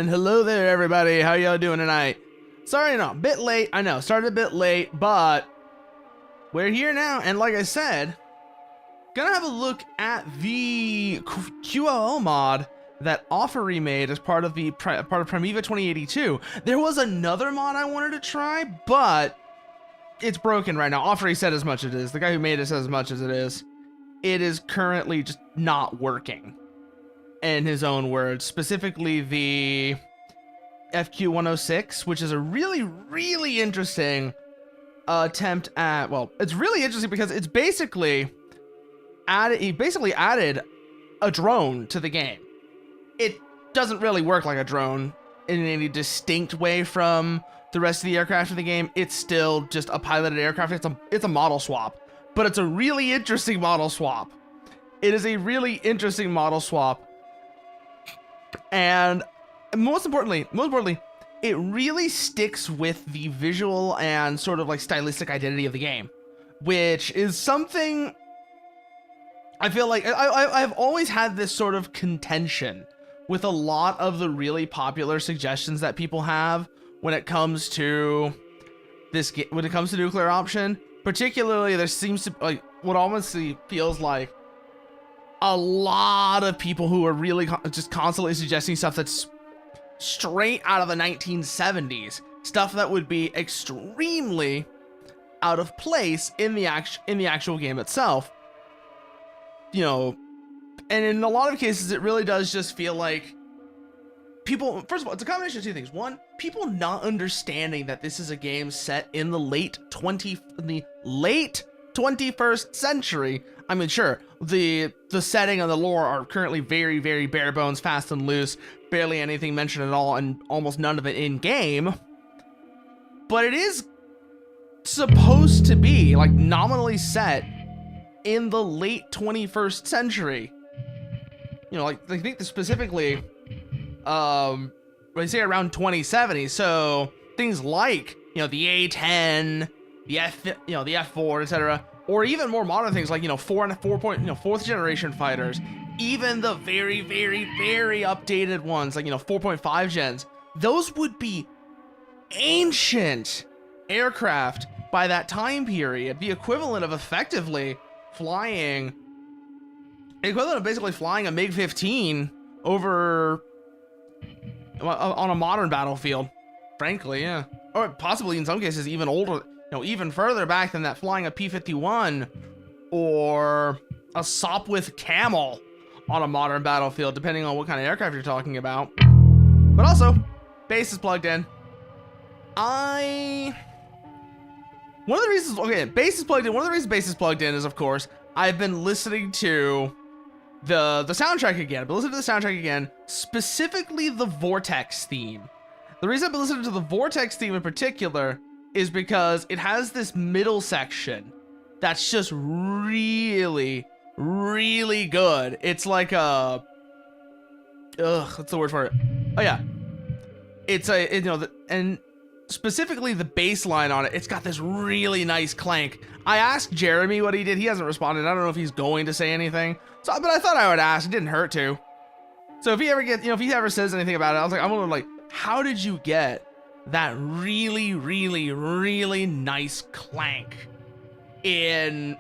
And hello there, everybody. How y'all doing tonight? Sorry, a bit late. I know, started a bit late, but we're here now. And like I said, gonna have a look at the QOL mod that Offery made as part of Primeval 2082. There was another mod I wanted to try, but it's broken right now. Offery said as much as it is. The guy who made it says as much as it is. It is currently just not working, in his own words. Specifically the FQ106, which is a really, really interesting attempt at, well, it's really interesting because it's basically he basically added a drone to the game. It doesn't really work like a drone in any distinct way from the rest of the aircraft in the game. It's still just a piloted aircraft. It's a model swap, but it's a really interesting model swap. It is a really interesting model swap. And most importantly, it really sticks with the visual and sort of like stylistic identity of the game, which is something I feel like I've always had this sort of contention with a lot of the really popular suggestions that people have when it comes to nuclear option. Particularly, there seems to like what honestly feels like a lot of people who are really just constantly suggesting stuff that's straight out of the 1970s, stuff that would be extremely out of place in the actual game itself. You know, and in a lot of cases, it really does just feel like people, first of all, it's a combination of two things. One, people not understanding that this is a game set in the late 21st century. I mean, sure, the setting and the lore are currently very, very bare bones, fast and loose, barely anything mentioned at all, and almost none of it in game. But it is supposed to be like nominally set in the late 21st century. You know, like I think specifically, they say around 2070. So things like, you know, the A10, the F4, etc., or even more modern things like, you know, fourth generation fighters, even the very, very, very updated ones like, you know, 4.5 gens. Those would be ancient aircraft by that time period, the equivalent of basically flying a MiG-15 over on a modern battlefield, frankly. Yeah, or possibly in some cases even older, you know, even further back than that, flying a P-51 or a Sopwith Camel on a modern battlefield, depending on what kind of aircraft you're talking about. But also, base is plugged in. One of the reasons base is plugged in is, of course, I've been listening to the soundtrack again. I've been listening to the soundtrack again, specifically the Vortex theme. The reason I've been listening to the Vortex theme in particular is because it has this middle section that's just really, really good. It's like a, what's the word for it? Oh yeah, and specifically the bass line on it, it's got this really nice clank. I asked Jeremy what he did. He hasn't responded. I don't know if he's going to say anything. So, but I thought I would ask. It didn't hurt to. So if he ever says anything about it, I was like, I'm gonna like, how did you get that really, really, really nice clank in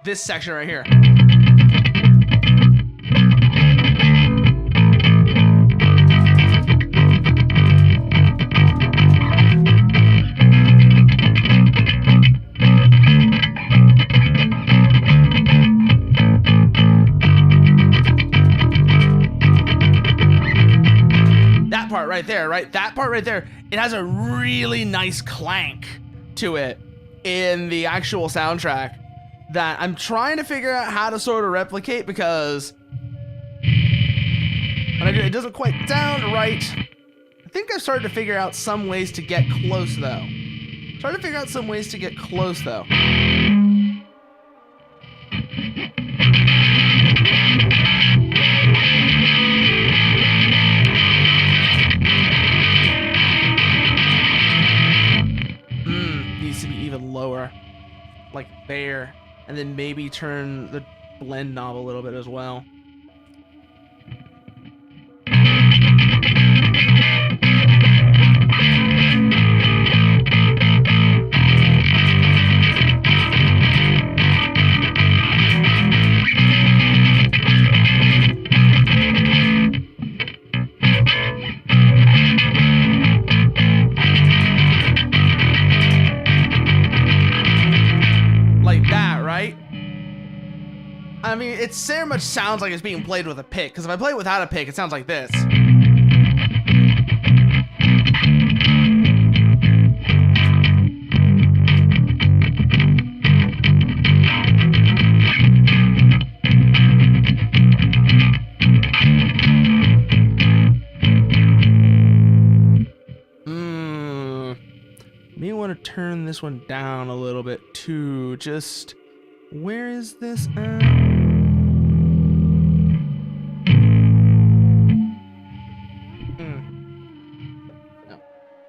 this section right here? That part right there, it has a really nice clank to it in the actual soundtrack that I'm trying to figure out how to sort of replicate, because it doesn't quite sound right. I think I've started to figure out some ways to get close though. Needs to be even lower, like there, and then maybe turn the blend knob a little bit as well. it very much sounds like it's being played with a pick, because if I play it without a pick, it sounds like this. May want to turn this one down a little bit too. Just, where is this at? No.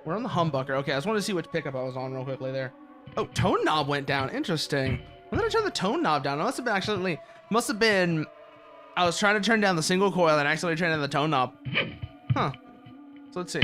We're on the humbucker. Okay, I just wanted to see which pickup I was on real quickly there. Oh, tone knob went down. Interesting. When did I turn the tone knob down? It must have been, I was trying to turn down the single coil and accidentally turned down the tone knob. Huh. So let's see.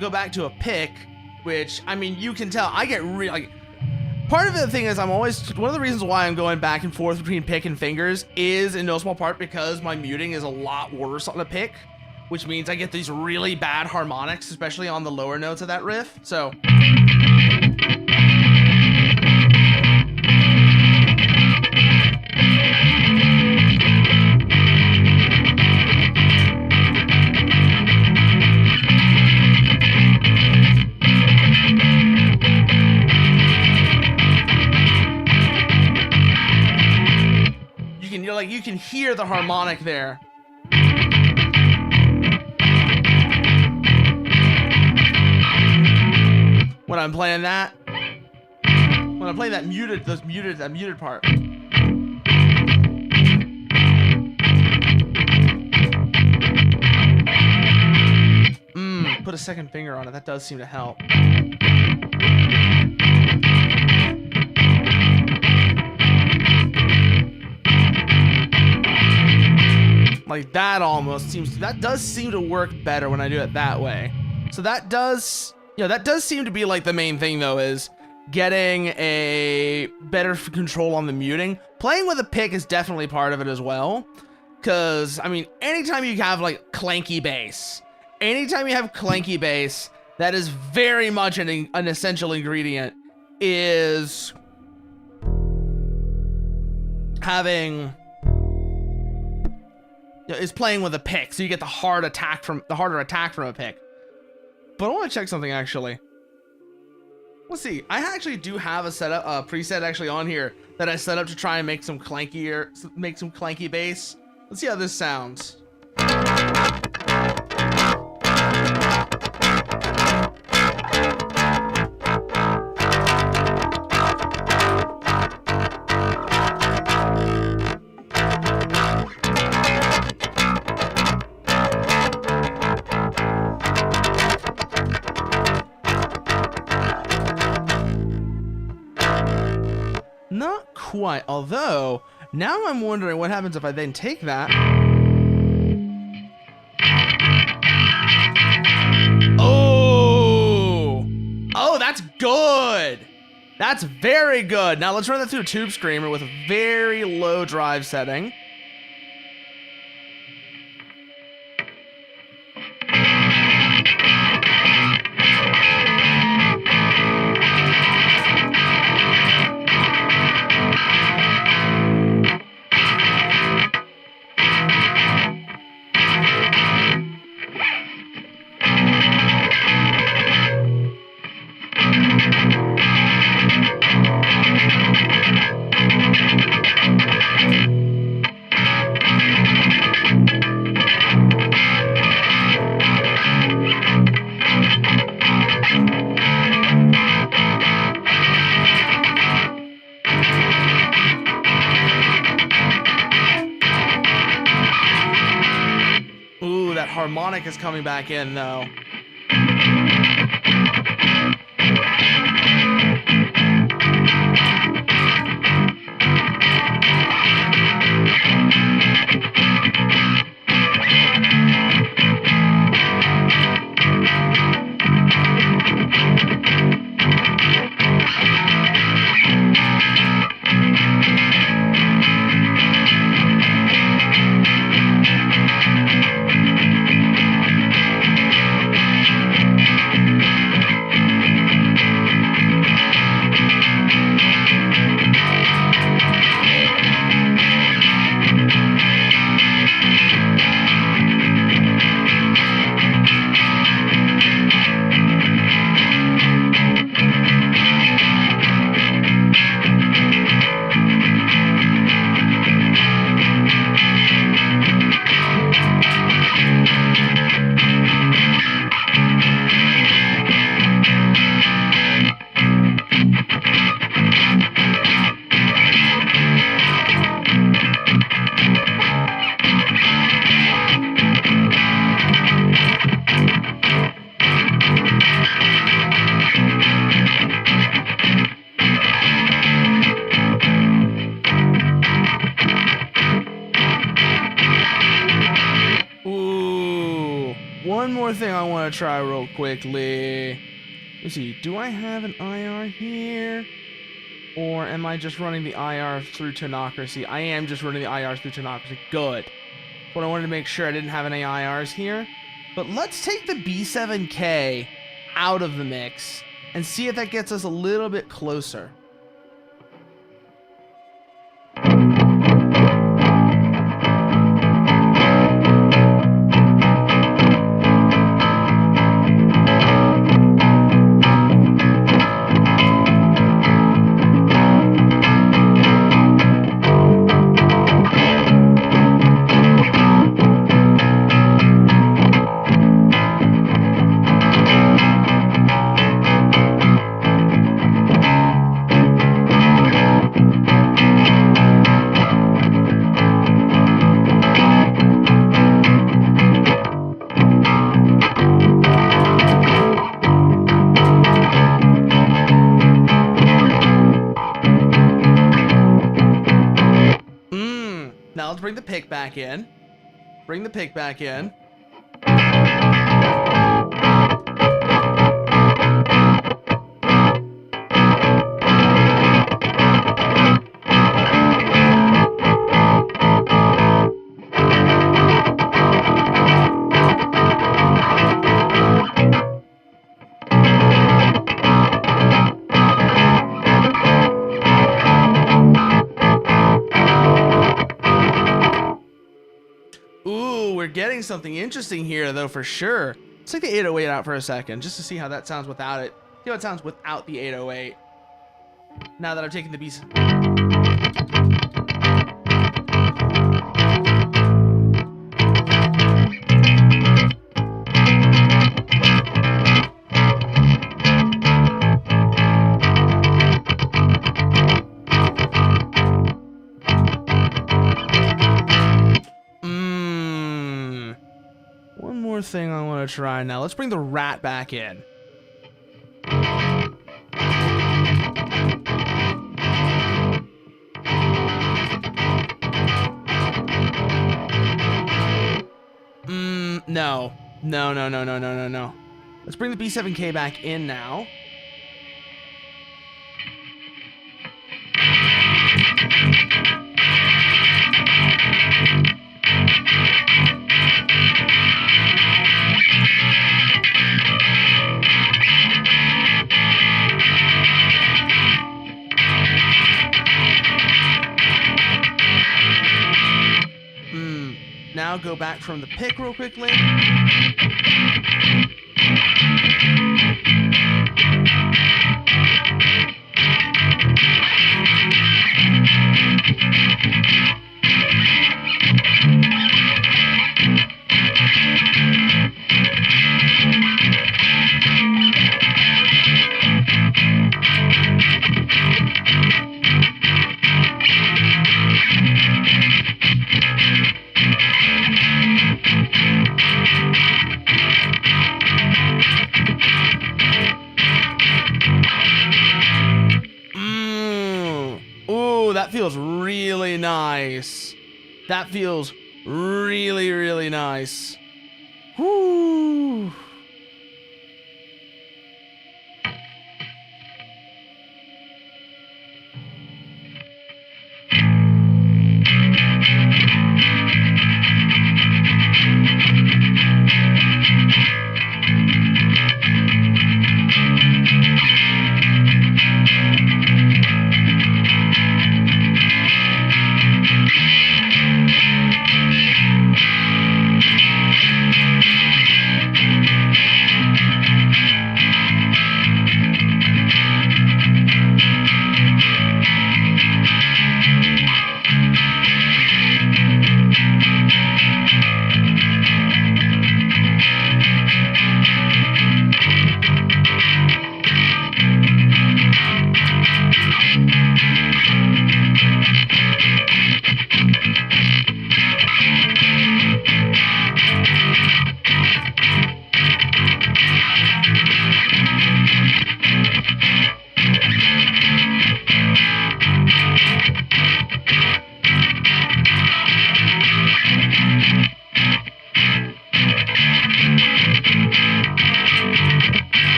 Go back to a pick, which, I mean, you can tell I get really, like, part of the thing is I'm always, one of the reasons why I'm going back and forth between pick and fingers is in no small part because my muting is a lot worse on a pick, which means I get these really bad harmonics, especially on the lower notes of that riff. So you can hear the harmonic there. When I'm playing that, that muted part. Put a second finger on it. That does seem to help. Like that almost seems, that does seem to work better when I do it that way. So that does, that does seem to be like the main thing though, is getting a better control on the muting. Playing with a pick is definitely part of it as well. Cause I mean, anytime you have like clanky bass, that is very much an essential ingredient, is having, is playing with a pick, so you get the harder attack from a pick. But I want to check something actually. Let's see. I actually do have a preset actually on here that I set up to try and make some clanky bass. Let's see how this sounds. Not quite, although now I'm wondering what happens if I then take that. Oh, that's good. That's very good. Now let's run that through a Tube Screamer with a very low drive setting. harmonic is coming back in, though. One more thing I want to try real quickly. Let's see, do I have an IR here? Or am I just running the IR through Tonocracy? I am just running the IR through Tonocracy. Good. But I wanted to make sure I didn't have any IRs here. But let's take the B7K out of the mix and see if that gets us a little bit closer. Now let's bring the pick back in. Bring the pick back in. We're getting something interesting here, though, for sure. Let's take the 808 out for a second, just to see how that sounds without it. See how it sounds without the 808. Now that I've taken the beast. One more thing I want to try now. Let's bring the rat back in. No. No. Let's bring the B7K back in now. Now go back from the pick real quickly. that feels really nice. That feels really, really nice. Whoo.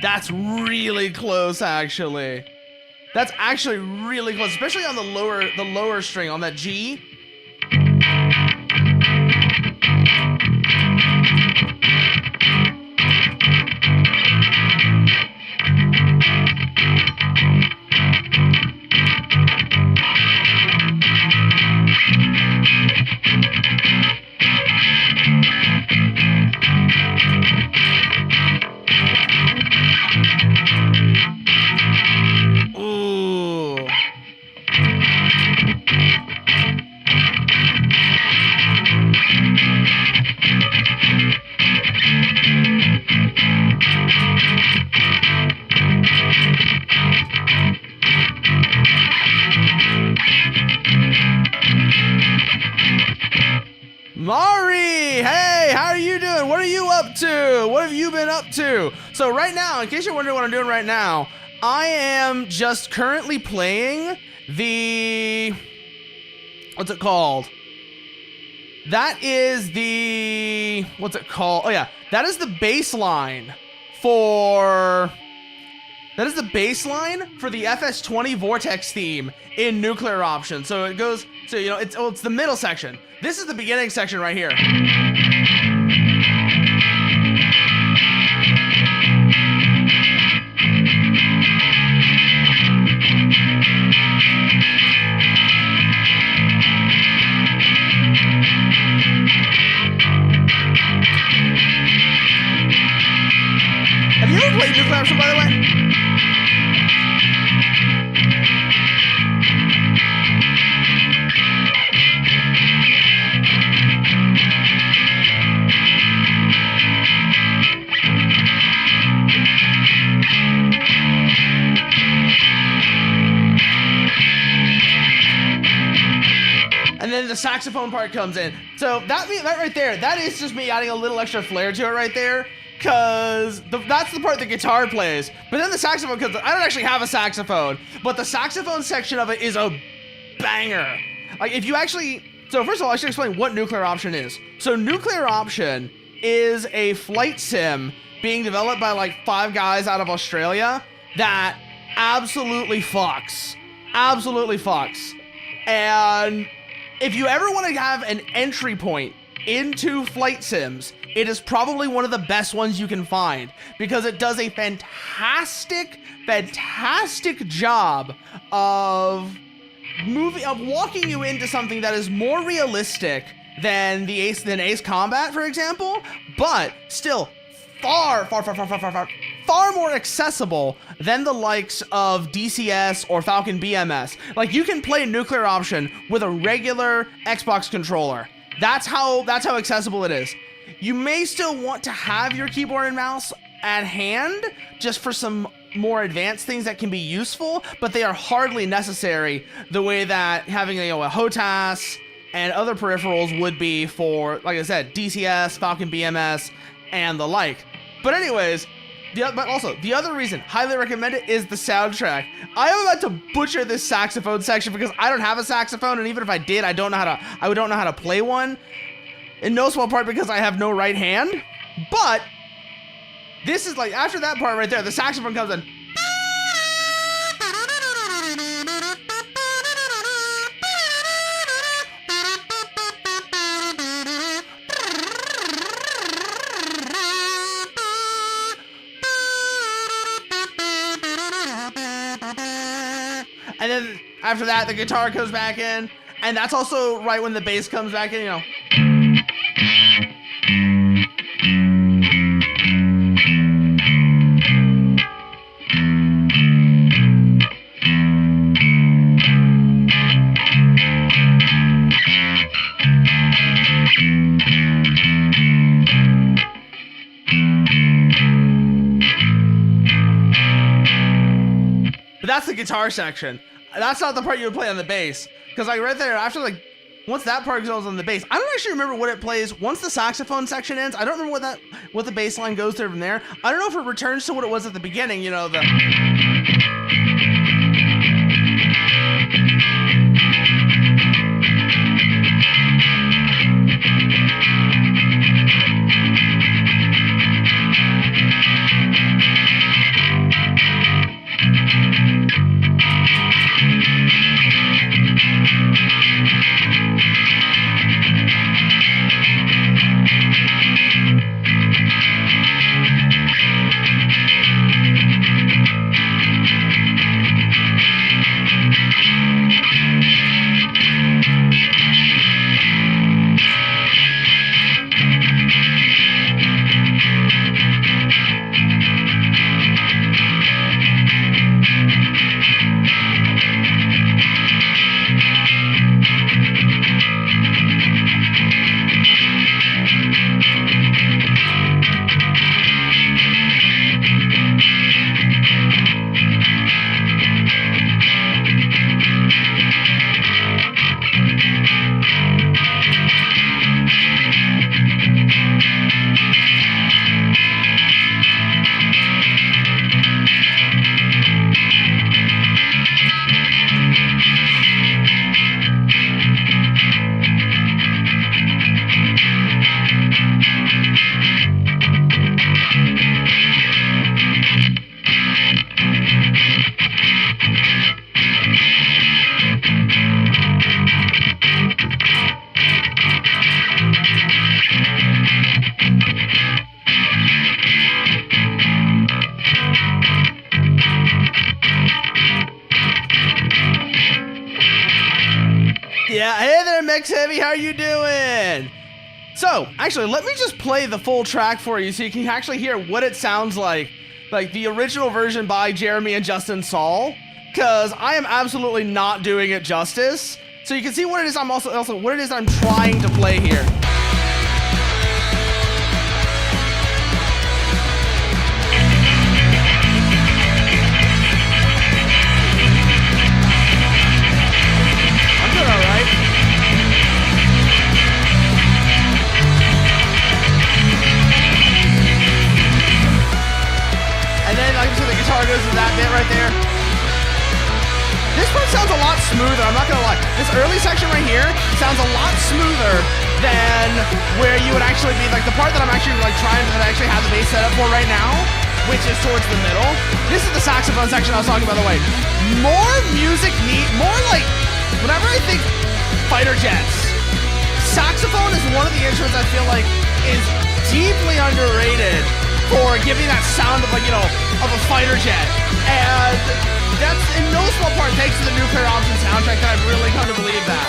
That's really close, actually. That's actually really close, especially on the lower string on that G. Mari, hey, how are you doing? What are you up to? What have you been up to? So right now, in case you're wondering what I'm doing right now, I am just currently playing the, what's it called? That is the, what's it called? Oh yeah, that is the baseline for, that is the baseline for the FS20 Vortex theme in Nuclear Option. So it goes, so you know, it's the middle section. This is the beginning section right here. Have you ever played Nuclear Option, by the way? And then the saxophone part comes in. So that right there, that is just me adding a little extra flair to it right there. Cause that's the part the guitar plays. But then the saxophone comes in. I don't actually have a saxophone, but the saxophone section of it is a banger. Like if you actually, so first of all, I should explain what Nuclear Option is. So Nuclear Option is a flight sim being developed by like 5 guys out of Australia that absolutely fucks. Absolutely fucks. And if you ever want to have an entry point into flight sims, it is probably one of the best ones you can find because it does a fantastic job of walking you into something that is more realistic than Ace Combat, for example, but still far more accessible than the likes of DCS or Falcon BMS. Like you can play Nuclear Option with a regular Xbox controller. That's how accessible it is. You may still want to have your keyboard and mouse at hand just for some more advanced things that can be useful, but they are hardly necessary the way that having a HOTAS and other peripherals would be for, like I said, DCS, Falcon BMS, and the like. But anyways, But also, the other reason, highly recommend it, is the soundtrack. I am about to butcher this saxophone section because I don't have a saxophone, and even if I did, I don't know how to play one. In no small part because I have no right hand. But this is like, after that part right there, the saxophone comes in. And then after that, the guitar comes back in, and that's also right when the bass comes back in, you know. But that's the guitar section. That's not the part you would play on the bass. Because like right there, after like, once that part goes on the bass, I don't actually remember what it plays once the saxophone section ends. I don't remember what the bass line goes to from there. I don't know if it returns to what it was at the beginning, you know, the... Yeah, hey there, Mex Heavy, how you doing? So, actually, let me just play the full track for you so you can actually hear what it sounds like the original version by Jeremy and Justin Saul, because I am absolutely not doing it justice. So you can see what it is I'm also what it is I'm trying to play here. Goes to that bit right there. This part sounds a lot smoother, I'm not gonna lie. This early section right here sounds a lot smoother than where you would actually be, like the part that I'm actually like trying to actually have the bass set up for right now, which is towards the middle. This is the saxophone section I was talking about, by the way. More music more like, whenever I think fighter jets, saxophone is one of the instruments I feel like is deeply underrated for giving that sound of, like, you know, of a fighter jet. And that's in no small part thanks to the Nuclear Option soundtrack that I've really come to believe that.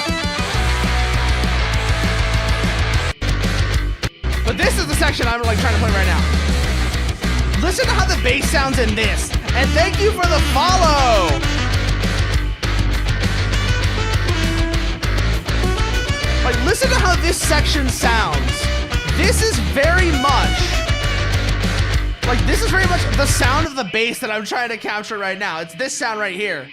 But this is the section I'm like trying to play right now. Listen to how the bass sounds in this. And thank you for the follow. Like, listen to how this section sounds. This is very much the sound of the bass that I'm trying to capture right now. It's this sound right here.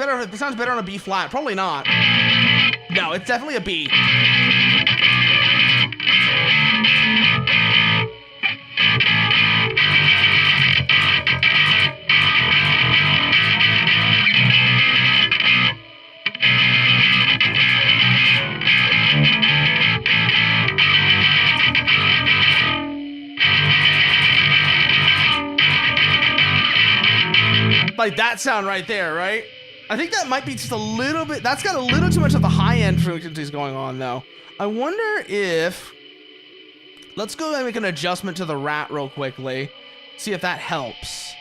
better. It sounds better on a B flat. Probably not. No, it's definitely a B. Like that sound right there, right? I think that might be just a little bit, that's got a little too much of the high end frequencies going on though. I wonder if, let's go and make an adjustment to the rat real quickly. See if that helps.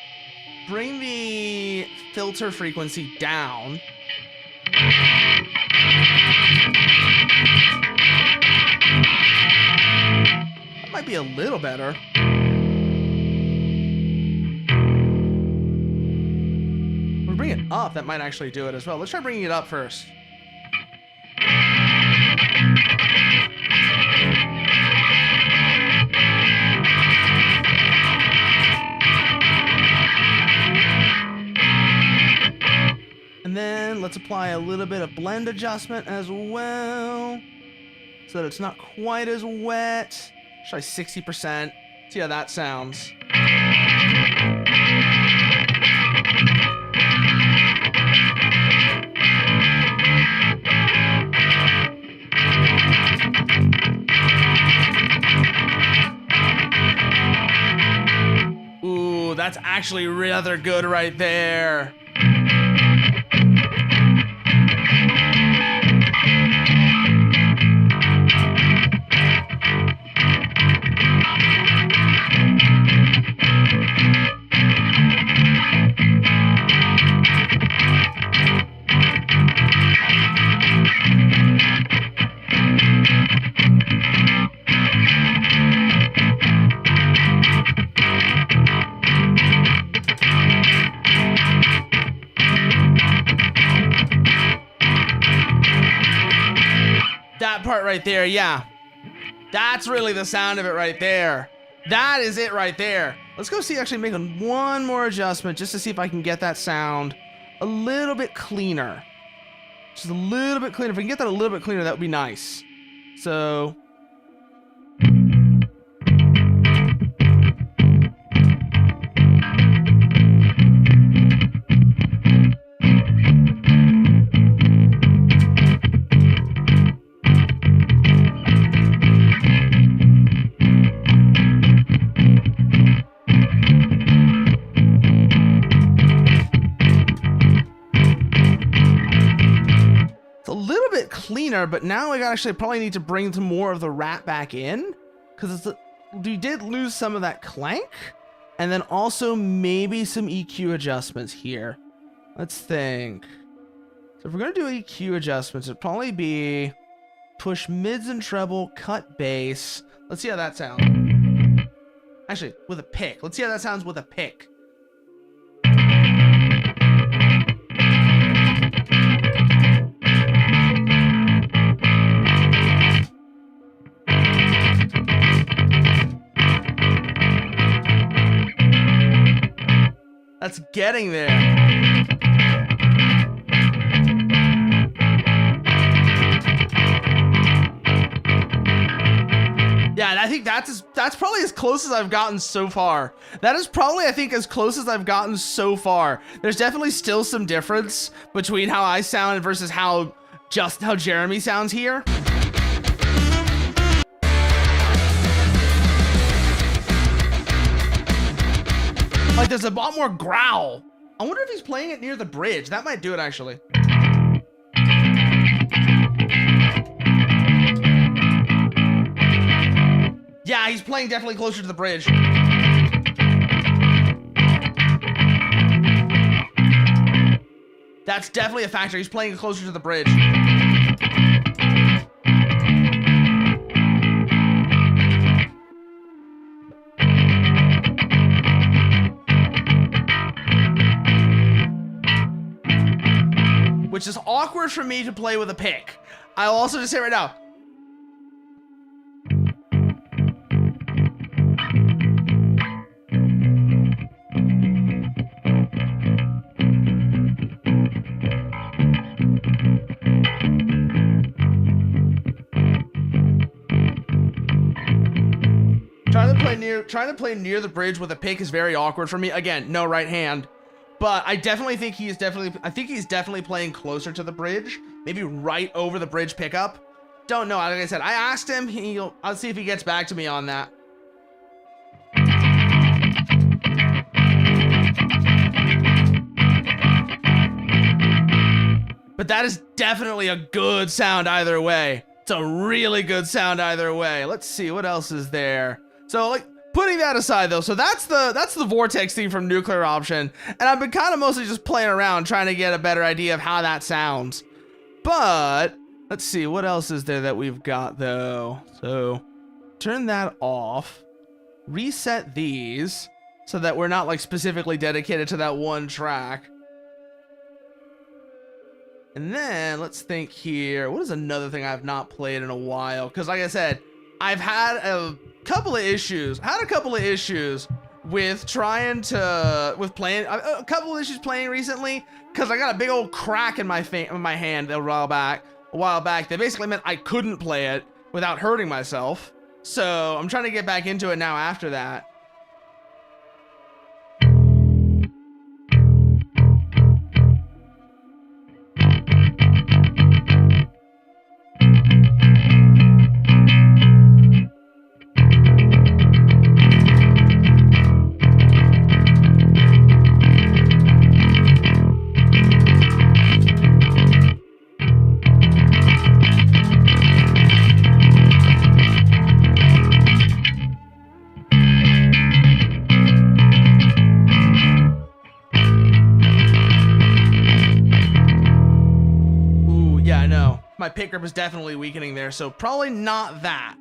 Bring the filter frequency down. That might be a little better. Bring it up, that might actually do it as well. Let's try bringing it up first. And then let's apply a little bit of blend adjustment as well, so that it's not quite as wet. Try 60%. See how that sounds. That's actually rather good right there. That part right there, yeah. That's really the sound of it right there. That is it right there. Let's go see, actually making one more adjustment just to see if I can get that sound a little bit cleaner. Just a little bit cleaner. If we can get that a little bit cleaner, that would be nice. So... cleaner, but now I actually probably need to bring some more of the rat back in, because we did lose some of that clank, and then also maybe some EQ adjustments here. Let's think. So if we're gonna do EQ adjustments, it'd probably be push mids and treble, cut bass. Let's see how that sounds. Actually, with a pick. Let's see how that sounds with a pick. That's getting there. Yeah, I think that's probably as close as I've gotten so far. That is probably, I think, as close as I've gotten so far. There's definitely still some difference between how I sound versus how Jeremy sounds here. Like, there's a lot more growl. I wonder if he's playing it near the bridge. That might do it, actually. Yeah, he's playing definitely closer to the bridge. That's definitely a factor. He's playing closer to the bridge. Which is awkward for me to play with a pick. I'll also just say right now. trying to play near the bridge with a pick is very awkward for me. Again, no right hand. But I definitely think he's definitely playing closer to the bridge. Maybe right over the bridge pickup. Don't know. Like I said, I asked him. I'll see if he gets back to me on that. But that is definitely a good sound either way. It's a really good sound either way. Let's see what else is there. So like putting that aside though, so that's the Vortex theme from Nuclear Option, and I've been kind of mostly just playing around trying to get a better idea of how that sounds. But let's see what else is there that we've got though. So turn that off, reset these so that we're not like specifically dedicated to that one track. And then let's think here. What is another thing I've not played in a while? Because like I said, I've had a couple of issues. With playing a couple of issues playing recently because I got a big old crack in my hand a while back. That basically meant I couldn't play it without hurting myself. So I'm trying to get back into it now after that. My pick grip is definitely weakening there, so probably not that.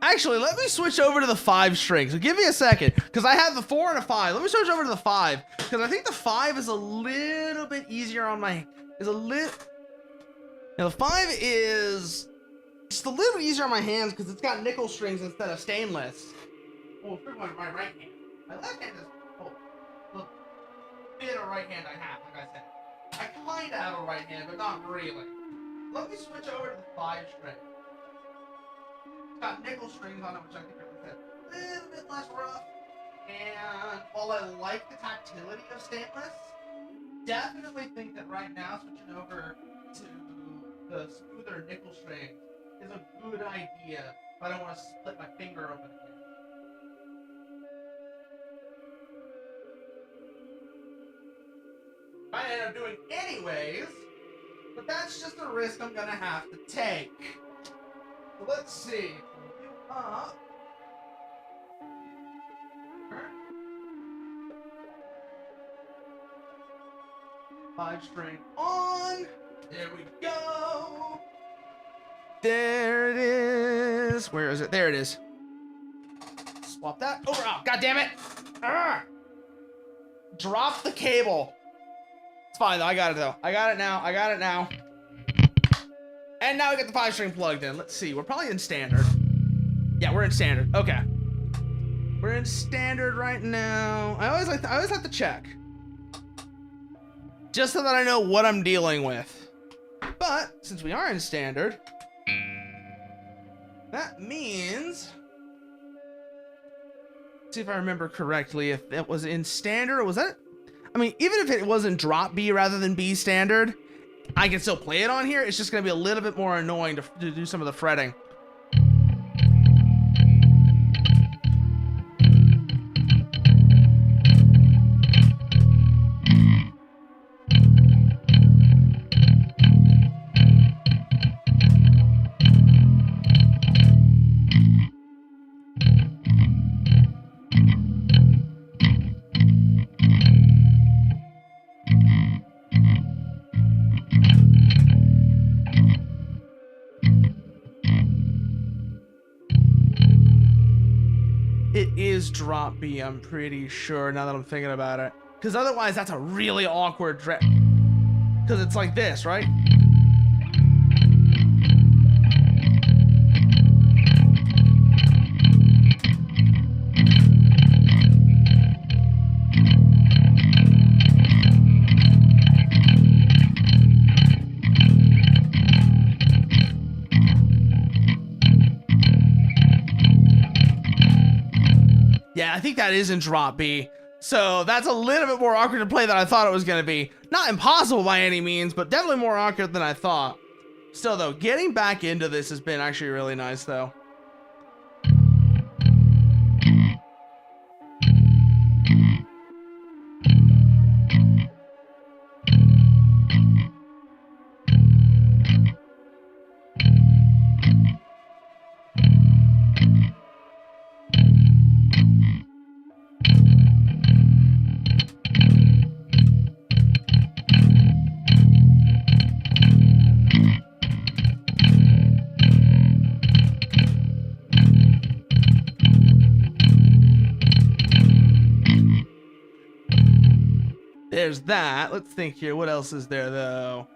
Actually, let me switch over to the 5 string. So give me a second, because I have the 4 and a 5. Let me switch over to the 5, because I think the 5 is a little bit easier on my. Now the 5 is just a little easier on my hands because it's got nickel strings instead of stainless. Well, for my right hand. My left hand is the bit of right hand I have. Like I said, I kind of have a right hand, but not really. Let me switch over to the 5 string. Got nickel strings on it, which I think are a little bit less rough. And while I like the tactility of stainless, definitely think that right now switching over to the smoother nickel string is a good idea if I don't want to split my finger open again. I end up doing anyways, but that's just a risk I'm gonna have to take. So let's see. You up. 5 string on. There we go. There it is. Where is it? There it is. Swap that over. Oh, God damn it. Drop the cable. fine though. I got it though. I got it now. I got it now. And now we get the 5-string plugged in. Let's see. We're probably in standard. Yeah, we're in standard. Okay. We're in standard right now. I always have to check. Just so that I know what I'm dealing with. But since we are in standard, that means, let's see if I remember correctly, if it was in standard or was that, I mean, even if it wasn't drop B rather than B standard, I can still play it on here. It's just going to be a little bit more annoying to do some of the fretting. It is drop B, I'm pretty sure, now that I'm thinking about it. Because otherwise, that's a really awkward track. Because it's like this, right? Yeah, I think that is in drop B. So that's a little bit more awkward to play than I thought it was going to be. Not impossible by any means, but definitely more awkward than I thought. Still though, getting back into this has been actually really nice though. There's that. Let's think here. What else is there, though?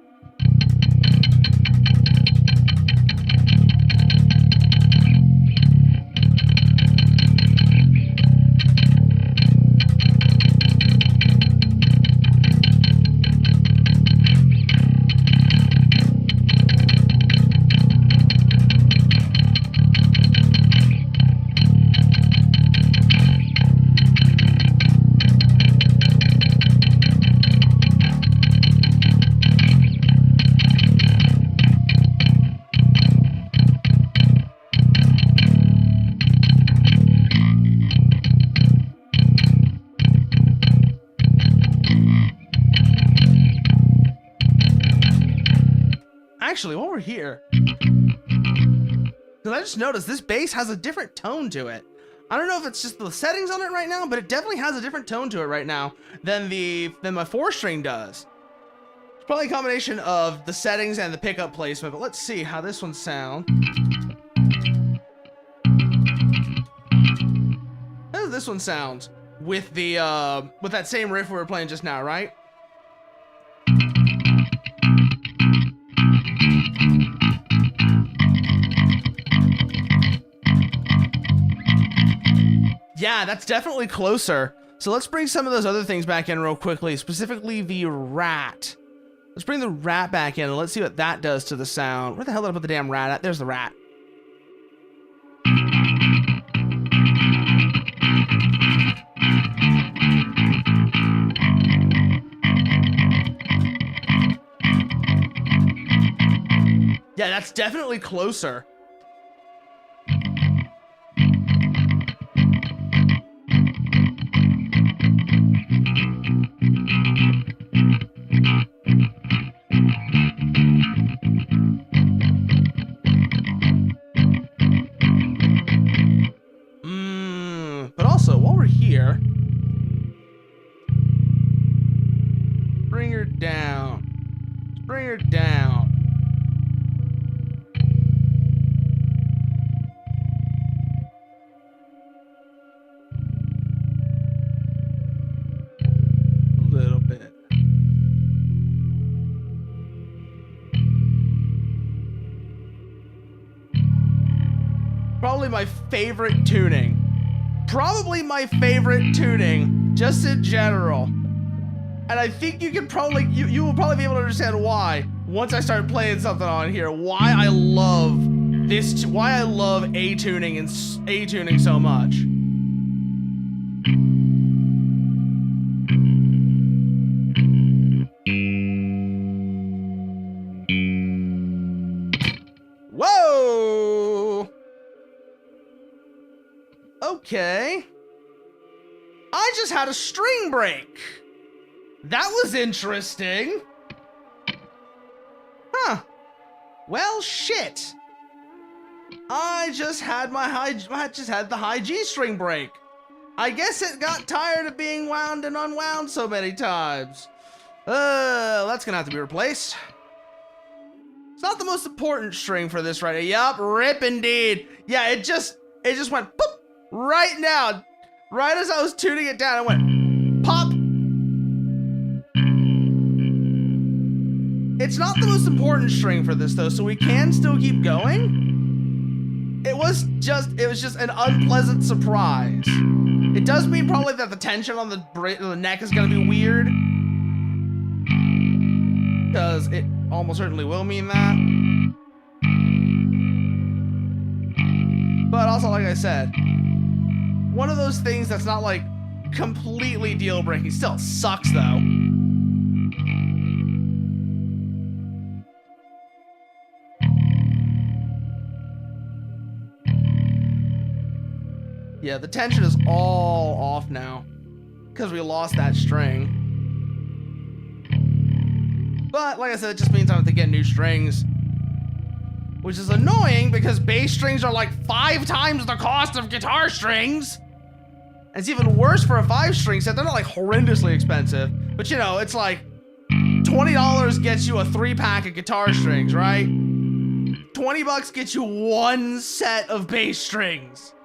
Actually, while we're here, because I just noticed this bass has a different tone to it. I don't know if it's just the settings on it right now, but it definitely has a different tone to it right now than my 4-string does. It's probably a combination of the settings and the pickup placement, but let's see how this one sounds. How does this one sound with the with that same riff we were playing just now, right? Yeah, that's definitely closer. So let's bring some of those other things back in real quickly, specifically the rat. Let's bring the rat back in and let's see what that does to the sound. Where the hell did I put the damn rat at? There's the rat. Yeah, that's definitely closer. But also, while we're here, bring her down. Bring her down. A little bit. Probably my favorite tuning. Probably my favorite tuning, just in general. And I think you can probably, you will probably be able to understand why, once I start playing something on here, why I love this, why I love A tuning and A tuning so much. Whoa! Okay. I just had a string break. That was interesting. Huh. Well, shit. I just had the high G string break. I guess it got tired of being wound and unwound so many times. That's gonna have to be replaced. It's not the most important string for this right here. Yup, rip indeed. Yeah, it just went boop right now. Right as I was tuning it down, it went pop. It's not the most important string for this though, so we can still keep going. It was just an unpleasant surprise. It does mean probably that the tension on the neck is gonna be weird, because it almost certainly will mean that. But also, like I said, one of those things that's not like completely deal breaking. Still sucks though. Yeah, the tension is all off now because we lost that string. But like I said, it just means I have to get new strings, which is annoying because bass strings are like 5 times the cost of guitar strings. And it's even worse for a 5-string set. They're not like horrendously expensive, but you know, it's like $20 gets you a 3-pack of guitar strings, right? $20 gets you 1 set of bass strings.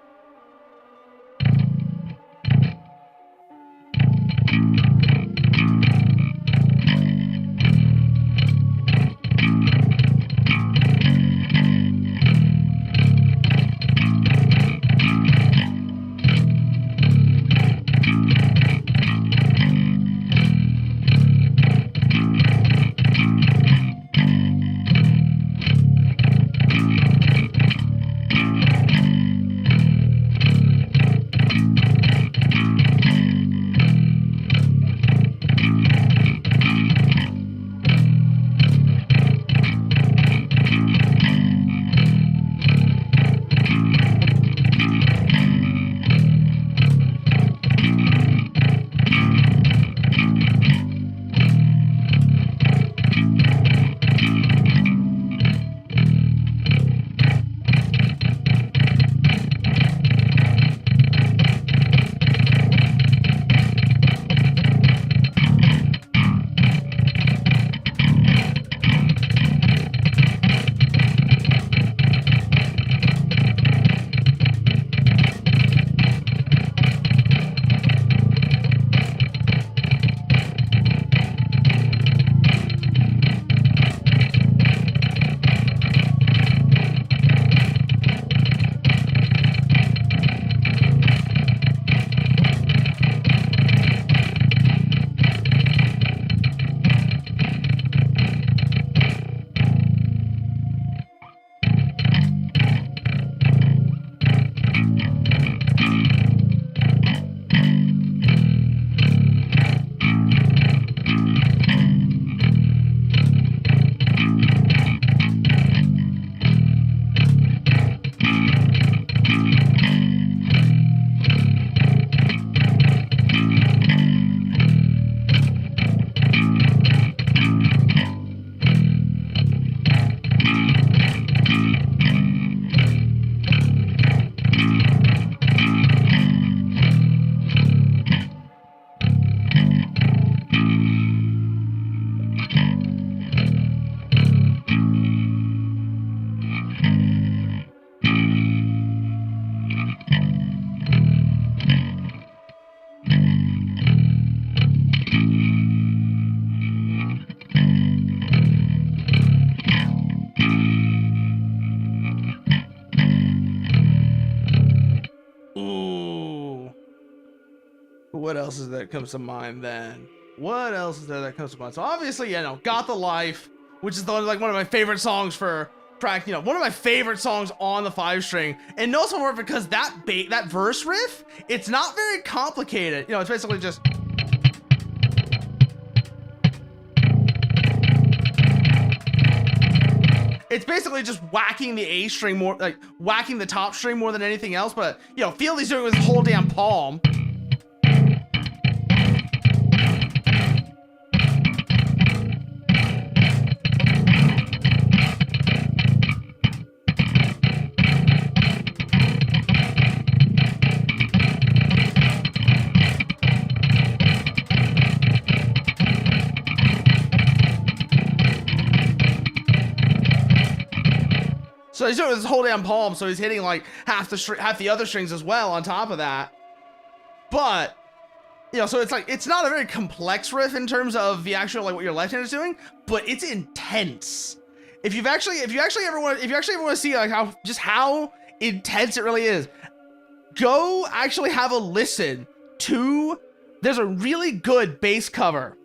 else is that comes to mind then? What else is there that comes to mind? So obviously, you know, Got the Life, which is like one of my favorite songs for track, you know, one of my favorite songs on the 5-string, and also more because that verse riff, it's not very complicated. You know, it's basically just. It's basically just whacking the A string more, like whacking the top string more than anything else. But you know, feel he's doing it with his whole damn palm. So he's doing his whole damn palm, so he's hitting like half the other strings as well on top of that. But you know, so it's like it's not a very complex riff in terms of the actual like what your left hand is doing, but it's intense. If you actually ever want to see like how intense it really is, go actually have a listen to. There's a really good bass cover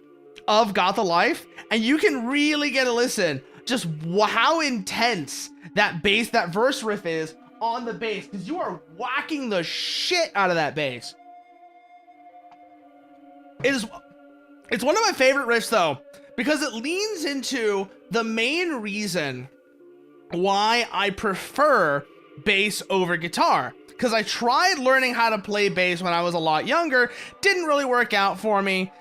of Got the Life, and you can really get a listen just how intense that verse riff is on the bass, because you are whacking the shit out of that bass. It's one of my favorite riffs though, because it leans into the main reason why I prefer bass over guitar. Because I tried learning how to play bass when I was a lot younger, didn't really work out for me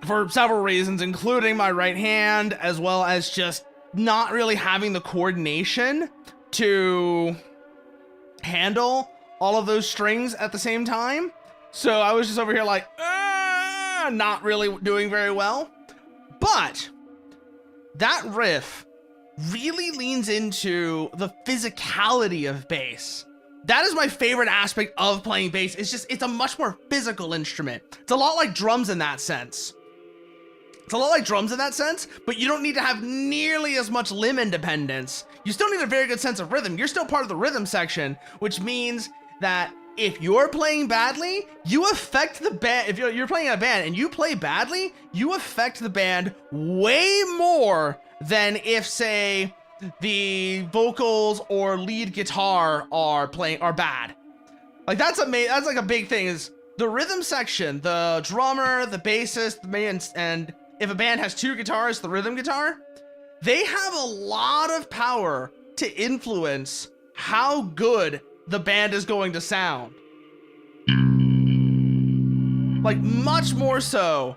for several reasons, including my right hand, as well as just not really having the coordination to handle all of those strings at the same time. So I was just over here like, not really doing very well. But that riff really leans into the physicality of bass. That is my favorite aspect of playing bass. It's a much more physical instrument. It's a lot like drums in that sense. But you don't need to have nearly as much limb independence. You still need a very good sense of rhythm. You're still part of the rhythm section, which means that if you're playing badly, you affect the band. If you're playing in a band and you play badly, you affect the band way more than if, say, the vocals or lead guitar are bad. Like that's like a big thing, is the rhythm section, the drummer, the bassist, the main, and if a band has two guitars, the rhythm guitar, they have a lot of power to influence how good the band is going to sound. Like much more so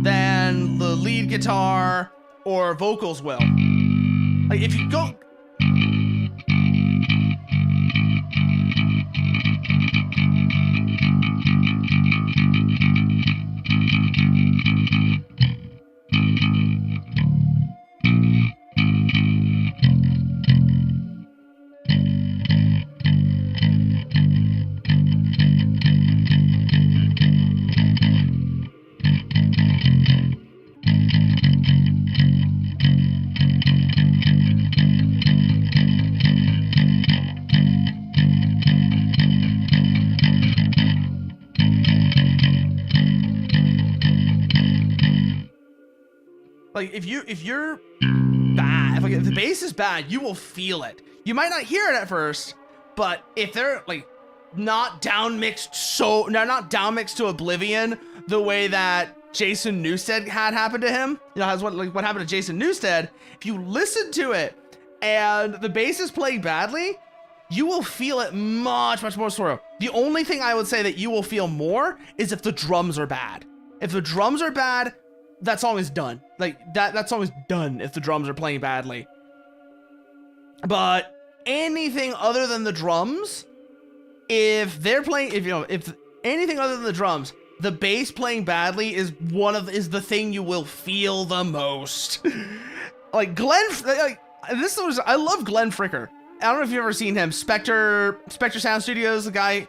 than the lead guitar or vocals will. Like if you go. Like if you're bad, if the bass is bad, you will feel it. You might not hear it at first, but if they're like not down mixed to oblivion the way that Jason Newsted had happened to him, you know, what happened to Jason Newsted. If you listen to it and the bass is playing badly, you will feel it much more so. The only thing I would say that you will feel more is if the drums are bad. If the drums are bad, that song is done. Like that song is done if the drums are playing badly. But anything other than the drums, if anything other than the drums, the bass playing badly is the thing you will feel the most. Like I love Glenn Fricker. I don't know if you've ever seen him. Spectre Sound Studios, the guy,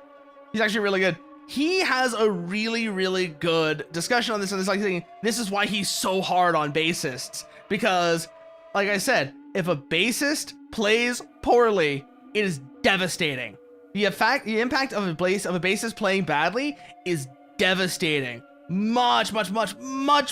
he's actually really good. He has a really, really good discussion on this, and it's like saying this is why he's so hard on bassists, because like I said, if a bassist plays poorly, it is devastating. The impact of a bassist playing badly is devastating. Much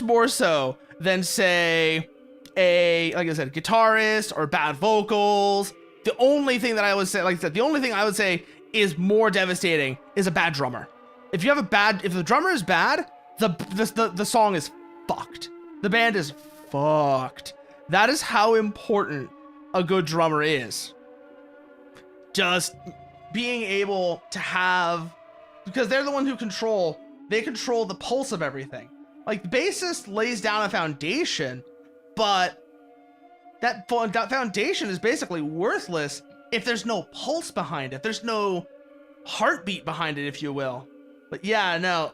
more so than, say, like I said, guitarist or bad vocals. The only thing that I would say, like I said, the only thing I would say is more devastating is a bad drummer. If the drummer is bad, the song is fucked. The band is fucked. That is how important a good drummer is. Just being able to have, because they're the one who control the pulse of everything. Like, the bassist lays down a foundation, but that foundation is basically worthless if there's no pulse behind it. There's no heartbeat behind it, if you will. But yeah, no,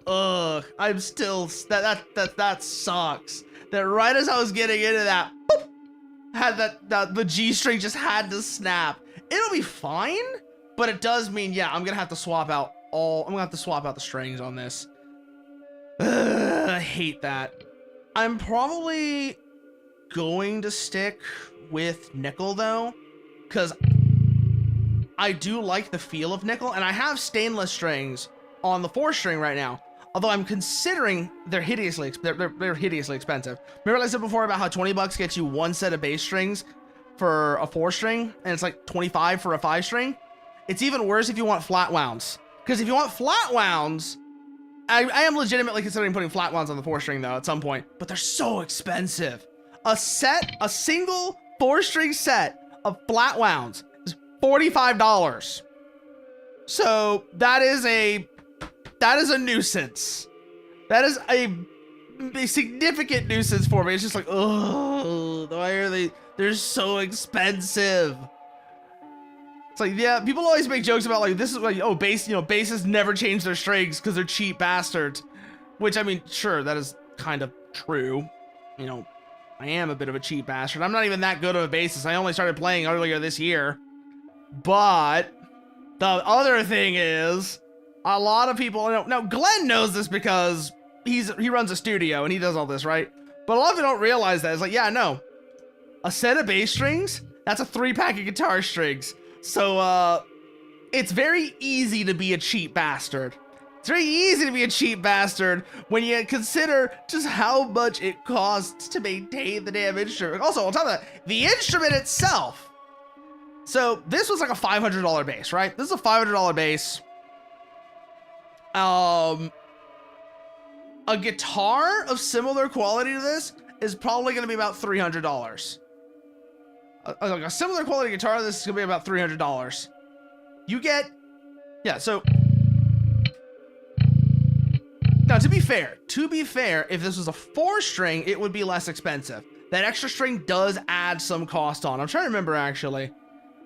I'm still, that sucks. That right as I was getting into that, boop, had the G string just had to snap. It'll be fine, but it does mean, yeah, I'm gonna have to swap out the strings on this. I hate that. I'm probably going to stick with nickel though, because I do like the feel of nickel, and I have stainless strings on the 4-string right now. Although I'm considering they're hideously expensive. Remember I said before about how $20 gets you one set of bass strings for a 4-string, and it's like $25 for a 5-string? It's even worse if you want flat wounds. Because if you want flat wounds, I am legitimately considering putting flat wounds on the 4-string though at some point, but they're so expensive. A single 4-string set of flat wounds is $45. So that is a nuisance. That is a significant nuisance for me. It's just like, oh, why are they're so expensive. It's like, yeah, people always make jokes about like, this is like, oh, bassists never change their strings because they're cheap bastards. Which, I mean, sure, that is kind of true. You know, I am a bit of a cheap bastard. I'm not even that good of a bassist. I only started playing earlier this year. But the other thing is, a lot of people, now Glenn knows this because he runs a studio and he does all this, right? But a lot of people don't realize that. It's like, yeah, no. A set of bass strings, that's a 3-pack of guitar strings. So, it's very easy to be a cheap bastard. It's very easy to be a cheap bastard when you consider just how much it costs to maintain the damn instrument. Also, on top of that, the instrument itself. So, this was like a $500 bass, right? This is a $500 bass. A guitar of similar quality to this is probably going to be about $300. Like a similar quality guitar, this is going to be about $300. You get, yeah, so, now to be fair, if this was a 4-string, it would be less expensive. That extra string does add some cost on. I'm trying to remember actually.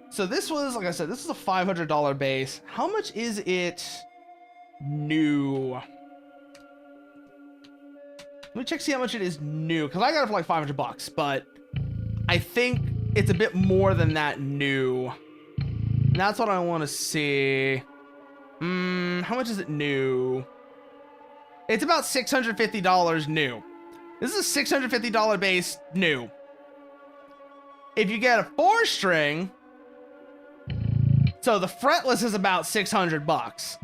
So this was, like I said, this is a $500 bass. How much is it new? Let me check, see how much it is new, because I got it for like $500, but I think it's a bit more than that new. And that's what I want to see. How much is it new? It's about $650 new. This is a $650 bass new. If you get a 4-string, so the fretless is about $600.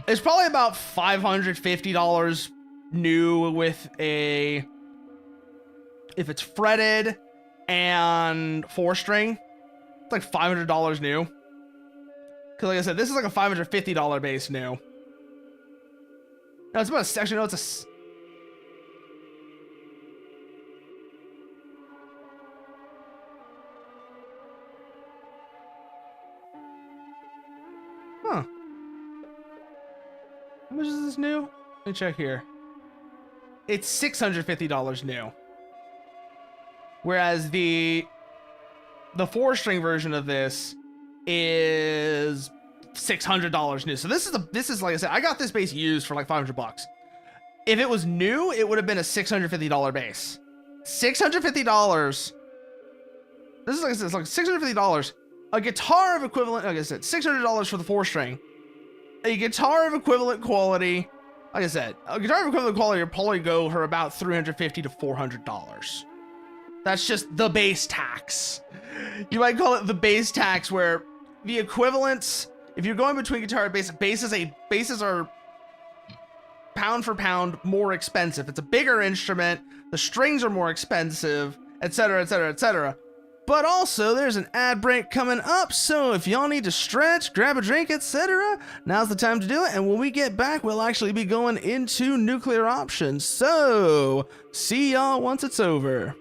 It's probably about $550 new with a, if it's fretted and 4-string, it's like $500 new. Cause like I said, this is like a $550 bass new. No, it's about actually, no, it's a, huh. How much is this new? Let me check here. It's $650 new. Whereas the 4-string version of this is $600 new. So this is like I said, I got this bass used for like $500. If it was new, it would have been a $650 bass. $650. This is like I said, it's like $650. A guitar of equivalent, like I said, $600 for the 4-string. A guitar of equivalent quality, like I said, a guitar of equivalent quality will probably go for about $350 to $400. That's just the bass tax. You might call it the bass tax, where the equivalents, if you're going between guitar and basses are pound for pound more expensive. It's a bigger instrument, the strings are more expensive, etc., etc., etc. But also, there's an ad break coming up, so if y'all need to stretch, grab a drink, etc., now's the time to do it, and when we get back, we'll actually be going into nuclear options. So, see y'all once it's over.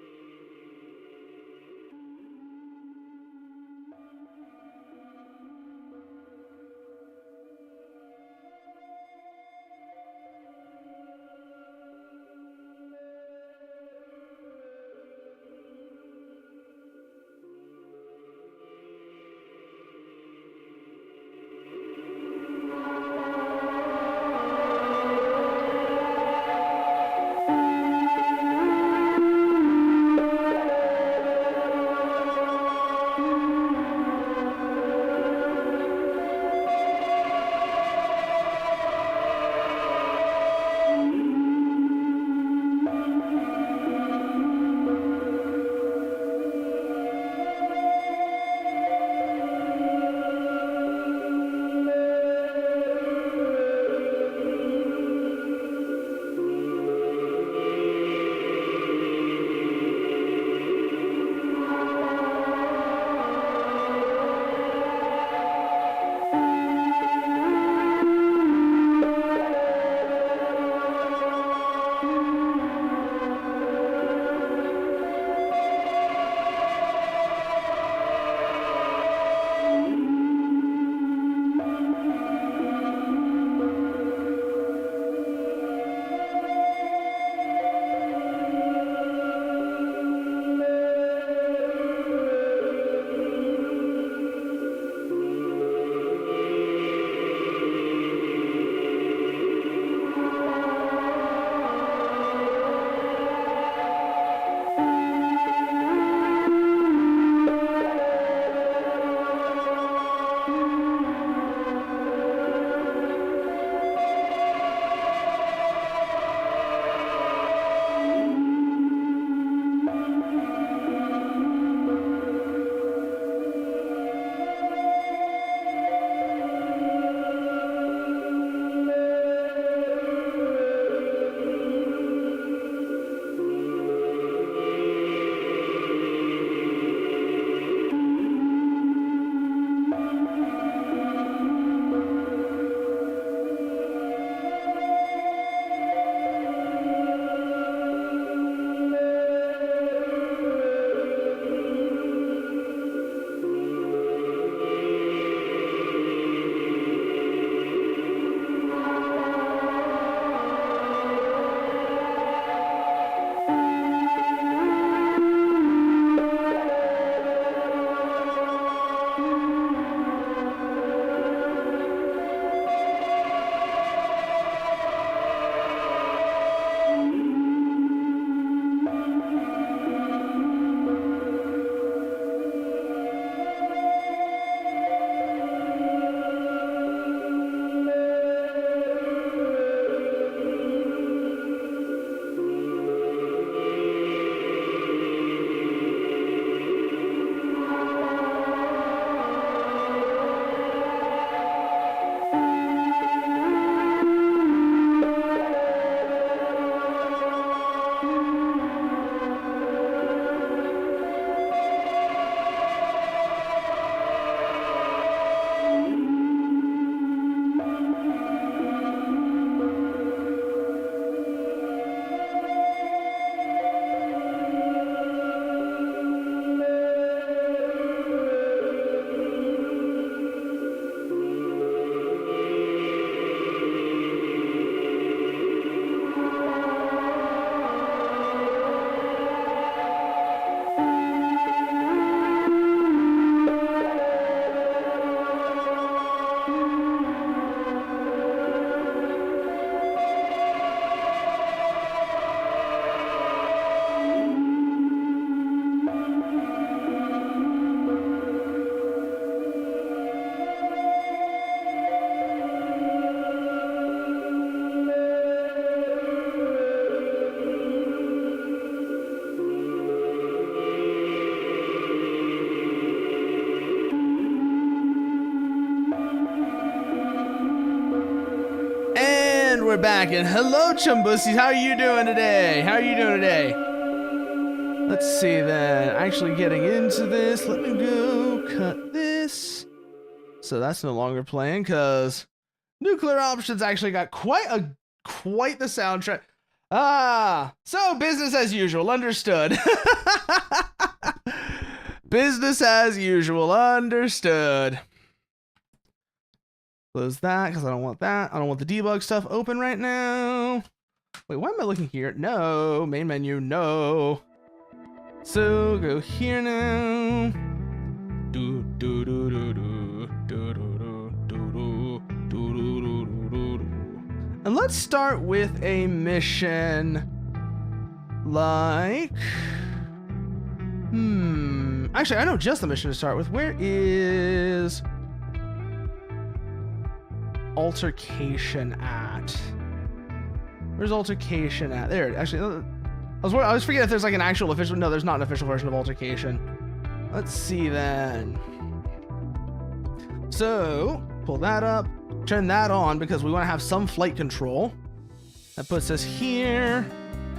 we're back, and hello, Chumbussies. How are you doing today? How are you doing today? Let's see then. Actually getting into this. Let me go cut this. So that's no longer playing because Nuclear Options actually got quite the soundtrack. So business as usual. Understood. Business as usual. Understood. Close that because I don't want that. I don't want the debug stuff open right now. Wait, why am I looking here? No, main menu, no. So go here now. Do do do do do do do do do do. And let's start with a mission like actually I know just the mission to start with. Where is Altercation at? Where's Altercation at? There. Actually, I was forgetting if there's like an actual official. No, there's not an official version of Altercation. Let's see then. So pull that up, turn that on because we want to have some flight control. That puts us here.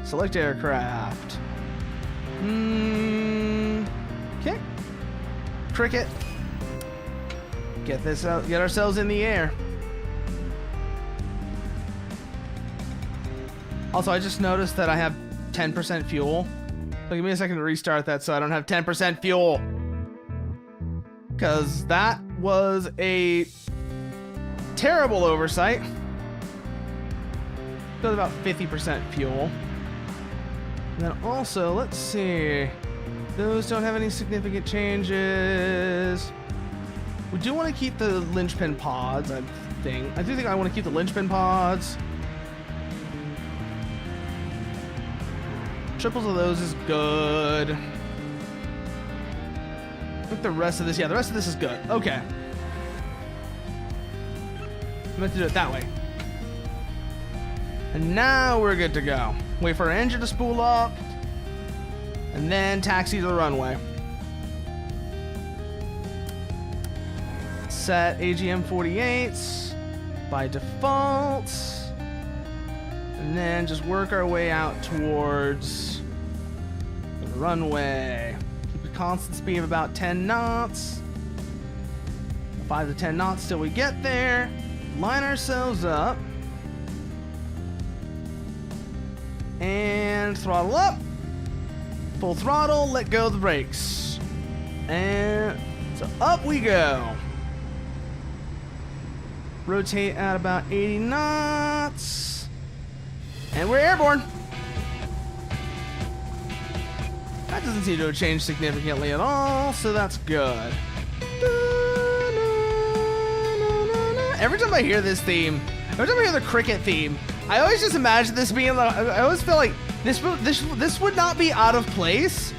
Select aircraft. Okay. Cricket. Get this out. Get ourselves in the air. Also, I just noticed that I have 10% fuel. So give me a second to restart that so I don't have 10% fuel. Because that was a terrible oversight. Got about 50% fuel. And then also, let's see. Those don't have any significant changes. We do want to keep the linchpin pods, I think. I do think I want to keep the linchpin pods. Triples of those is good. I think the rest of this, yeah, the rest of this is good. Okay. I meant to do it that way. And now we're good to go. Wait for our engine to spool up. And then taxi to the runway. Set AGM 48s by default. And then just work our way out towards the runway. Keep a constant speed of about 10 knots. 5 to 10 knots till we get there. Line ourselves up. And throttle up. Full throttle, let go of the brakes. And so up we go. Rotate at about 80 knots. And we're airborne. That doesn't seem to have changed significantly at all, so that's good. Every time I hear this theme, every time I hear the cricket theme, I always just imagine this being like, I always feel like this would not be out of place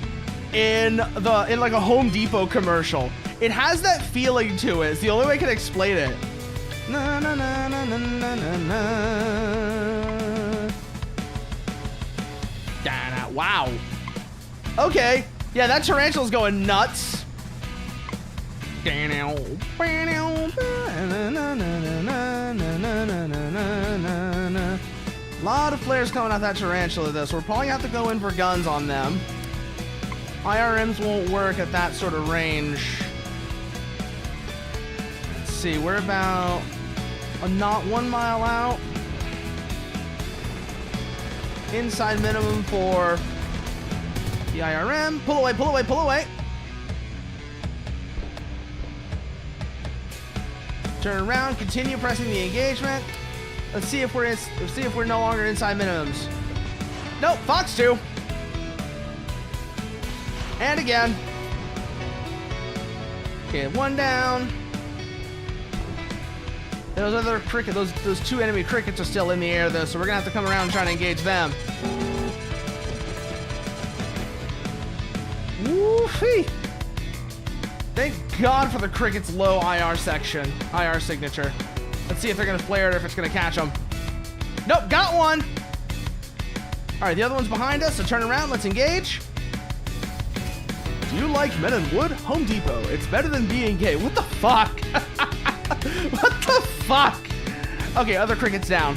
in like a Home Depot commercial. It has that feeling to it. It's the only way I can explain it. Na na na na na na na na. Wow. Okay. Yeah, that tarantula's going nuts. A lot of flares coming out that tarantula though, so we're probably gonna have to go in for guns on them. IRMs won't work at that sort of range. Let's see, we're about a knot 1 mile out. Inside minimum for the IRM. Pull away, pull away, pull away. Turn around, continue pressing the engagement. Let's see if we're no longer inside minimums. Nope, Fox 2. And again. Okay, 1 down. Those other cricket, those 2 enemy crickets are still in the air though, so we're gonna have to come around and try to engage them. Woo-hee! Thank God for the cricket's low IR section, IR signature. Let's see if they're gonna flare it or if it's gonna catch them. Nope, got one! Alright, the other one's behind us, so turn around, let's engage. Do you like men in wood? Home Depot, it's better than being gay. What the fuck? What the fuck? Okay, other cricket's down.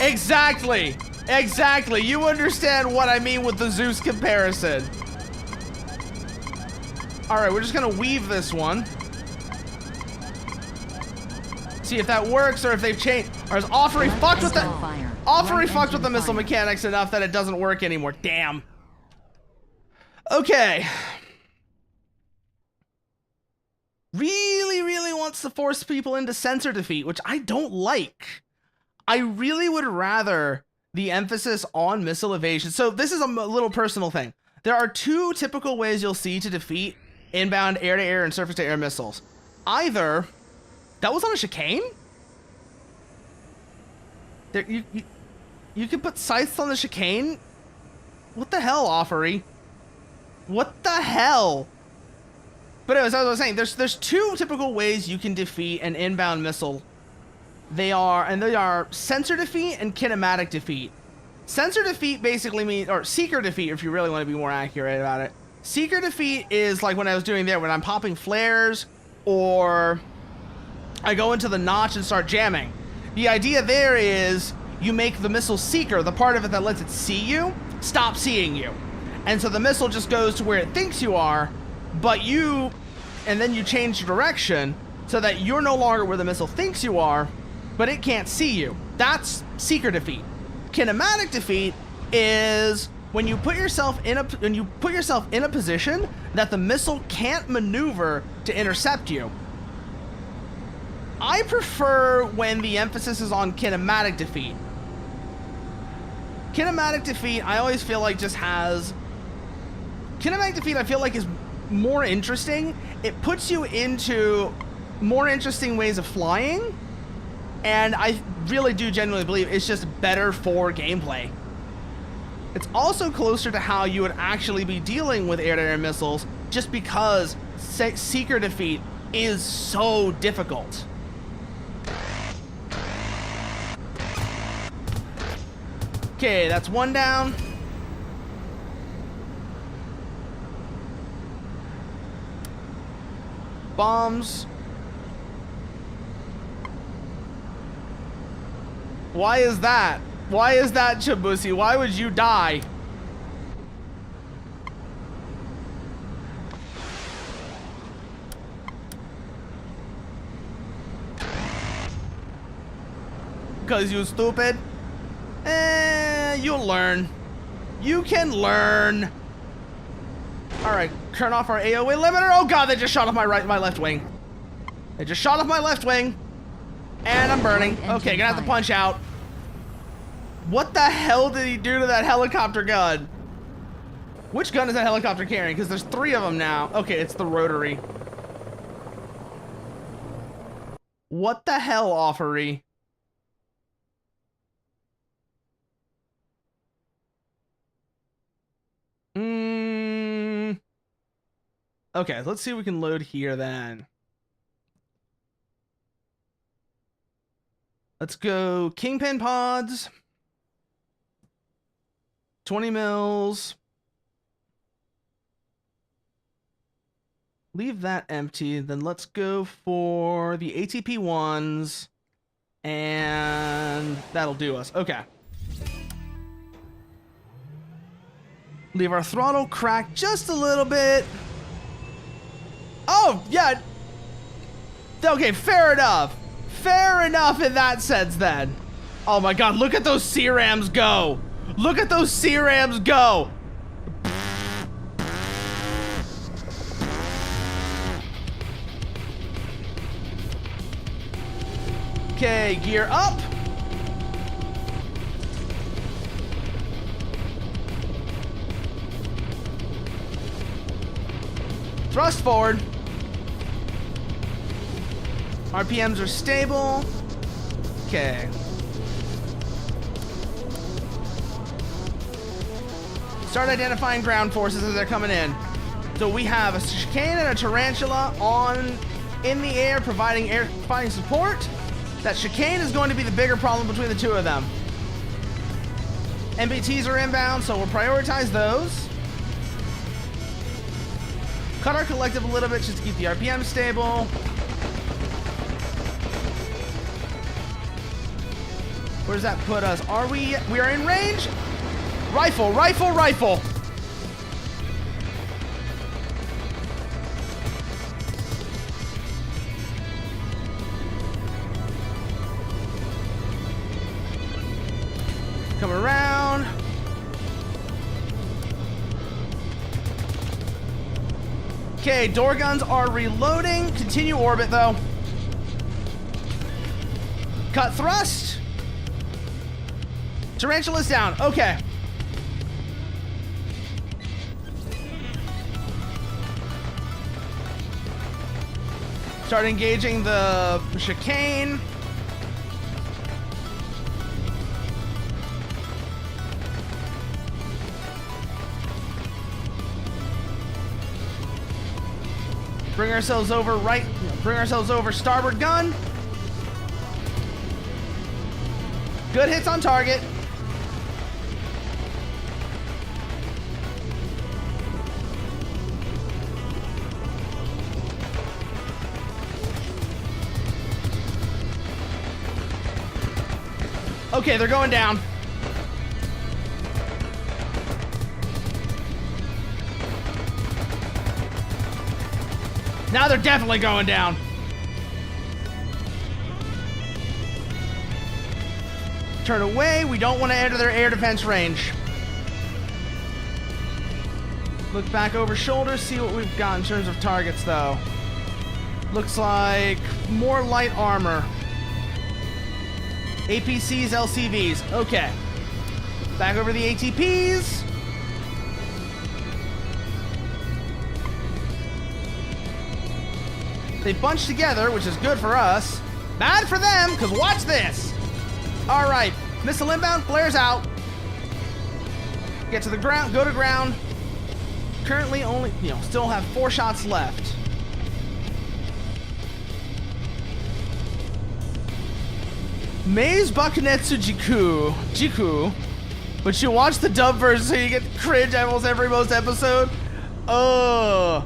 Exactly. Exactly. You understand what I mean with the Zeus comparison. All right, we're just gonna weave this one. See if that works, or if they've changed, or is Offery fucked with the Offery fucked with the missile mechanics enough that it doesn't work anymore. Damn. Okay. Really wants to force people into sensor defeat, which I don't like. I really would rather the emphasis on missile evasion. So this is a little personal thing. There are two typical ways you'll see to defeat inbound air-to-air and surface-to-air missiles. Either that was on a chicane? There, you can put scythes on the chicane? What the hell, Offery? What the hell? But anyways, as I was saying, there's two typical ways you can defeat an inbound missile. They are sensor defeat and kinematic defeat. Sensor defeat basically means, or seeker defeat if you really want to be more accurate about it. Seeker defeat is like when I was doing there, when I'm popping flares, or I go into the notch and start jamming. The idea there is you make the missile seeker, the part of it that lets it see you, stop seeing you. And so the missile just goes to where it thinks you are, and then you change direction so that you're no longer where the missile thinks you are, but it can't see you. That's seeker defeat. Kinematic defeat is when you put yourself in a position that the missile can't maneuver to intercept you. I prefer when the emphasis is on kinematic defeat. Kinematic defeat, I always feel like Kinematic defeat, I feel like, is more interesting. It puts you into more interesting ways of flying, and I really do genuinely believe it's just better for gameplay. It's also closer to how you would actually be dealing with air-to-air missiles, just because seeker defeat is so difficult. Okay, that's one down. Bombs. Why is that? Why is that, Chibusi? Why would you die? Because you stupid? You'll learn. You can learn. Alright, turn off our AoE limiter. Oh god, they just shot off my left wing. They just shot off my left wing. And I'm burning. Okay, gonna have to punch out. What the hell did he do to that helicopter gun? Which gun is that helicopter carrying? Because there's 3 of them now. Okay, it's the rotary. What the hell, Offery? Okay, let's see if we can load here then. Let's go Kingpin pods. 20 mils. Leave that empty. Then let's go for the ATP ones. And that'll do us. Okay. Leave our throttle cracked just a little bit. Oh, yeah. Okay, fair enough. Fair enough in that sense then. Oh my god, look at those C-Rams go. Look at those C-Rams go. Okay, gear up. Thrust forward. RPMs are stable. Okay. Start identifying ground forces as they're coming in. So we have a chicane and a tarantula in the air, providing support. That chicane is going to be the bigger problem between the two of them. MBTs are inbound, so we'll prioritize those. Cut our collective a little bit just to keep the RPM stable. Where does that put us? We are in range? Rifle, rifle, rifle. Come around. Okay, door guns are reloading. Continue orbit, though. Cut thrust. Tarantula's down. Okay. Start engaging the chicane. Bring ourselves over bring ourselves over starboard gun. Good hits on target. Okay, they're going down. Now they're definitely going down. Turn away. We don't want to enter their air defense range. Look back over shoulder, see what we've got in terms of targets, though. Looks like more light armor. APCs, LCVs. Okay. Back over the ATPs. They bunch together, which is good for us. Bad for them, because watch this. All right. Missile inbound, flares out. Get to the ground, go to ground. Currently only, still have 4 shots left. Maze Bakunetsu Jiku. But you watch the dub version so you get cringe almost every episode. I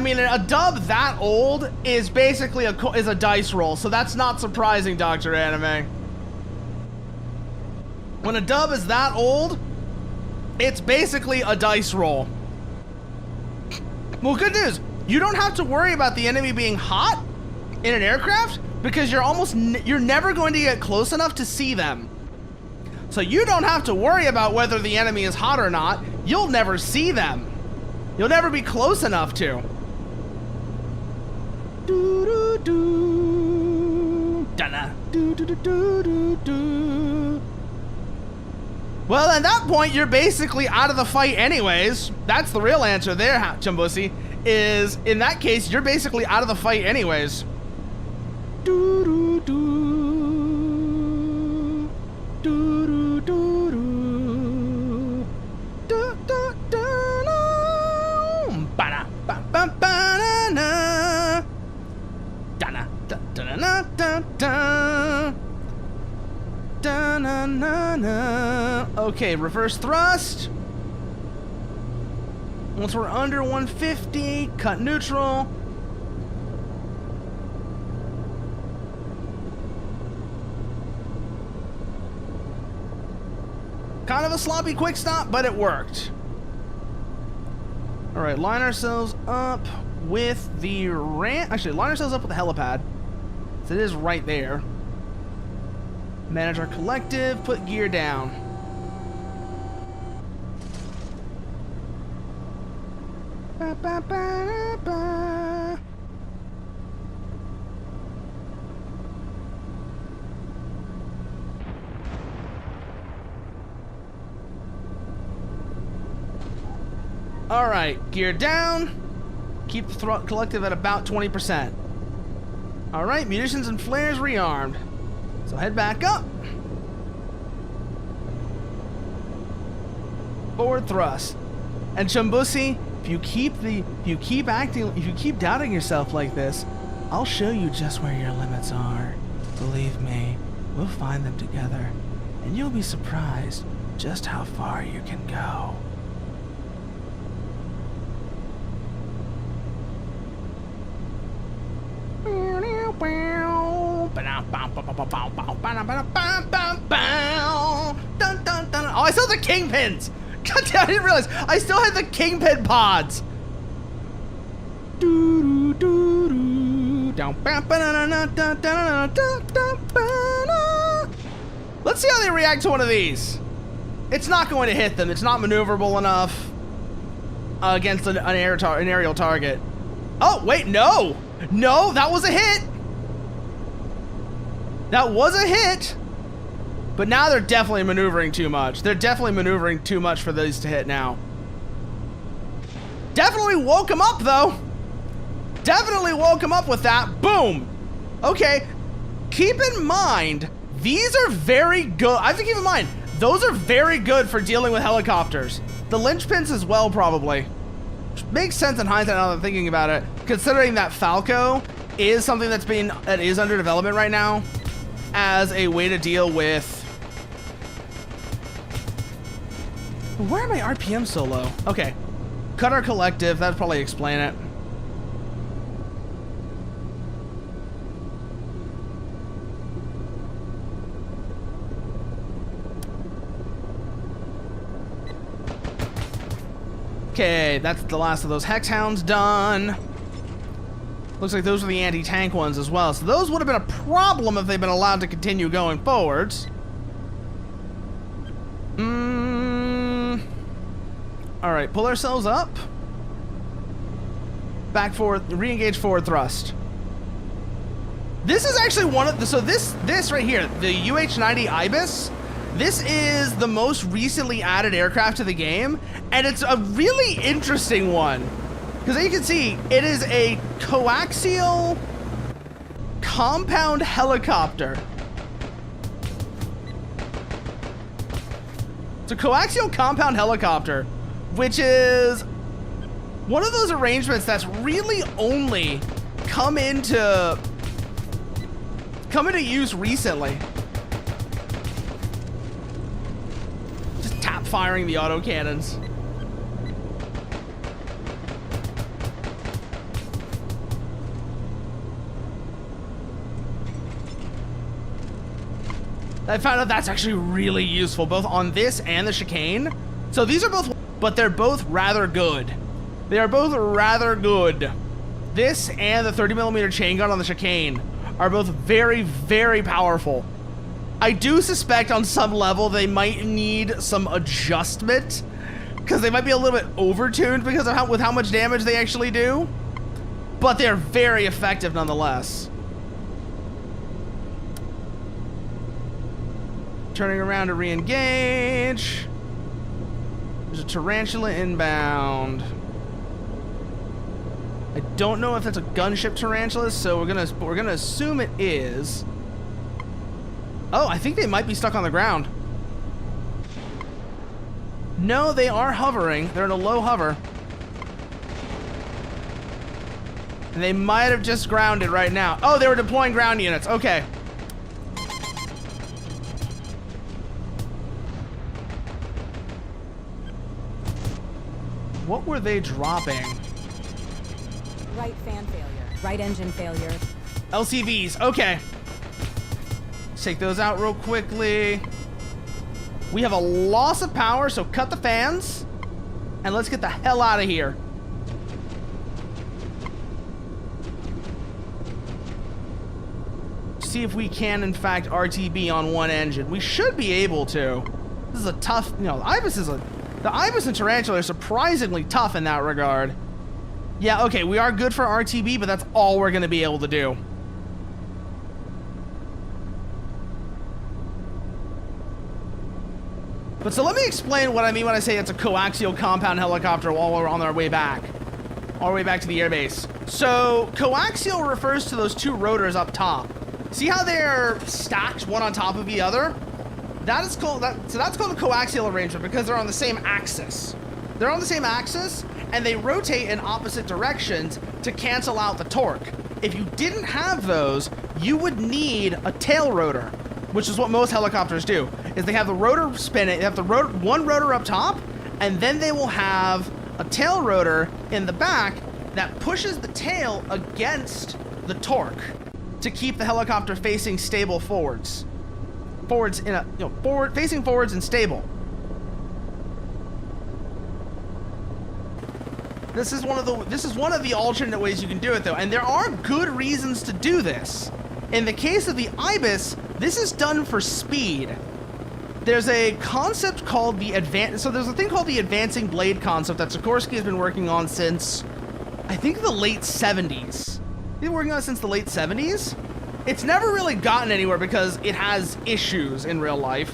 mean, a dub that old is basically a dice roll, so that's not surprising, Dr. Anime. When a dub is that old, it's basically a dice roll. Well, good news. You don't have to worry about the enemy being hot in an aircraft because you're never going to get close enough to see them. So you don't have to worry about whether the enemy is hot or not. You'll never see them. You'll never be close enough to. Do do do. Dana. Do do do do do. Well, at that point, you're basically out of the fight anyways. That's the real answer there, Chumbusi, is in that case, you're basically out of the fight anyways. Do do do. Do do do do. Da da da da. Ba da ba ba ba da na. Da na da da na da da. Da na na na. Okay, reverse thrust. Once we're under 150, cut neutral. Kind of a sloppy quick stop, but it worked. All right, line ourselves up with the ramp. Actually, line ourselves up with the helipad. So it is right there. Manage our collective, put gear down. Ba, ba, ba, ba. All right, gear down. Keep the collective at about 20%. All right, munitions and flares rearmed. So head back up. Forward thrust. And Chumbusi, if you keep doubting yourself like this, I'll show you just where your limits are. Believe me, we'll find them together, and you'll be surprised just how far you can go. I still had the kingpins. God damn, I didn't realize I still had the kingpin pods. Let's see how they react to one of these. It's not going to hit them. It's not maneuverable enough against an aerial target. Oh, wait, no. No, that was a hit. That was a hit. But now they're definitely maneuvering too much. They're definitely maneuvering too much for these to hit now. Definitely woke him up, though. Definitely woke him up with that. Boom. Okay. Keep in mind, these are very good. I have to keep in mind, those are very good for dealing with helicopters. The linchpins as well, probably. Which makes sense in hindsight now that I'm thinking about it, considering that Falco is something that is under development right now as a way to deal with... Where are my RPM so low? Okay. Cutter Collective, that'd probably explain it. Okay, that's the last of those Hex Hounds done. Looks like those were the anti-tank ones as well. So those would have been a problem if they'd been allowed to continue going forwards. Alright, pull ourselves up. Back forward, re-engage forward thrust. This is actually one of the, so this right here, the UH-90 Ibis, this is the most recently added aircraft to the game, and it's a really interesting one. Because as you can see, it is a coaxial compound helicopter. It's a coaxial compound helicopter, which is one of those arrangements that's really only come into use recently. Just tap firing the autocannons. I found out that's actually really useful, both on this and the chicane. So these are both, but they're both rather good. They are both rather good. This and the 30mm chain gun on the chicane are both very, very powerful. I do suspect on some level they might need some adjustment, because they might be a little bit over-tuned because of how much damage they actually do. But they're very effective nonetheless. Turning around to re-engage. There's a tarantula inbound. I don't know if that's a gunship tarantula, so we're gonna assume it is. Oh, I think they might be stuck on the ground. No, they are hovering. They're in a low hover. And they might have just grounded right now. Oh, they were deploying ground units. Okay. What were they dropping? Right fan failure. Right engine failure. LCVs. Okay. Let's take those out real quickly. We have a loss of power, so cut the fans. And let's get the hell out of here. See if we can, in fact, RTB on one engine. We should be able to. This is a tough, you know, the Ibis and Tarantula are surprisingly tough in that regard. Yeah, okay, we are good for RTB, but that's all we're going to be able to do. But so let me explain what I mean when I say it's a coaxial compound helicopter while we're on our way back. On our way back to the airbase. So, coaxial refers to those two rotors up top. See how they're stacked one on top of the other? That is called, so that's called a coaxial arrangement because they're on the same axis. They're on the same axis, and they rotate in opposite directions to cancel out the torque. If you didn't have those, you would need a tail rotor, which is what most helicopters do, is they have the rotor spinning, they have the rotor, one rotor up top, and then they will have a tail rotor in the back that pushes the tail against the torque. to keep the helicopter facing stable forwards. Forwards in a, facing forwards and stable. This is one of the alternate ways you can do it though, and there are good reasons to do this. In the case of the Ibis, this is done for speed. There's a concept called the there's a thing called the advancing blade concept that Sikorsky has been working on since, I think, the late 70s. He's been working on it since the late 70s. It's never really gotten anywhere because it has issues in real life,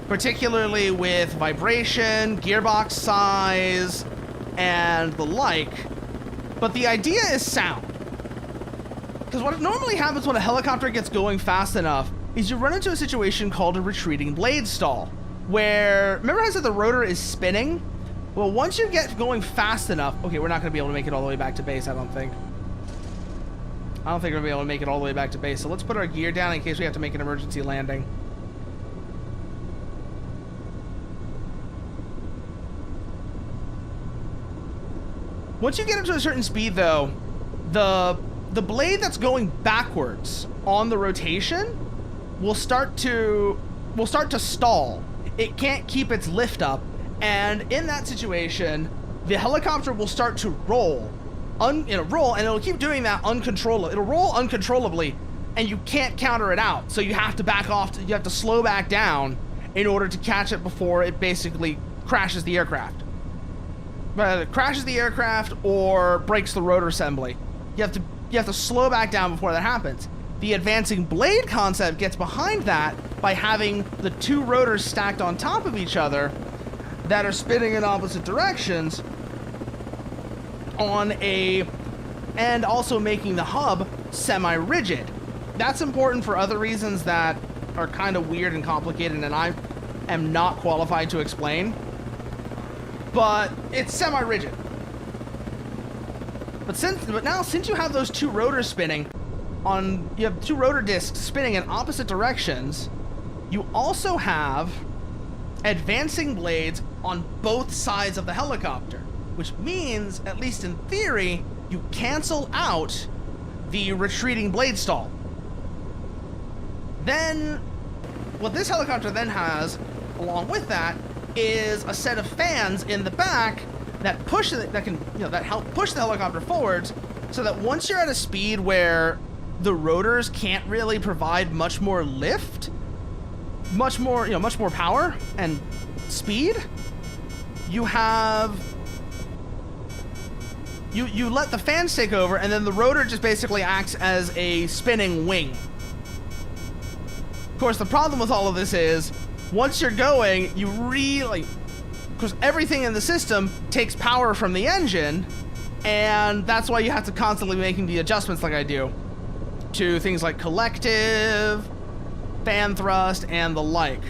particularly with vibration, gearbox size, and the like. But the idea is sound. Because what normally happens when a helicopter gets going fast enough is you run into a situation called a retreating blade stall, where, remember how I said the rotor is spinning? Well, once you get going fast enough, okay, we're not going to be able to make it all the way back to base, I don't think. We're going to be able to make it all the way back to base, so let's put our gear down in case we have to make an emergency landing. Once you get up to a certain speed, though, the blade that's going backwards on the rotation will start to stall. It can't keep its lift up, and in that situation, the helicopter will start to roll, and it'll keep doing that uncontrollably. It'll roll uncontrollably, and you can't counter it out. So you have to back off. You have to slow back down in order to catch it before it basically crashes the aircraft. Whether it crashes the aircraft or breaks the rotor assembly, you have to slow back down before that happens. The advancing blade concept gets behind that by having the two rotors stacked on top of each other that are spinning in opposite directions and also making the hub semi-rigid. That's important for other reasons that are kind of weird and complicated, and I am not qualified to explain. But it's semi-rigid. But now, since you have those two rotors spinning, you have two rotor discs spinning in opposite directions, you also have advancing blades on both sides of the helicopter, which means, at least in theory, you cancel out the retreating blade stall. Then, what this helicopter then has, along with that, is a set of fans in the back that help push the helicopter forwards, so that once you're at a speed where the rotors can't really provide much more lift, much more power and speed, you let the fans take over, and then the rotor just basically acts as a spinning wing. Of course, the problem with all of this is, once you're going, because everything in the system takes power from the engine, and that's why you have to constantly be making the adjustments like I do to things like collective, fan thrust, and the like.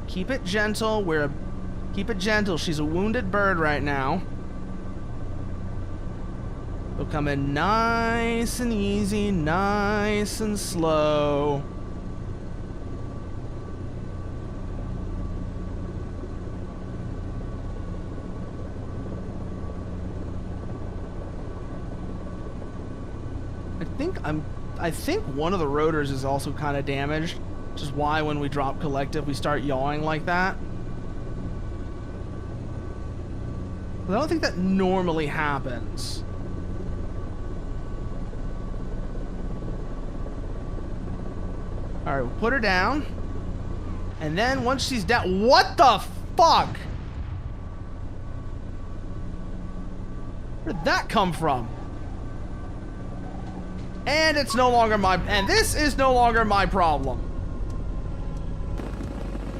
Keep it gentle. Keep it gentle. She's a wounded bird right now. We'll come in nice and easy, nice and slow. I think one of the rotors is also kind of damaged, which is why when we drop collective we start yawing like that. But I don't think that normally happens. Alright, we'll put her down. And then once she's down... What the fuck? Where did that come from? And it's no longer and this is no longer my problem.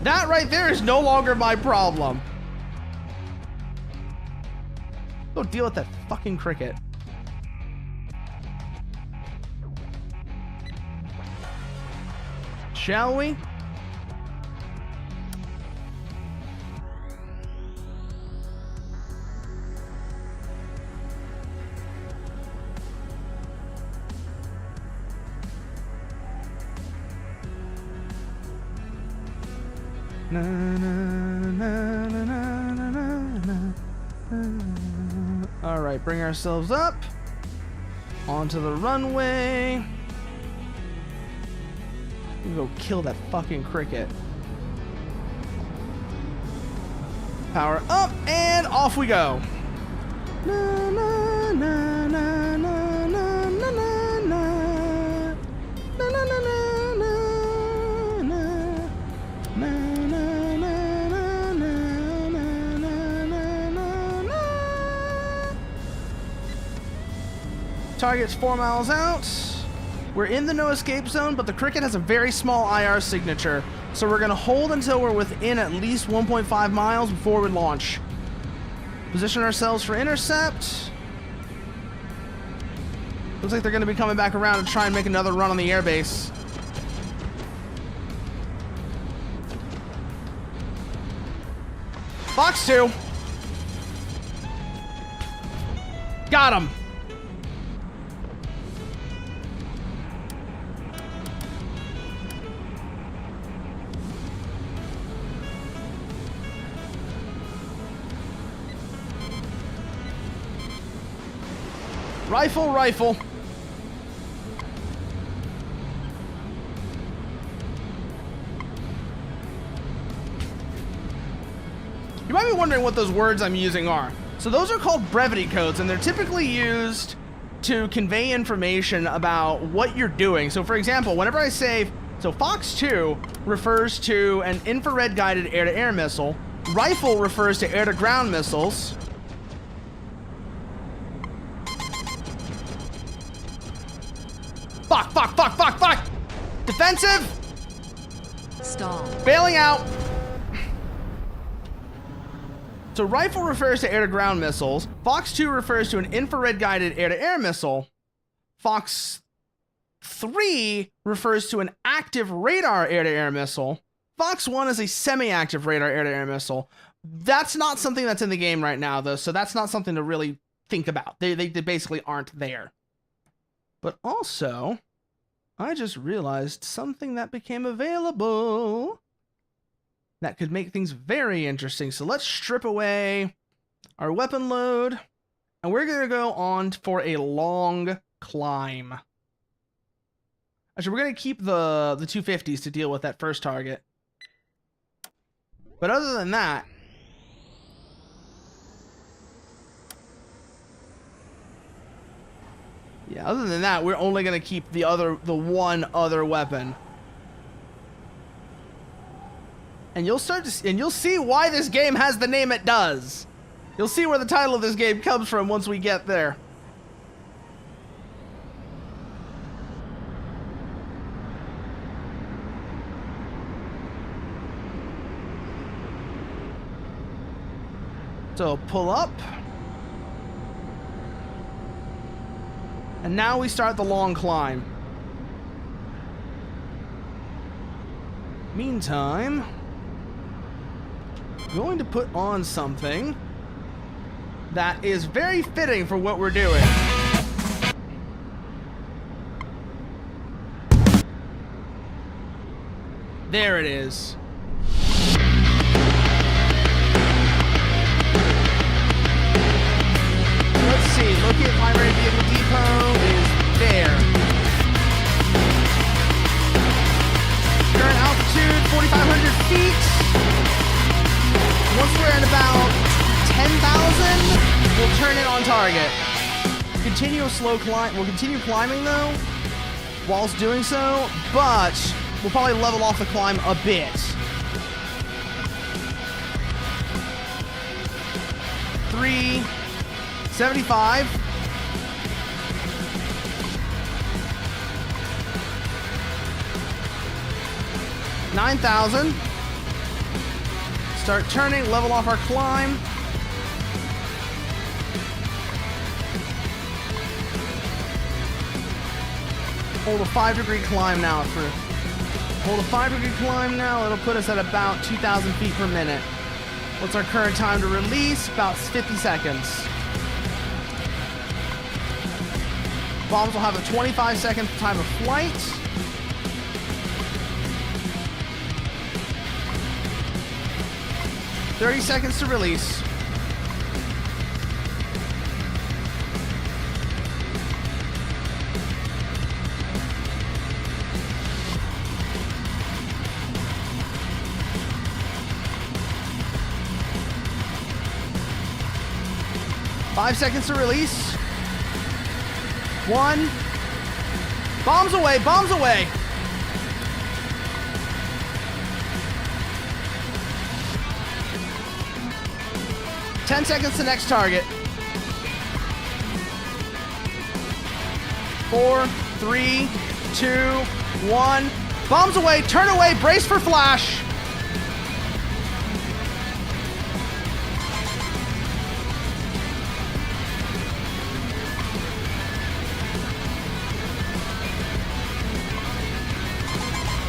That right there is no longer my problem. Go deal with that fucking cricket. Shall we? Na, na, na, na, na, na, na, na. All right, bring ourselves up onto the runway. We go kill that fucking cricket. Power up, and off we go. Na, na, na, na, na, na, na, na, na. Na, na, na, na, na, na. Na, na, na, na, na, na, na, na, na. Target's 4 miles out. We're in the no escape zone, but the cricket has a very small IR signature, so we're gonna hold until we're within at least 1.5 miles before we launch. Position ourselves for intercept. Looks like they're gonna be coming back around to try and make another run on the airbase. Fox 2. Got him. Rifle, rifle. You might be wondering what those words I'm using are. So those are called brevity codes, and they're typically used to convey information about what you're doing. So for example, whenever I say, so Fox 2 refers to an infrared guided air-to-air missile. Rifle refers to air-to-ground missiles. Fuck, fuck, fuck, fuck, fuck! Defensive! Stall. Bailing out. So rifle refers to air-to-ground missiles. Fox 2 refers to an infrared-guided air-to-air missile. Fox 3 refers to an active radar air-to-air missile. Fox 1 is a semi-active radar air-to-air missile. That's not something that's in the game right now, though, so that's not something to really think about. They basically aren't there. But also, I just realized something that became available that could make things very interesting. So let's strip away our weapon load, and we're going to go on for a long climb. Actually, we're going to keep the 250s to deal with that first target. But other than that, yeah, other than that, we're only going to keep the one other weapon. And you'll see why this game has the name it does. You'll see where the title of this game comes from once we get there. So pull up. And now we start the long climb. Meantime, I'm going to put on something that is very fitting for what we're doing. There it is. Let's see, look at primary vehicle depot is there. Current altitude, 4,500 feet. Once we're at about 10,000, we'll turn it on target. Continue a slow climb. We'll continue climbing though, whilst doing so, but we'll probably level off the climb a bit. $375. $9,000. Start turning, level off our climb. Hold a 5-degree climb now. Hold a 5-degree climb now. It'll put us at about 2,000 feet per minute. What's our current time to release? About 50 seconds. Bombs will have a 25-second time of flight. $30 seconds to release. 5 seconds to release. 1. Bombs away, bombs away. Ten seconds to next target. 4, 3, 2, 1. Bombs away, turn away, brace for flash.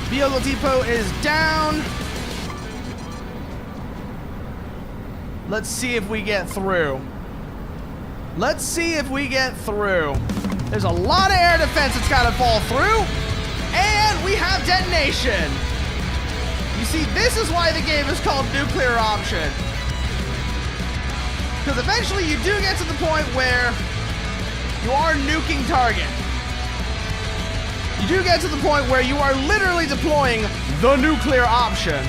Vehicle Depot is down. Let's see if we get through. Let's see if we get through. There's a lot of air defense that's got to fall through. And we have detonation. You see, this is why the game is called Nuclear Option. Because eventually you do get to the point where you are nuking target. You do get to the point where you are literally deploying the nuclear option.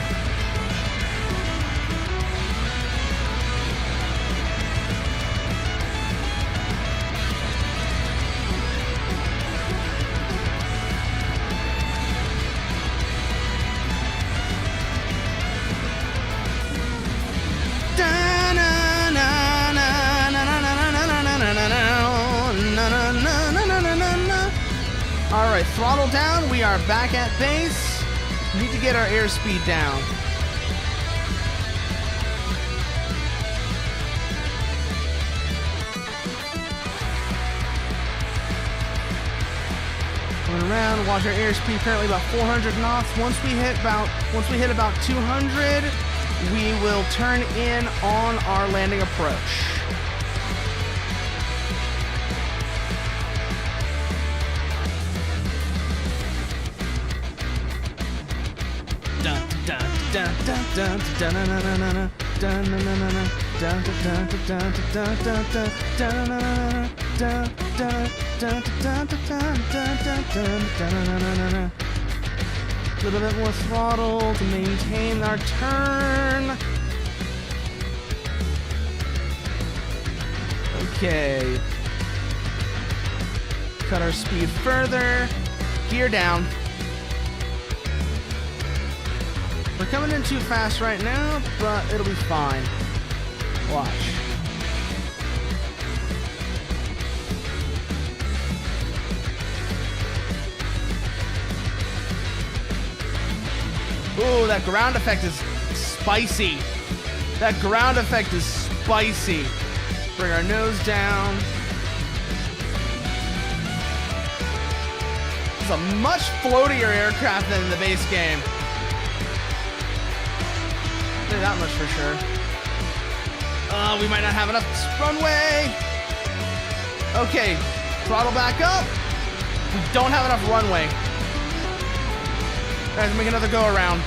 Alright, throttle down. We are back at base. We need to get our airspeed down. Going around, watch our airspeed currently about 400 knots. Once we hit about 200, we will turn in on our landing approach. A little bit more throttle to maintain our turn. Okay. Cut our speed further. Gear down. We're coming in too fast right now, but it'll be fine. Watch. Ooh, that ground effect is spicy. That ground effect is spicy. Bring our nose down. It's a much floatier aircraft than the base game. That much for sure. We might not have enough runway. Okay, throttle back up. We don't have enough runway. Guys, make another go around.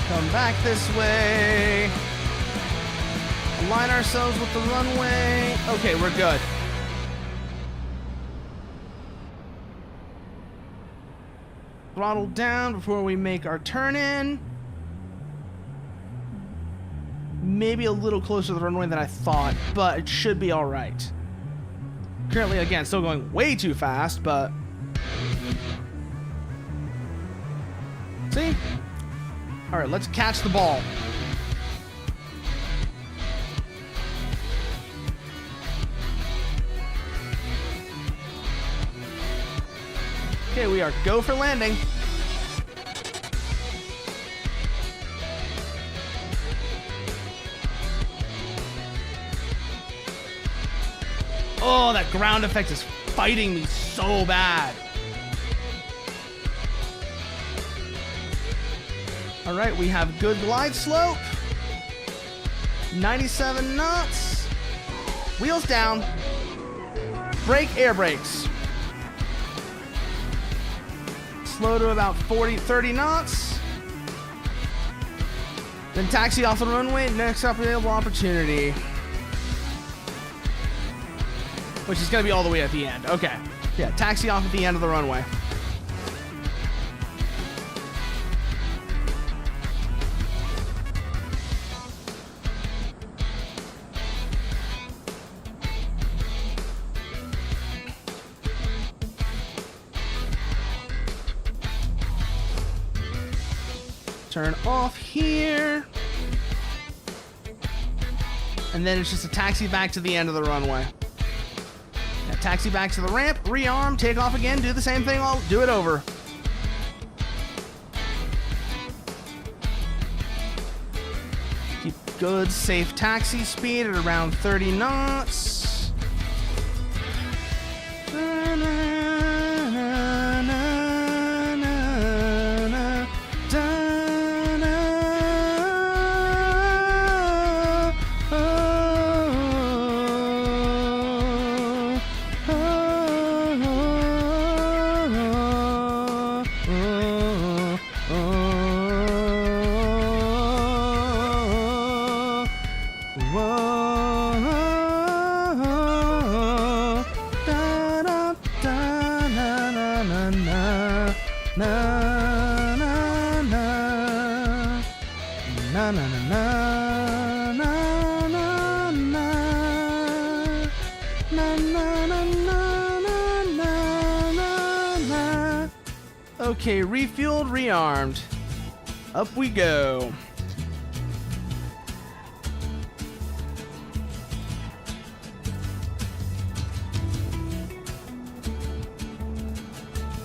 Come back this way. Align ourselves with the runway. Okay, we're good. Throttle down before we make our turn in. Maybe a little closer to the runway than I thought, but it should be all right. Currently, again, still going way too fast, but... See? All right, let's catch the ball. Okay, we are go for landing. Oh, that ground effect is fighting me so bad. All right, we have good glide slope. 97 knots. Wheels down. Brake, air brakes. Slow to about 30 knots. Then taxi off the runway. Next available opportunity. Which is going to be all the way at the end. Okay. Yeah, taxi off at the end of the runway. Turn off here. And then it's just a taxi back to the end of the runway. Yeah, taxi back to the ramp, rearm, take off again, do the same thing, I'll do it over. Keep good, safe taxi speed at around 30 knots. Na, na, na, na, na, na. Okay, refueled, rearmed. Up we go.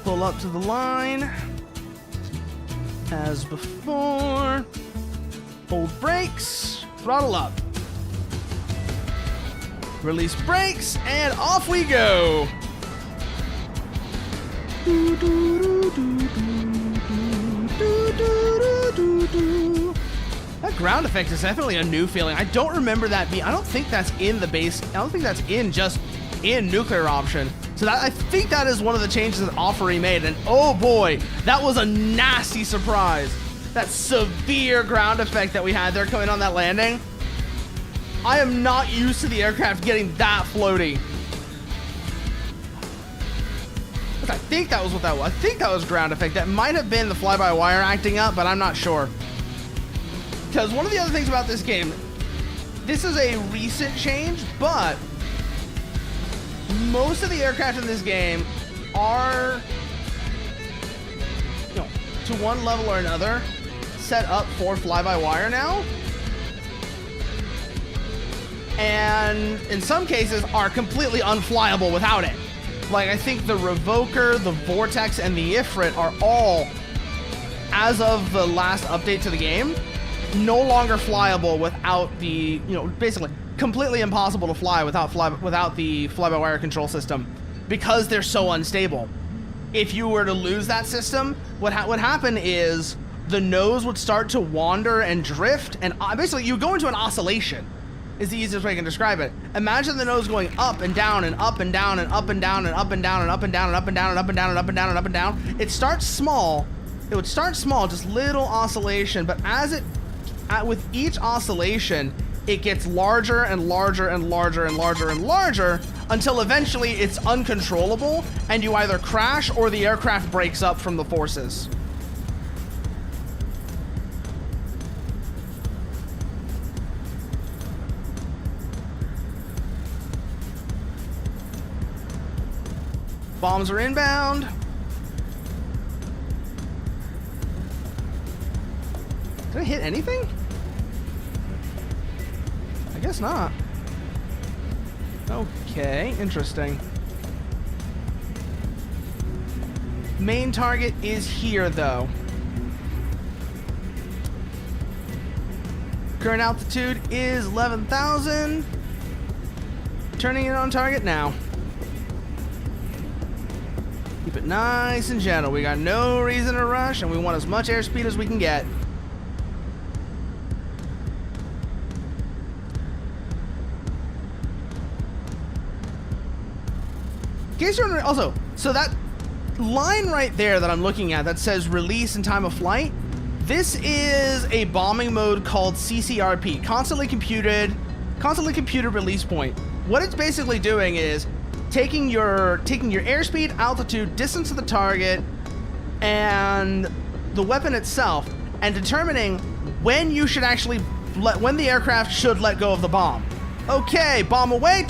Pull up to the line. As before. Hold brakes. Throttle up. Release brakes, and off we go. That ground effect is definitely a new feeling. I don't remember that being. I don't think that's in the base. I don't think that's in just in Nuclear Option. So that, I think that is one of the changes that Offery made. And oh boy, that was a nasty surprise. That severe ground effect that we had there coming on that landing. I am not used to the aircraft getting that floaty. I think that was what that was. I think that was ground effect. That might have been the fly-by-wire acting up, but I'm not sure. Because one of the other things about this game, this is a recent change, but most of the aircraft in this game are, you know, to one level or another, set up for fly-by-wire now. And in some cases are completely unflyable without it. Like, I think the Revoker, the Vortex, and the Ifrit are all, as of the last update to the game, no longer flyable without the, you know, basically completely impossible to fly without the fly-by-wire control system because they're so unstable. If you were to lose that system, what would happen is the nose would start to wander and drift, and basically you go into an oscillation. Is the easiest way I can describe it. Imagine the nose going up and down and up and down and up and down and up and down and up and down and up and down and up and down and up and down and up and down. It starts small. It would start small, just little oscillation, but with each oscillation, it gets larger and larger and larger and larger and larger until eventually it's uncontrollable and you either crash or the aircraft breaks up from the forces. Bombs are inbound. Did I hit anything? I guess not. Okay, interesting. Main target is here, though. Current altitude is 11,000. Turning it on target now. Keep it nice and gentle. We got no reason to rush, and we want as much airspeed as we can get. In case you're wondering, also, so that line right there that I'm looking at that says release and time of flight, this is a bombing mode called CCRP, constantly computed release point. What it's basically doing is taking your airspeed, altitude, distance to the target, and the weapon itself, and determining when you should actually when the aircraft should let go of the bomb. Okay, bomb away,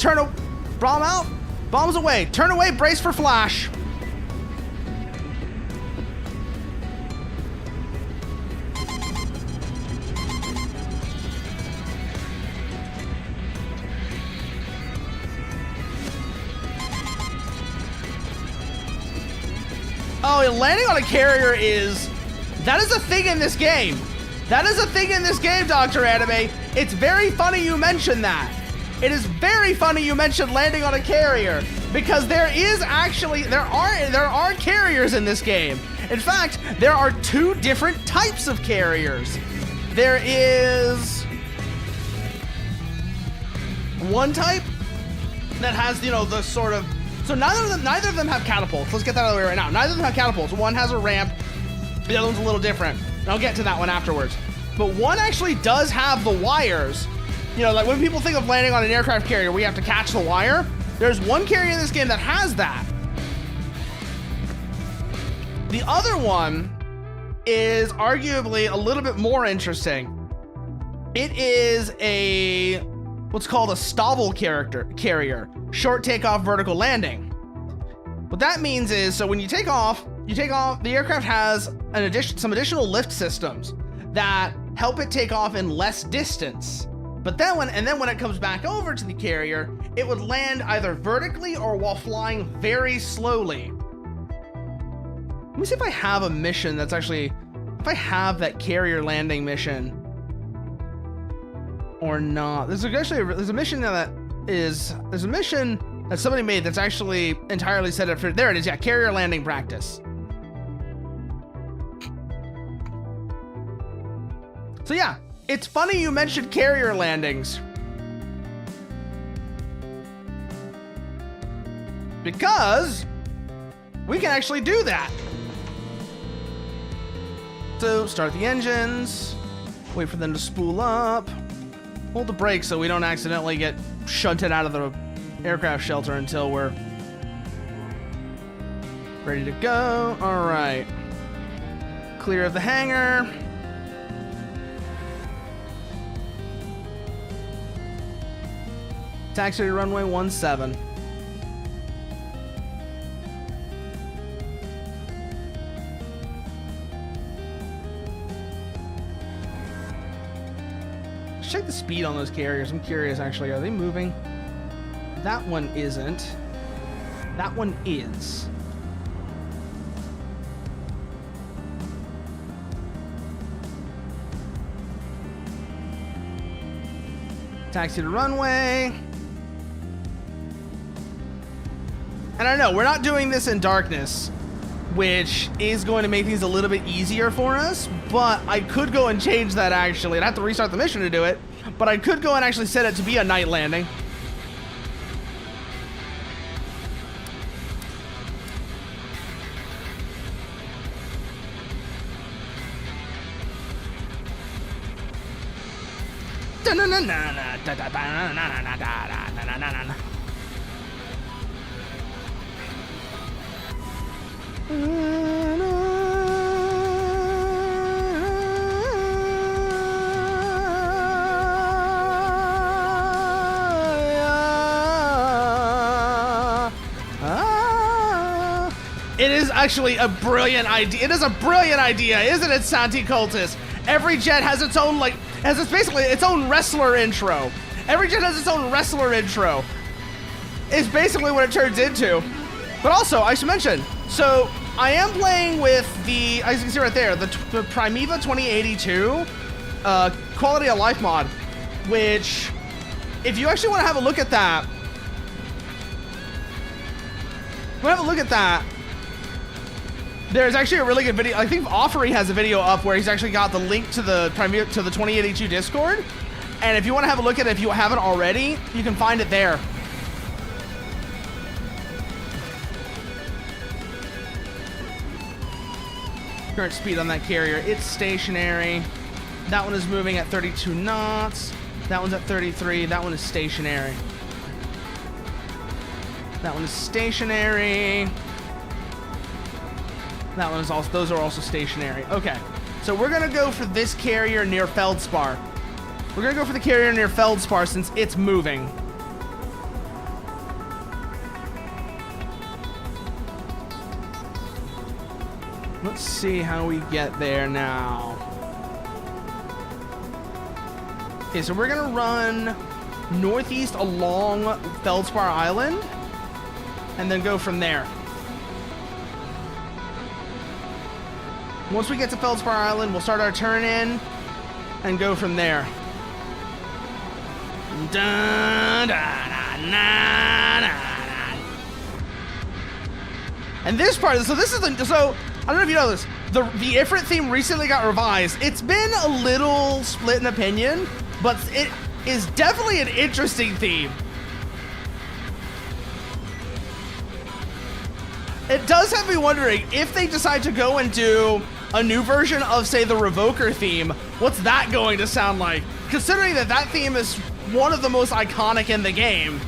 bomb out, bombs away, turn away, brace for flash. Oh, landing on a carrier that is a thing in this game. That is a thing in this game, Dr. Anime. It's very funny you mentioned that. It is very funny you mentioned landing on a carrier, because there are carriers in this game. In fact, there are 2 different types of carriers. There is one type that has, the sort of, so neither of them have catapults. Let's get that out of the way right now. Neither of them have catapults. One has a ramp, the other one's a little different. And I'll get to that one afterwards. But one actually does have the wires. Like when people think of landing on an aircraft carrier, we have to catch the wire. There's one carrier in this game that has that. The other one is arguably a little bit more interesting. It is what's called a STOVL carrier, short takeoff, vertical landing. What that means is, so when you take off, the aircraft has some additional lift systems that help it take off in less distance. But then when it comes back over to the carrier, it would land either vertically or while flying very slowly. Let me see if I have a mission that's actually, if I have that carrier landing mission or not. There's a mission there's a mission that somebody made that's actually entirely set up for, there it is, yeah, carrier landing practice. So yeah, it's funny you mentioned carrier landings, because we can actually do that. So start the engines, wait for them to spool up, hold the brakes so we don't accidentally get shunted out of the aircraft shelter until we're ready to go. All right, clear of the hangar. Taxi to runway 17. Let's check the speed on those carriers. I'm curious, actually. Are they moving? That one isn't. That one is. Taxi to runway. And I know we're not doing this in darkness, which is going to make things a little bit easier for us, but I could go and change that actually. I'd have to restart the mission to do it, but I could go and actually set it to be a night landing. It is actually a brilliant idea. It is a brilliant idea, isn't it, Santi Cultus? Every jet has its own, has basically its own wrestler intro. Every jet has its own wrestler intro. Is basically what it turns into. But also, I should mention, so I am playing with the, as you can see right there, the Primeva 2082 quality of life mod, which, if you actually want to have a look at that, there's actually a really good video. I think Offery has a video up where he's actually got the link to the 2082 Discord. And if you want to have a look at it, if you haven't already, you can find it there. Current speed on that carrier, it's stationary. That one is moving at 32 knots. That one's at 33. That one is stationary. That one is stationary. That one is also, those are also stationary. Okay, so we're gonna go for this carrier near Feldspar. We're gonna go for the carrier near Feldspar since it's moving. Let's see how we get there now. Okay, so we're gonna run northeast along Feldspar Island and then go from there. Once we get to Feldspar Island, we'll start our turn in and go from there. Dun, dun, dun, dun, dun. And this part, so this is the, so I don't know if you know this, the Ifrit theme recently got revised. It's been a little split in opinion, but it is definitely an interesting theme. It does have me wondering if they decide to go and do a new version of, say, the Revoker theme, what's that going to sound like? Considering that that theme is one of the most iconic in the game,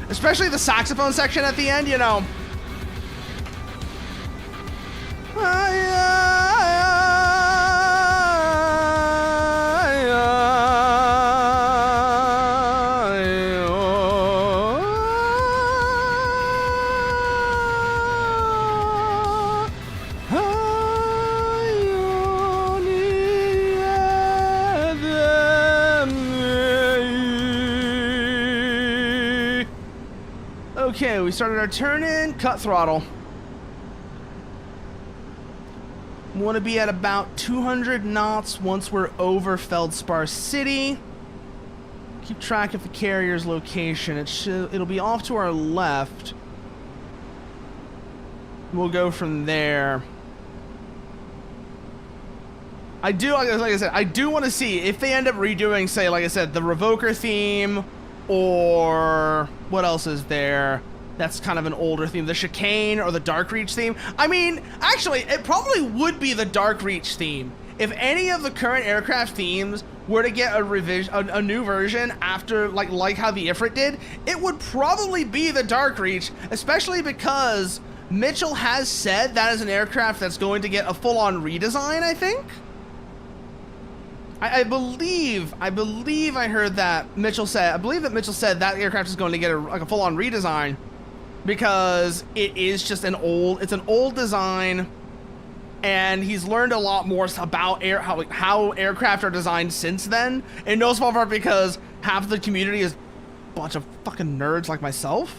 especially the saxophone section at the end, you know. Okay, we started our turn in, cut throttle. Want to be at about 200 knots once we're over Feldspar City. Keep track of the carrier's location. It'll be off to our left. We'll go from there. Like I said, I do want to see if they end up redoing, say, like I said, the Revoker theme, or what else is there? That's kind of an older theme. The Chicane or the Dark Reach theme. I mean, actually, it probably would be the Dark Reach theme. If any of the current aircraft themes were to get a new version after, like how the Ifrit did, it would probably be the Dark Reach, especially because Mitchell has said that is an aircraft that's going to get a full-on redesign, I think. I believe I heard that Mitchell said, I believe that Mitchell said that aircraft is going to get a full-on redesign because it is just an old design, and he's learned a lot more about how aircraft are designed since then, in no small part because half the community is a bunch of fucking nerds like myself.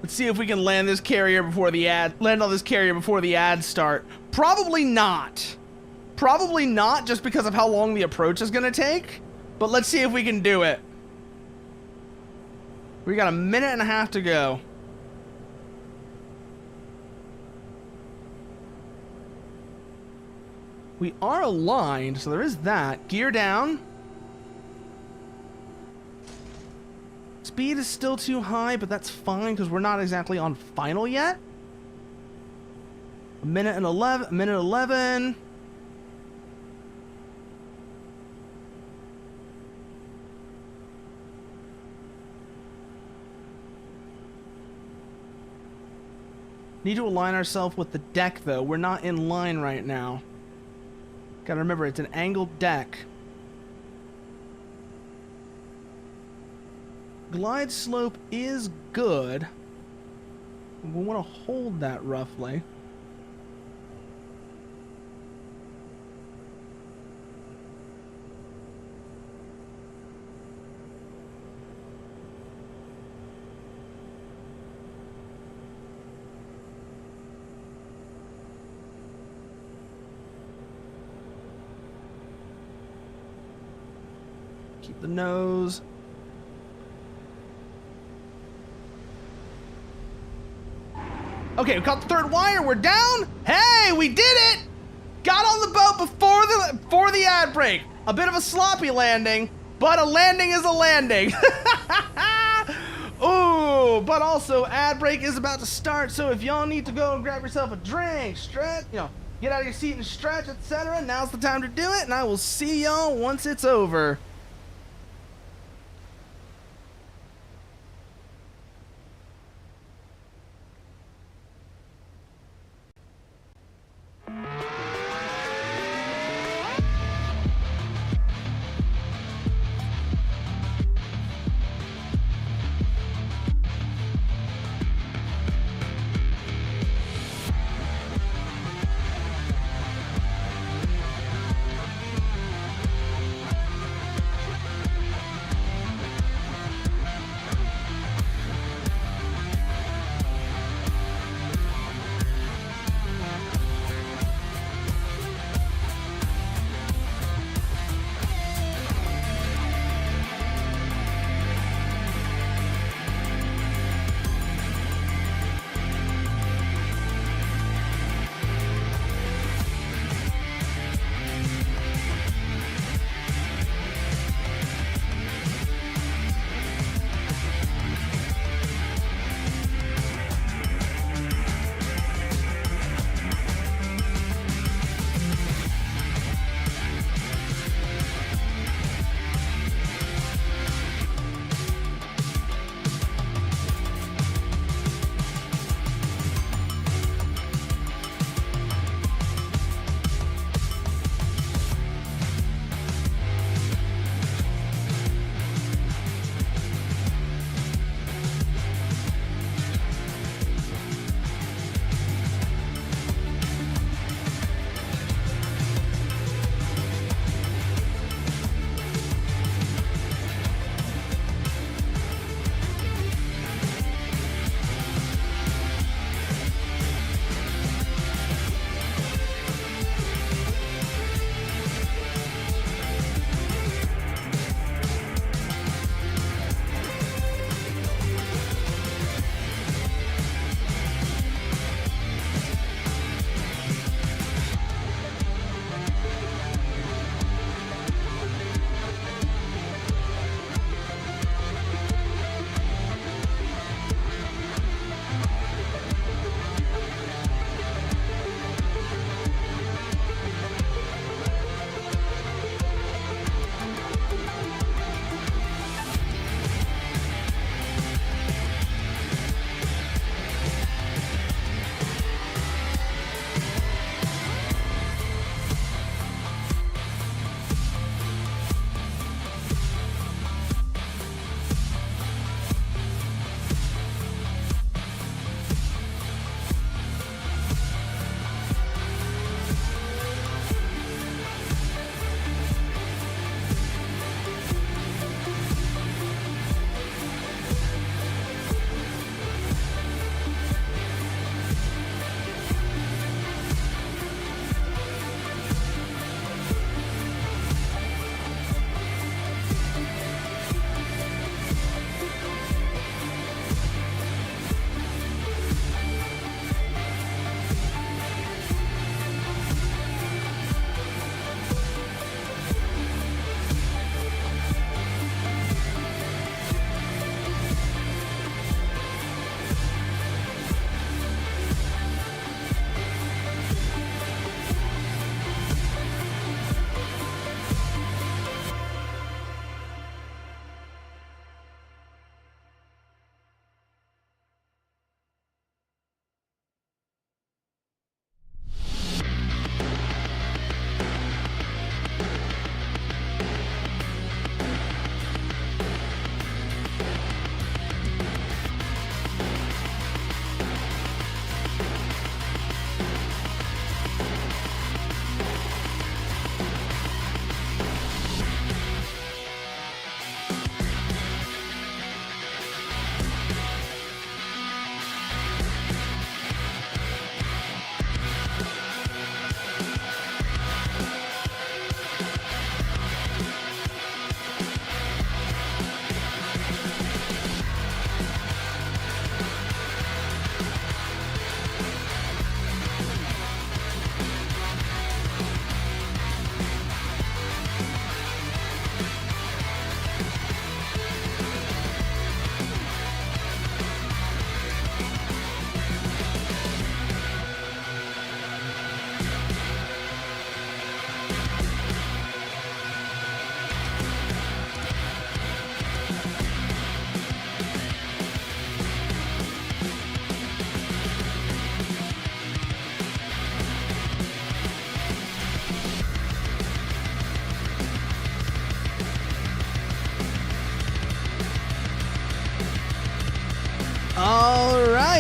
Let's see if we can land this carrier before the ads start. Probably not. Probably not, just because of how long the approach is gonna take. But let's see if we can do it. We got a minute and a half to go. We are aligned, so there is that. Gear down. Speed is still too high, but that's fine because we're not exactly on final yet. A minute 11. Need to align ourselves with the deck, though. We're not in line right now. Gotta remember, it's an angled deck. Glide slope is good. We want to hold that roughly. Keep the nose. Okay, we caught the third wire. We're down. Hey, we did it! Got on the boat before the ad break. A bit of a sloppy landing, but a landing is a landing. Ooh, Oh, but also ad break is about to start, so if y'all need to go and grab yourself a drink, stretch, get out of your seat and stretch, etc., now's the time to do it, and I will see y'all once it's over.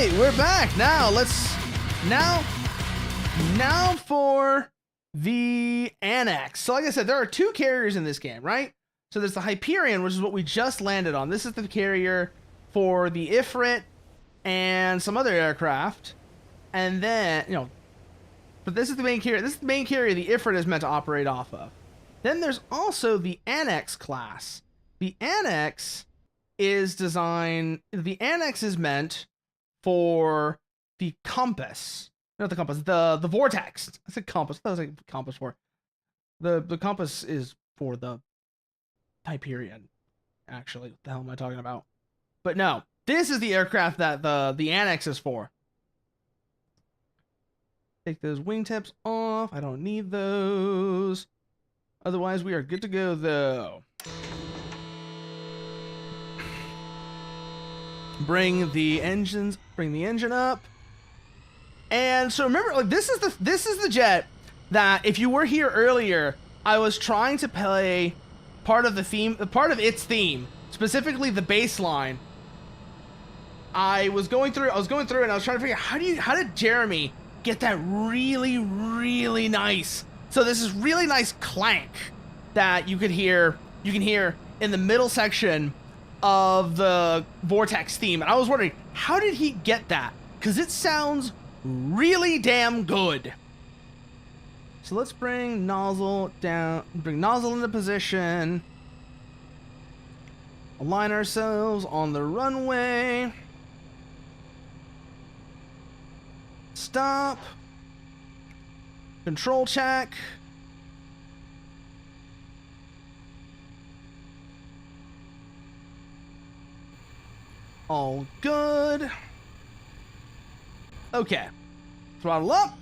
right, we're back. Now now for the Annex. So like I said, there are two carriers in this game, right? So there's the Hyperion, which is what we just landed on. This is the carrier for the Ifrit and some other aircraft. And then, you know, but this is the main carrier. This is the main carrier the Ifrit is meant to operate off of. Then there's also the Annex class. The Annex is meant for the Compass. Not the Compass, the Vortex. I said Compass. That was like Compass for. The Compass is for the Hyperion. Actually, what the hell am I talking about? But no, this is the aircraft that the Annex is for. Take those wingtips off. I don't need those. Otherwise, we are good to go, though. Bring the engine up. And so remember, like this is the jet that if you were here earlier, I was trying to play part of its theme, specifically the bass line. I was going through and I was trying to figure out how did Jeremy get that really, really nice. So this is really nice clank that you can hear in the middle section of the Vortex theme. And I was wondering, how did he get that? Because it sounds really damn good. So let's bring nozzle into position. Align ourselves on the runway. Stop. Control check. All good. Okay. Throttle up.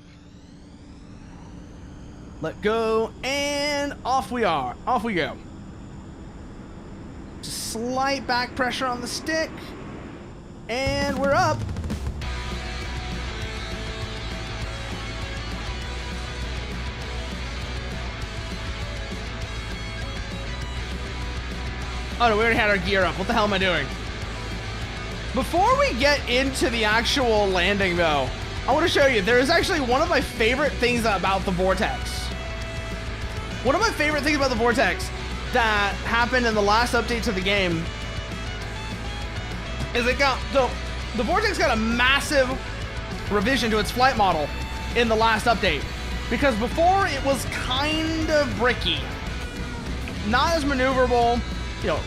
Let go, and off we are. Off we go. Just slight back pressure on the stick, and we're up. Oh no, we already had our gear up. What the hell am I doing? Before we get into the actual landing though, I want to show you, there is actually one of my favorite things about the Vortex. One of my favorite things about the Vortex that happened in the last update to the game is the Vortex got a massive revision to its flight model in the last update. Because before it was kind of bricky. Not as maneuverable, you know,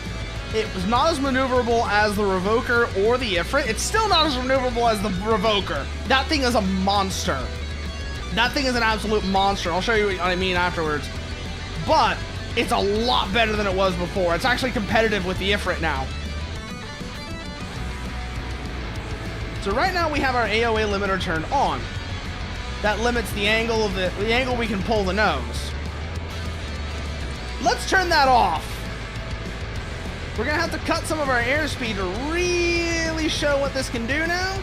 it was not as maneuverable as the Revoker or the Ifrit. It's still not as maneuverable as the Revoker. That thing is a monster. That thing is an absolute monster. I'll show you what I mean afterwards. But it's a lot better than it was before. It's actually competitive with the Ifrit now. So right now we have our AOA limiter turned on. That limits the angle of the angle we can pull the nose. Let's turn that off. We're gonna have to cut some of our airspeed to really show what this can do now.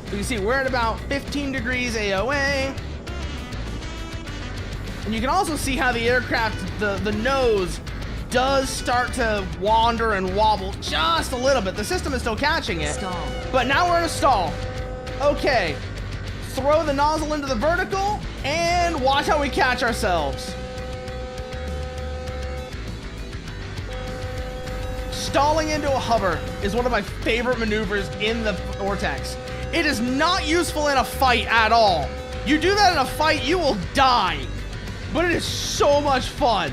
You can see we're at about 15 degrees AOA. And you can also see how the aircraft, the nose does start to wander and wobble just a little bit. The system is still catching it. Stall. But now we're in a stall. Okay. Throw the nozzle into the vertical and watch how we catch ourselves. Stalling into a hover is one of my favorite maneuvers in the Vortex. It is not useful in a fight at all. You do that in a fight, you will die. But it is so much fun.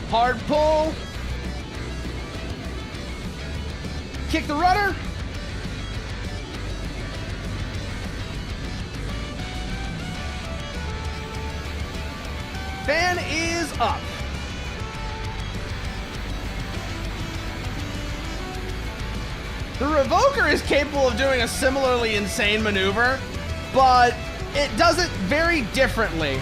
Hard pull. Kick the rudder. Fan is up. The Revoker is capable of doing a similarly insane maneuver, but it does it very differently.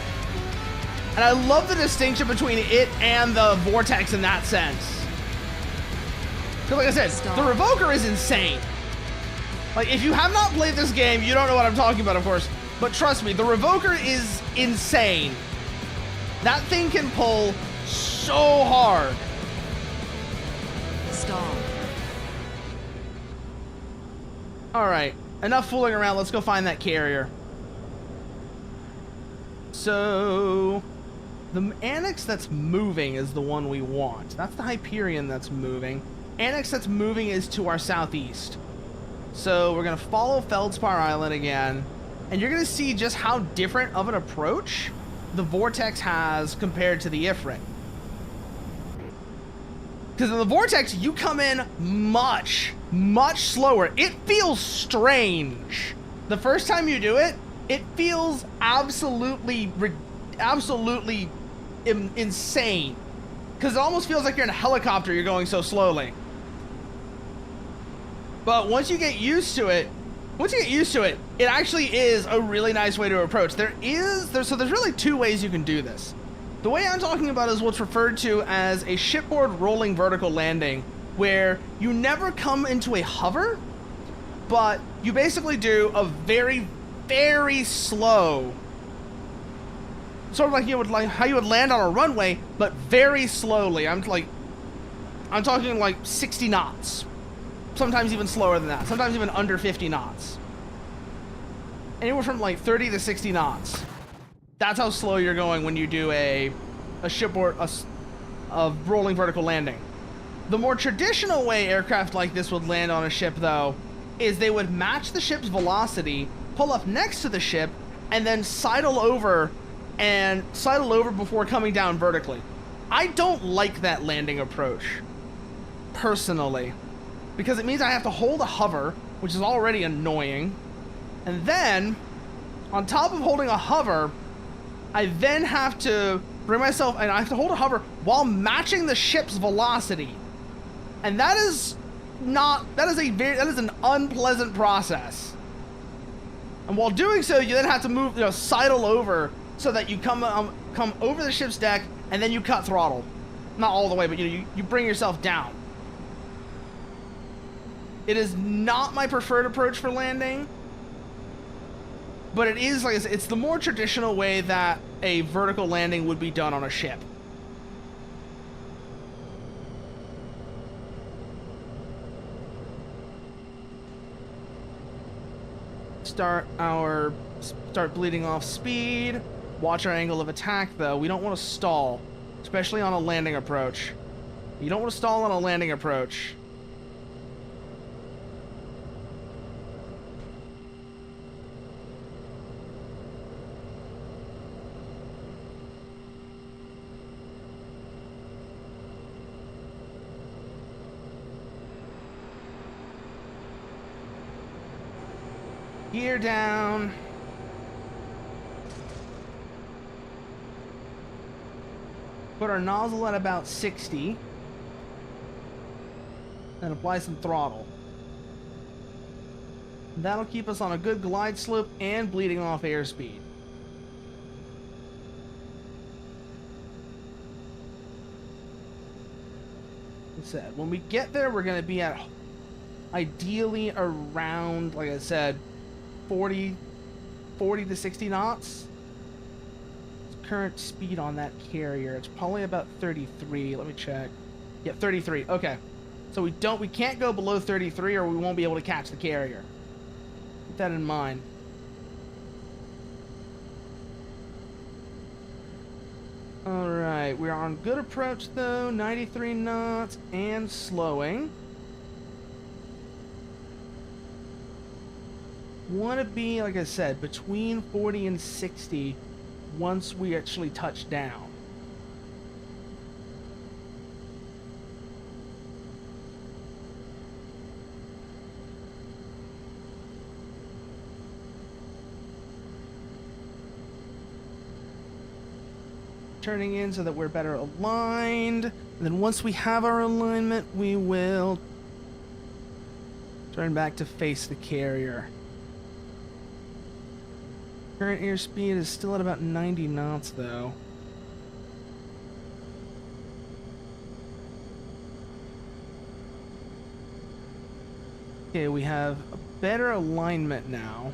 And I love the distinction between it and the Vortex in that sense. Because like I said, the Revoker is insane. Like, if you have not played this game, you don't know what I'm talking about, of course. But trust me, the Revoker is insane. That thing can pull so hard. Stall. All right, enough fooling around. Let's go find that carrier. So, the Annex that's moving is the one we want. That's the Hyperion that's moving. Annex that's moving is to our southeast. So we're gonna follow Feldspar Island again, and you're gonna see just how different of an approach the Vortex has compared to the Ifrit. Because in the Vortex, you come in much slower. It feels strange. The first time you do it, it feels absolutely insane. Because it almost feels like you're in a helicopter, you're going so slowly. But once you get used to it, it actually is a really nice way to approach. So there's really two ways you can do this. The way I'm talking about is what's referred to as a shipboard rolling vertical landing, where you never come into a hover, but you basically do a very, very slow, sort of like how you would land on a runway, but very slowly. I'm talking like 60 knots. Sometimes even slower than that. Sometimes even under 50 knots. Anywhere from like 30 to 60 knots. That's how slow you're going when you do a shipboard, a rolling vertical landing. The more traditional way aircraft like this would land on a ship, though, is they would match the ship's velocity, pull up next to the ship, and then sidle over before coming down vertically. I don't like that landing approach, personally, because it means I have to hold a hover, which is already annoying, and then, on top of holding a hover, I then have to bring myself, and I have to hold a hover while matching the ship's velocity. And that is an unpleasant process. And while doing so, you then have to move, sidle over so that you come over the ship's deck, and then you cut throttle. Not all the way, but you bring yourself down. It is not my preferred approach for landing, but it is, like I said, it's the more traditional way that a vertical landing would be done on a ship. Start bleeding off speed. Watch our angle of attack, though. We don't want to stall, especially on a landing approach. You don't want to stall on a landing approach. Gear down. Put our nozzle at about 60. And apply some throttle. That'll keep us on a good glide slope and bleeding off airspeed. Like I said, when we get there, we're going to be at ideally around, like I said, 40 to 60 knots. Current speed on that carrier, it's probably about 33. Let me check. Yeah, 33. Okay, so we can't go below 33 or we won't be able to catch the carrier. Keep that in mind. All right, we're on good approach though. 93 knots and slowing. Want to be, like I said, between 40 and 60 once we actually touch down. Turning in so that we're better aligned. And then once we have our alignment, we will turn back to face the carrier. Current airspeed is still at about 90 knots, though. Okay, we have a better alignment now.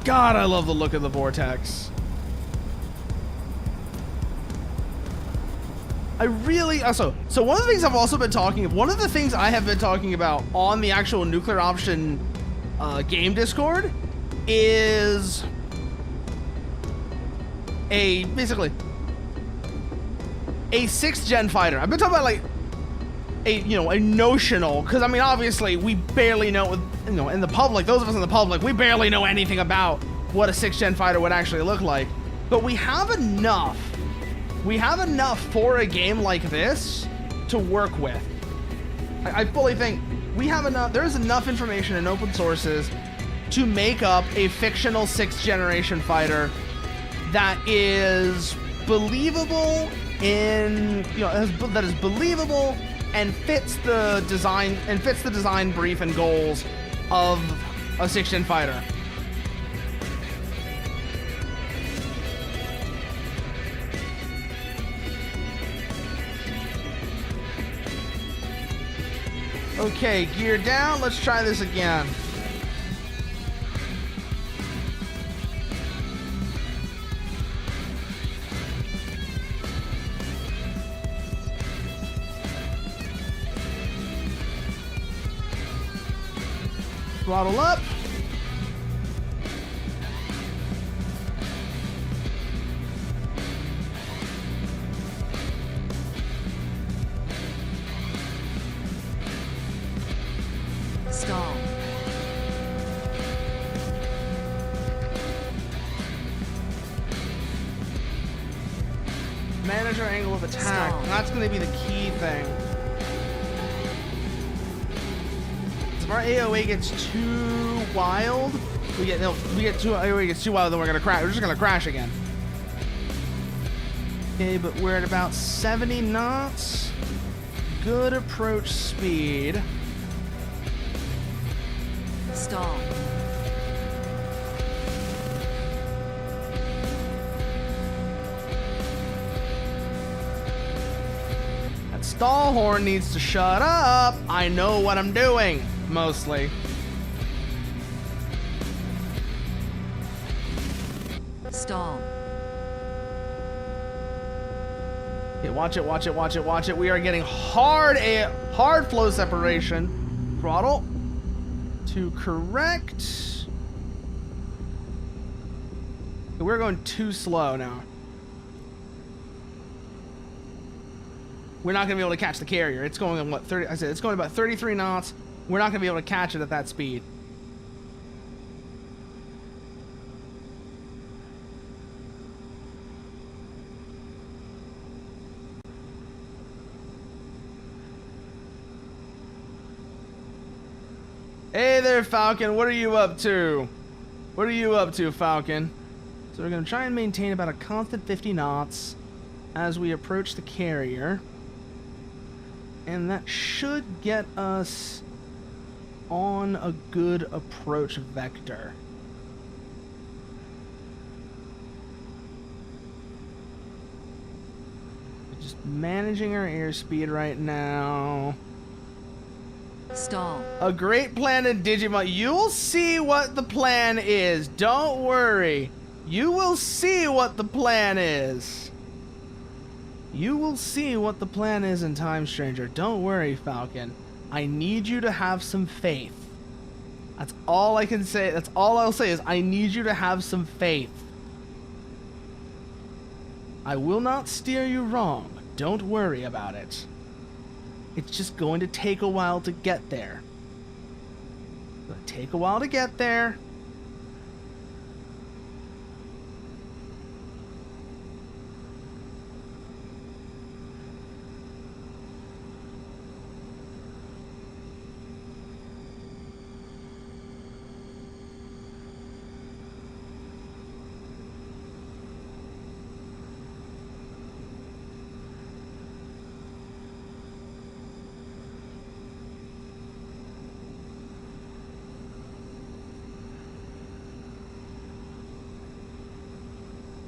God, I love the look of the Vortex. I really so one of the things I have been talking about on the actual Nuclear Option game Discord is basically a 6th gen fighter. I've been talking about like a notional, because I mean obviously we barely know, in the public, those of us in the public, we barely know anything about what a 6th gen fighter would actually look like, but we have enough for a game like this to work with. I fully think there's enough information in open sources to make up a fictional 6th generation fighter that is believable that is believable and fits the design brief and goals of a 6th gen fighter. Okay, gear down. Let's try this again. Throttle up. Stall. Manage our angle of attack. Stall. That's going to be the key thing. If our AOA gets too wild, AOA gets too wild, then we're gonna crash. We're just gonna crash again. Okay, but we're at about 70 knots. Good approach speed. Stall. That stall horn needs to shut up. I know what I'm doing, mostly. Stall. Okay, watch it, watch it, watch it, watch it. We are getting hard flow separation. Throttle to correct. Okay, we're going too slow now. We're not going to be able to catch the carrier. It's going at what, 30? I said it's going about 33 knots. We're not going to be able to catch it at that speed. Hey there, Falcon. What are you up to? What are you up to, Falcon? So we're going to try and maintain about a constant 50 knots as we approach the carrier. And that should get us on a good approach vector. Just managing our airspeed right now. Stall. A great plan in Digimon. You'll see what the plan is. Don't worry. You will see what the plan is. You will see what the plan is in Time Stranger. Don't worry, Falcon. I need you to have some faith. That's all I can say. That's all I'll say is I need you to have some faith. I will not steer you wrong. Don't worry about it. It's just going to take a while to get there. It's going to take a while to get there.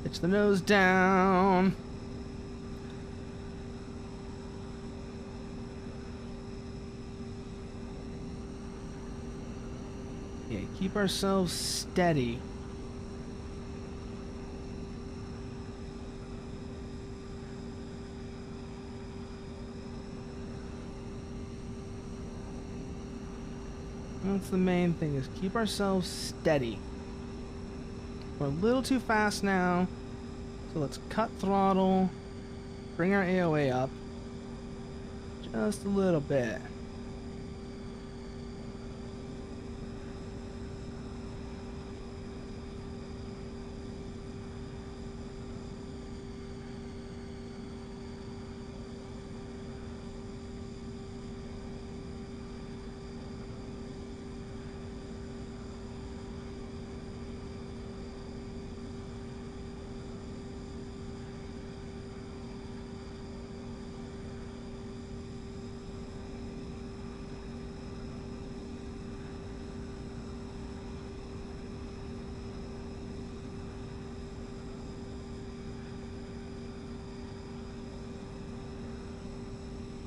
Pitch the nose down. Yeah, keep ourselves steady. That's the main thing, is keep ourselves steady. We're a little too fast now, so let's cut throttle, bring our AOA up just a little bit.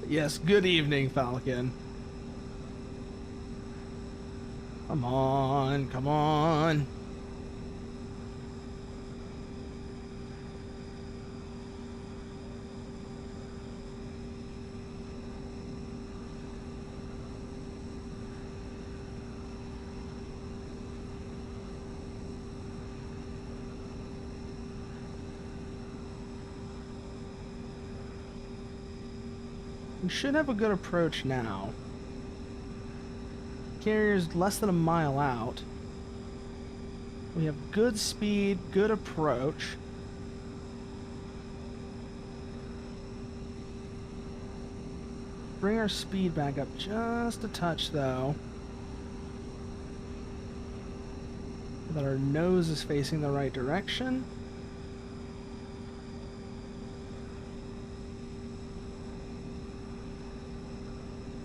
Yes, good evening, Falcon. Come on, come on. We should have a good approach now. Carrier's less than a mile out. We have good speed, good approach. Bring our speed back up just a touch, though. So that our nose is facing the right direction.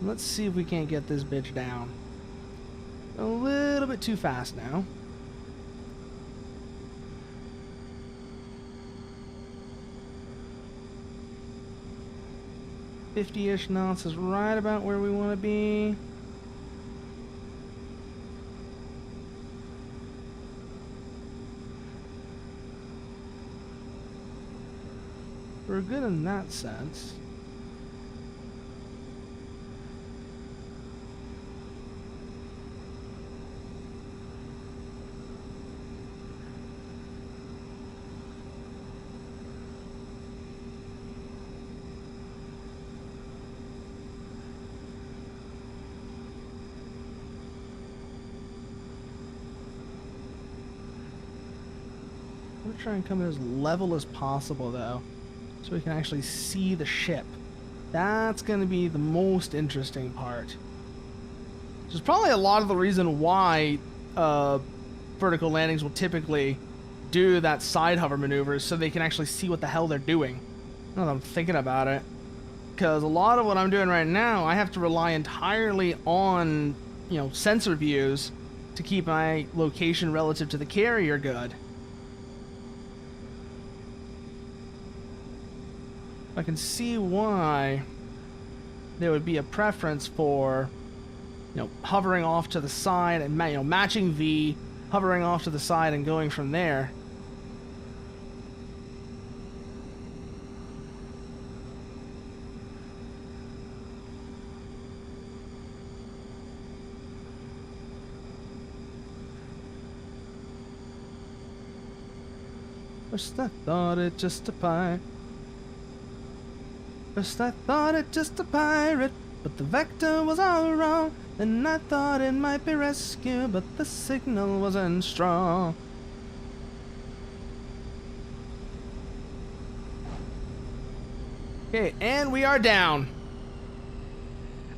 Let's see if we can't get this bitch down. A little bit too fast now. .50-ish knots is right about where we want to be. We're good in that sense. I'm gonna try and come in as level as possible, though, so we can actually see the ship. That's gonna be the most interesting part. Which is probably a lot of the reason why vertical landings will typically do that side hover maneuver, so they can actually see what the hell they're doing. Now that I'm thinking about it. Because a lot of what I'm doing right now, I have to rely entirely on, you know, sensor views to keep my location relative to the carrier good. I can see why there would be a preference for, you know, hovering off to the side and, you know, matching V, hovering off to the side and going from there. First I thought it just a pirate. First I thought it just a pirate, but the vector was all wrong. Then I thought it might be rescue, but the signal wasn't strong. Okay, and we are down.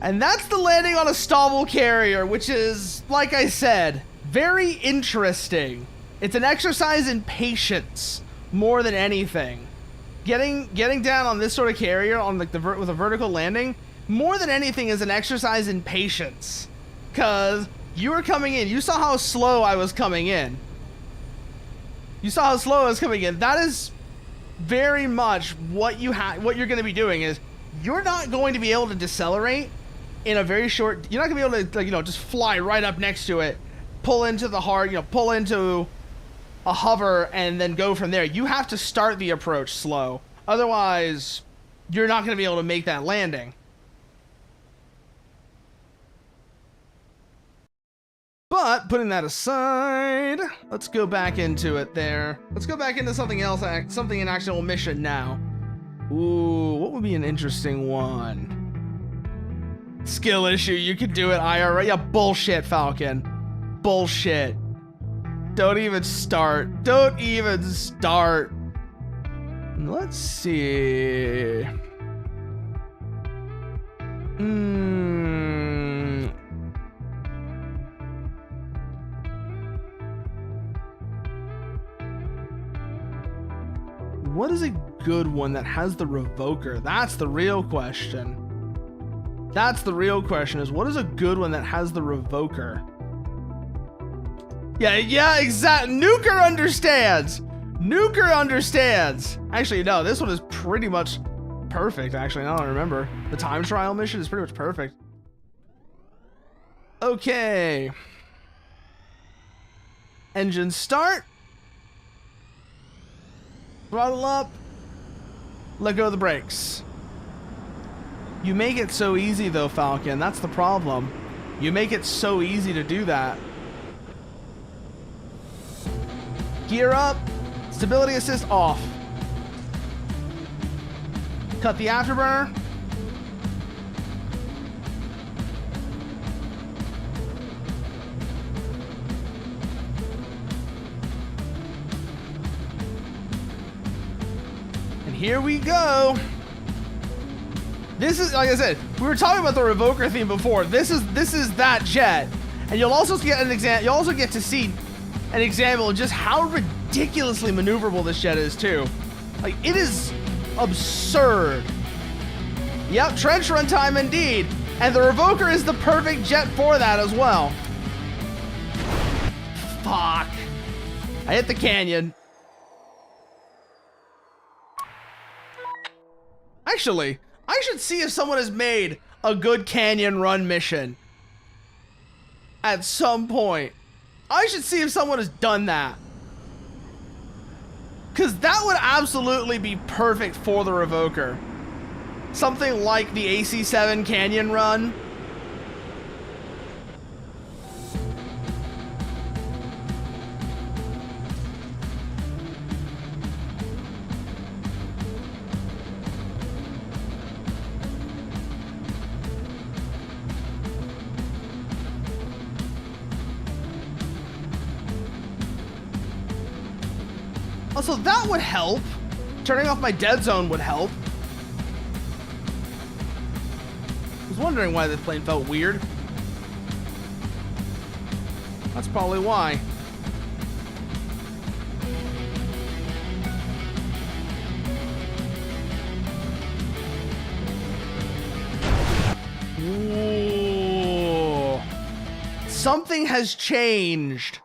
And that's the landing on a Stobble carrier, which is, like I said, very interesting. It's an exercise in patience more than anything. Getting down on this sort of carrier on like with a vertical landing, more than anything, is an exercise in patience. Cause you were coming in, you saw how slow I was coming in. You saw how slow I was coming in. That is very much what you're going to be doing. Is you're not going to be able to decelerate in a very short. You're not going to be able to, like, you know, just fly right up next to it, pull into the hard, you know, pull into a hover and then go from there. You have to start the approach slow. Otherwise, you're not going to be able to make that landing. But putting that aside, let's go back into it there. Let's go back into something else, something in actual mission now. Ooh, what would be an interesting one? Skill issue, you can do it IRL. Yeah, bullshit, Falcon. Bullshit. Don't even start. Don't even start. Let's see. What is a good one that has the Revoker? That's the real question. That's the real question, is what is a good one that has the Revoker? Yeah, exactly. Nuker understands. Nuker understands. Actually, no, this one is pretty much perfect, actually, now I remember. The time trial mission is pretty much perfect. Okay. Engine start. Throttle up. Let go of the brakes. You make it so easy though, Falcon. That's the problem. You make it so easy to do that. Gear up. Stability assist off. Cut the afterburner. And here we go. This is, like I said, we were talking about the Revoker theme before. This is that jet. And you'll also get an example, you'll also get to see an example of just how ridiculously maneuverable this jet is too. Like, it is absurd. Yep, trench run time indeed. And the Revoker is the perfect jet for that as well. Fuck. I hit the canyon. Actually, I should see if someone has made a good canyon run mission. At some point. I should see if someone has done that. Because that would absolutely be perfect for the Revoker. Something like the AC-7 canyon run. Also, that would help. Turning off my dead zone would help. I was wondering why this plane felt weird. That's probably why. Ooh. Something has changed.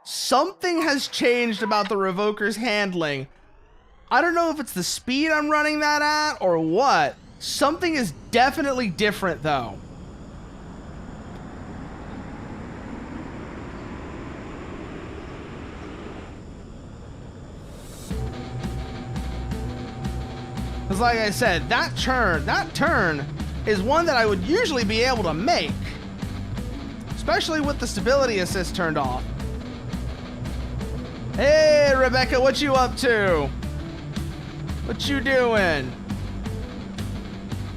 Something has changed about the Revoker's handling. I don't know if it's the speed I'm running that at or what. Something is definitely different though. Because like I said, that turn is one that I would usually be able to make. Especially with the stability assist turned off. Hey, Rebecca, what you up to? What you doing?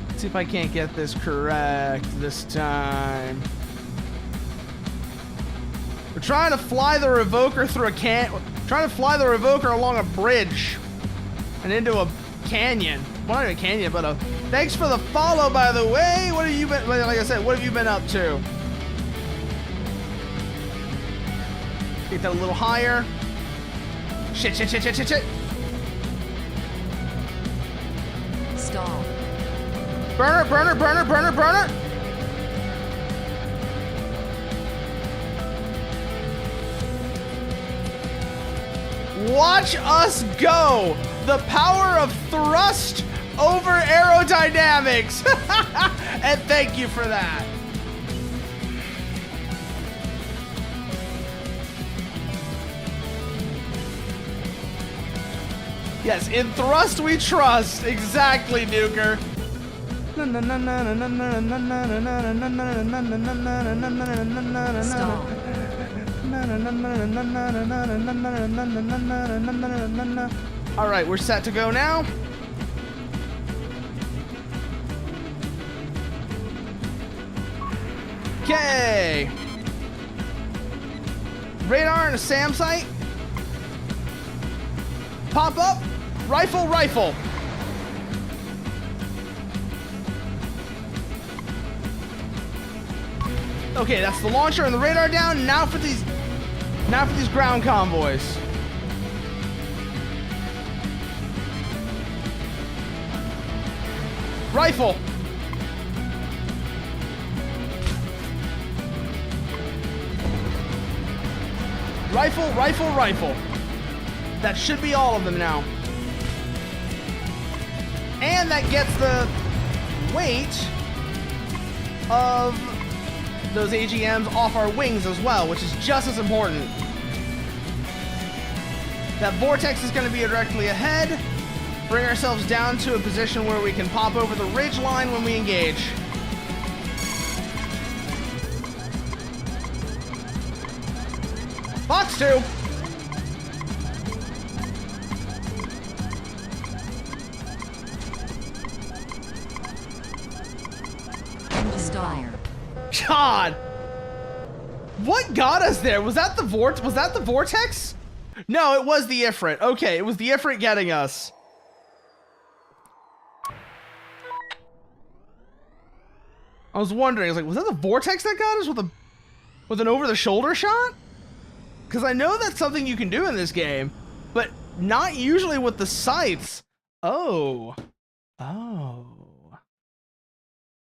Let's see if I can't get this correct this time. We're trying to fly the Revoker through trying to fly the Revoker along a bridge and into a canyon. Well, not even a canyon, but a... Thanks for the follow, by the way. What have you been... Like I said, what have you been up to? Get that a little higher. Shit. Stall. Burner. Watch us go. The power of thrust over aerodynamics. And thank you for that. Yes, in thrust we trust. Exactly, Nuker. Stall. All right, we're set to go now. Okay. Radar and a SAM site. Pop up. Rifle, rifle. Okay, that's the launcher and the radar down. Now for these ground convoys. Rifle. Rifle, rifle, rifle. That should be all of them now. And that gets the weight of those AGMs off our wings as well, which is just as important. That vortex is going to be directly ahead. Bring ourselves down to a position where we can pop over the ridge line when we engage. Fox 2. Dire. God. What got us there? Was that the vortex? No, it was the Ifrit. Okay, it was the Ifrit getting us. I was wondering, I was like, was that the vortex that got us with an over-the-shoulder shot? Because I know that's something you can do in this game, but not usually with the sights. Oh. Oh.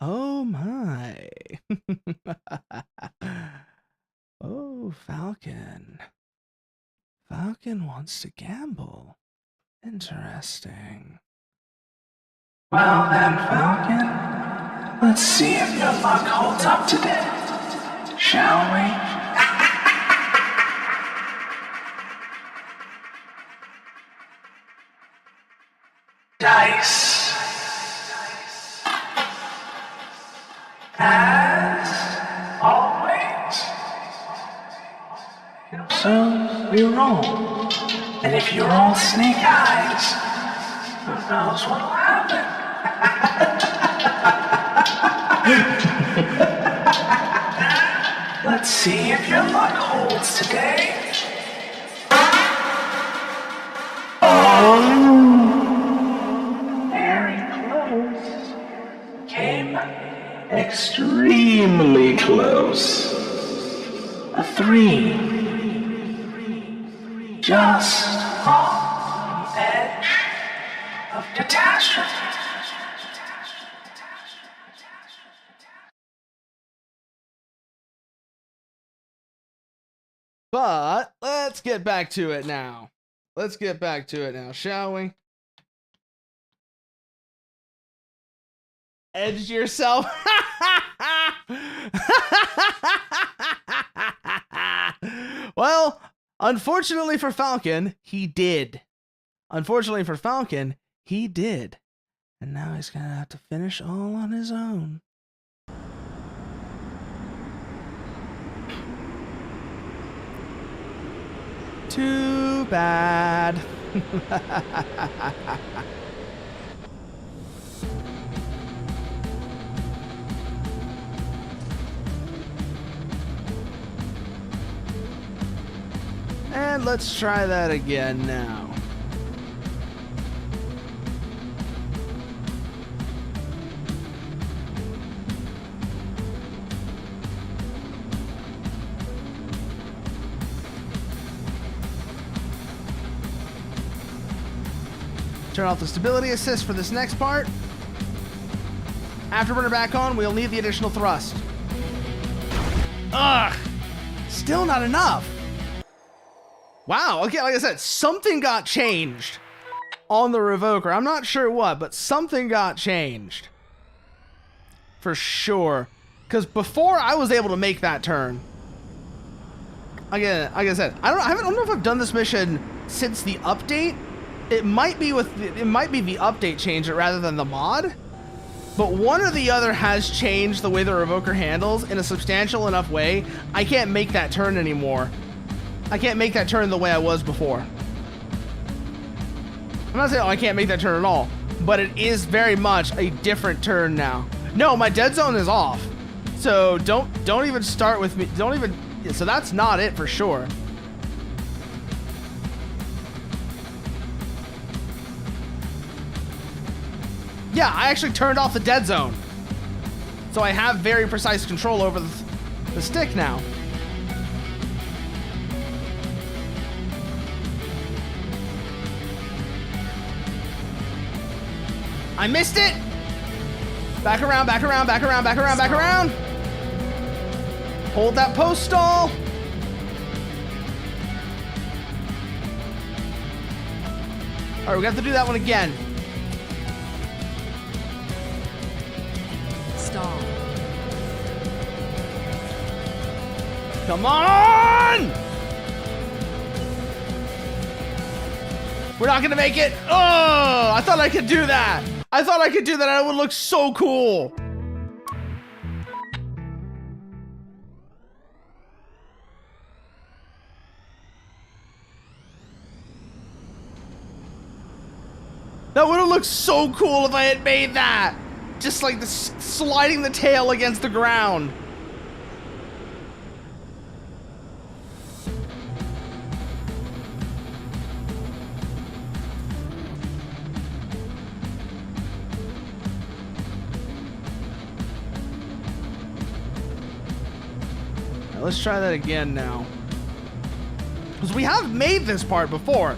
Oh my. Oh, Falcon. Falcon wants to gamble. Interesting. Well then, Falcon, let's see if your luck holds up today, shall we? Dice. As always. So we roll. And if you roll snake eyes, who knows what'll happen? Let's see if your luck holds today. Very close. Came extremely close. A 3. Just on the edge of catastrophe. But let's get back to it now. Let's get back to it now, shall we? Edge yourself. Well, unfortunately for Falcon, he did. Unfortunately for Falcon, he did. And now he's gonna have to finish all on his own. Too bad. And let's try that again now. Turn off the stability assist for this next part. Afterburner back on, we'll need the additional thrust. Ugh! Still not enough. Wow, okay, like I said, something got changed on the Revoker. I'm not sure what, but something got changed. For sure. Because before, I was able to make that turn. Again, like I said, I don't know if I've done this mission since the update. It might be the update changed it rather than the mod. But one or the other has changed the way the Revoker handles in a substantial enough way. I can't make that turn anymore. I can't make that turn the way I was before. I'm not saying, oh, I can't make that turn at all, but it is very much a different turn now. No, my dead zone is off. So don't even start with me. Don't even, so that's not it for sure. Yeah, I actually turned off the dead zone. So I have very precise control over the stick now. I missed it. Back around, back around, back around, back around, back around. Hold that post stall. All right, we have to do that one again. Stall. Come on! We're not gonna make it. Oh, I thought I could do that. I thought I could do that and it would look so cool. That would have looked so cool if I had made that. Just like the sliding the tail against the ground. Now, let's try that again now. Because we have made this part before.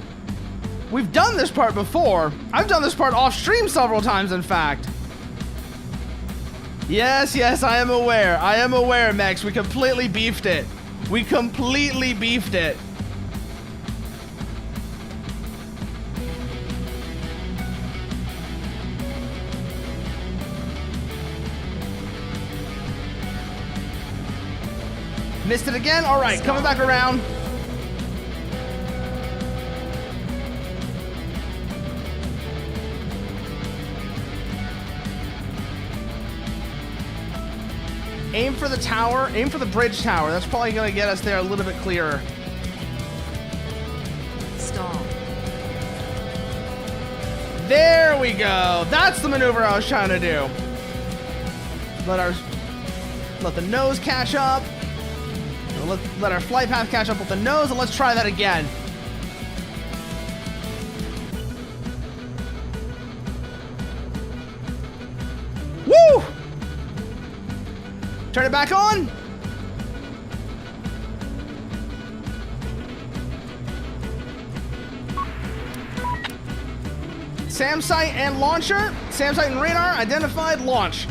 We've done this part before. I've done this part off stream several times, in fact. Yes, yes, I am aware. I am aware, Max. We completely beefed it. We completely beefed it. Missed it again? All right, coming back around. Aim for the tower. Aim for the bridge tower. That's probably going to get us there a little bit clearer. Stall. There we go. That's the maneuver I was trying to do. Let the nose catch up. Let our flight path catch up with the nose, and let's try that again. Woo! Turn it back on. SAM site and launcher. SAM site and radar identified. Launch.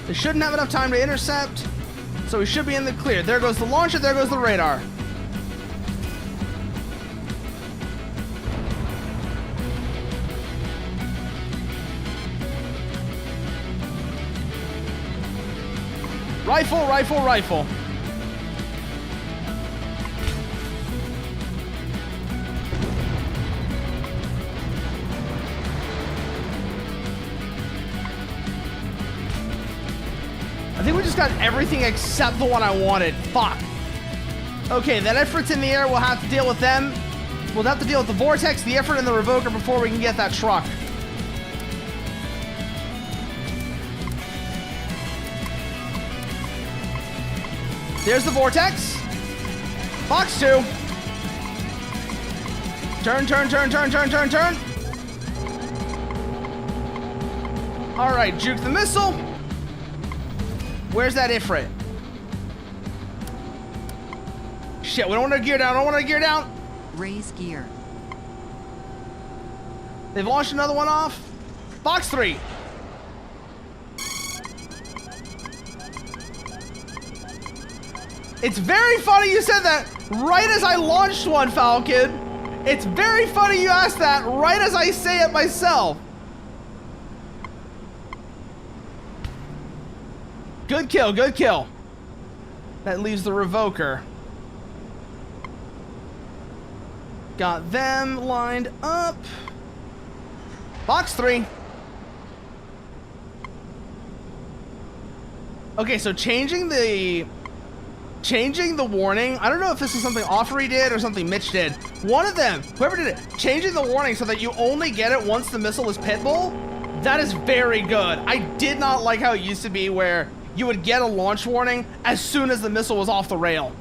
They shouldn't have enough time to intercept, so we should be in the clear. There goes the launcher. There goes the radar. Rifle, rifle, rifle. I think we just got everything except the one I wanted. Fuck. Okay, that effort's in the air. We'll have to deal with them. We'll have to deal with the vortex, the effort, and the revoker before we can get that truck. There's the vortex. Box 2. Turn, turn, turn, turn, turn, turn, turn. All right, juke the missile. Where's that Ifrit? Shit, we don't want to gear down. I don't want to gear down. Raise gear. They've launched another one off. Box 3. It's very funny you said that right as I launched one, Falcon. It's very funny you asked that right as I say it myself. Good kill, good kill. That leaves the revoker. Got them lined up. Box 3. Okay, so changing the warning. I don't know if this is something Offery did or something Mitch did. One of them, whoever did it, changing the warning so that you only get it once the missile is pitbull. That is very good. I did not like how it used to be where you would get a launch warning as soon as the missile was off the rail.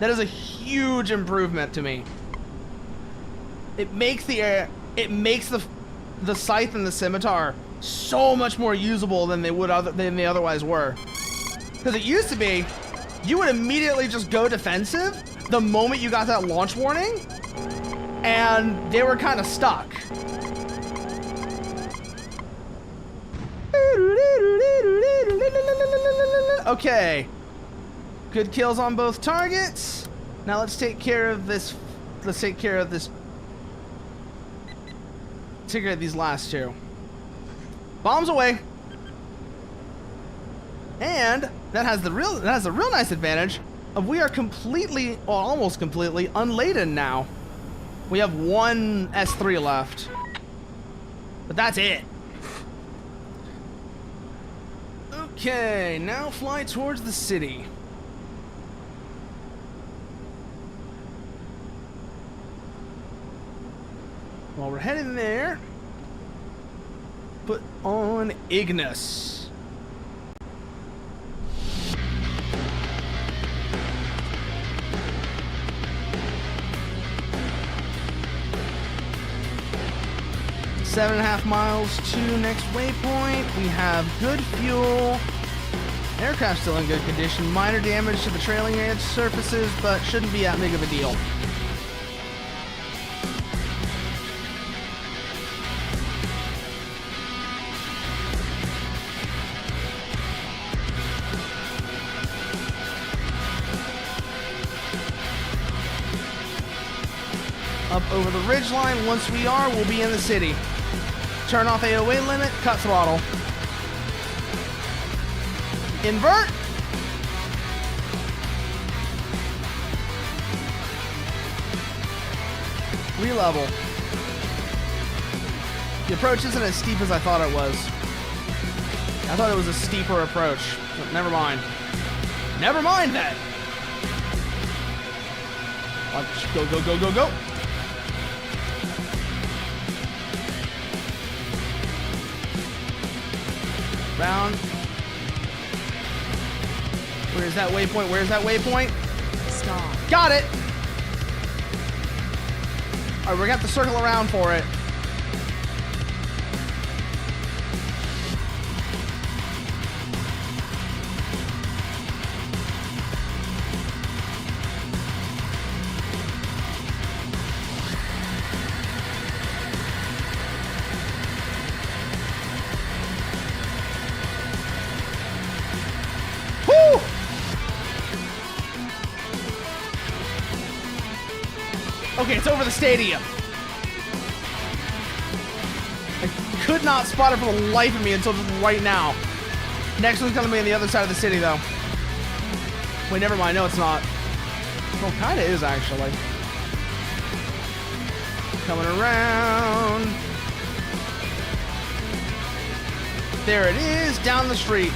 That is a huge improvement to me. It makes the scythe and the scimitar so much more usable than they otherwise were. Because it used to be, you would immediately just go defensive the moment you got that launch warning, and they were kind of stuck. Okay. Good kills on both targets. Now let's take care of this. Let's take care of this. Take care of these last two. Bombs away. And that has the real nice advantage of we are completely, or almost completely, unladen now. We have one S3 left. But that's it. Okay, now fly towards the city. While we're heading there, put on Ignis. Seven and a half miles to next waypoint. We have good fuel. Aircraft still in good condition. Minor damage to the trailing edge surfaces, but shouldn't be that big of a deal. Up over the ridgeline. Once we are, we'll be in the city. Turn off AOA limit, cut throttle. Invert. Relevel. The approach isn't as steep as I thought it was. I thought it was a steeper approach. But never mind. Never mind that. Go, go, go, go, go. Round. Where's that waypoint? Where's that waypoint? Stop. Got it! Alright, we're gonna have to circle around for it. Okay, it's over the stadium. I could not spot it for the life of me until just right now. Next one's gonna be on the other side of the city, though. Wait, never mind. No, it's not. Well, kinda is, actually. Coming around. There it is, down the street.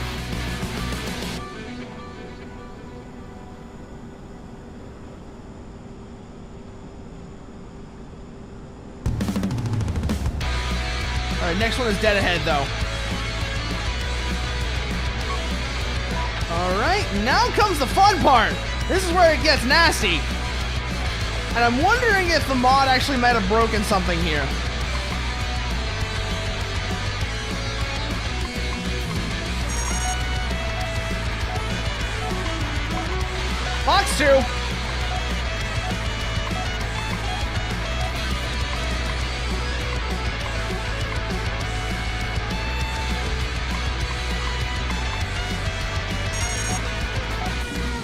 Alright, next one is dead ahead, though. Alright, now comes the fun part. This is where it gets nasty. And I'm wondering if the mod actually might have broken something here. Fox 2.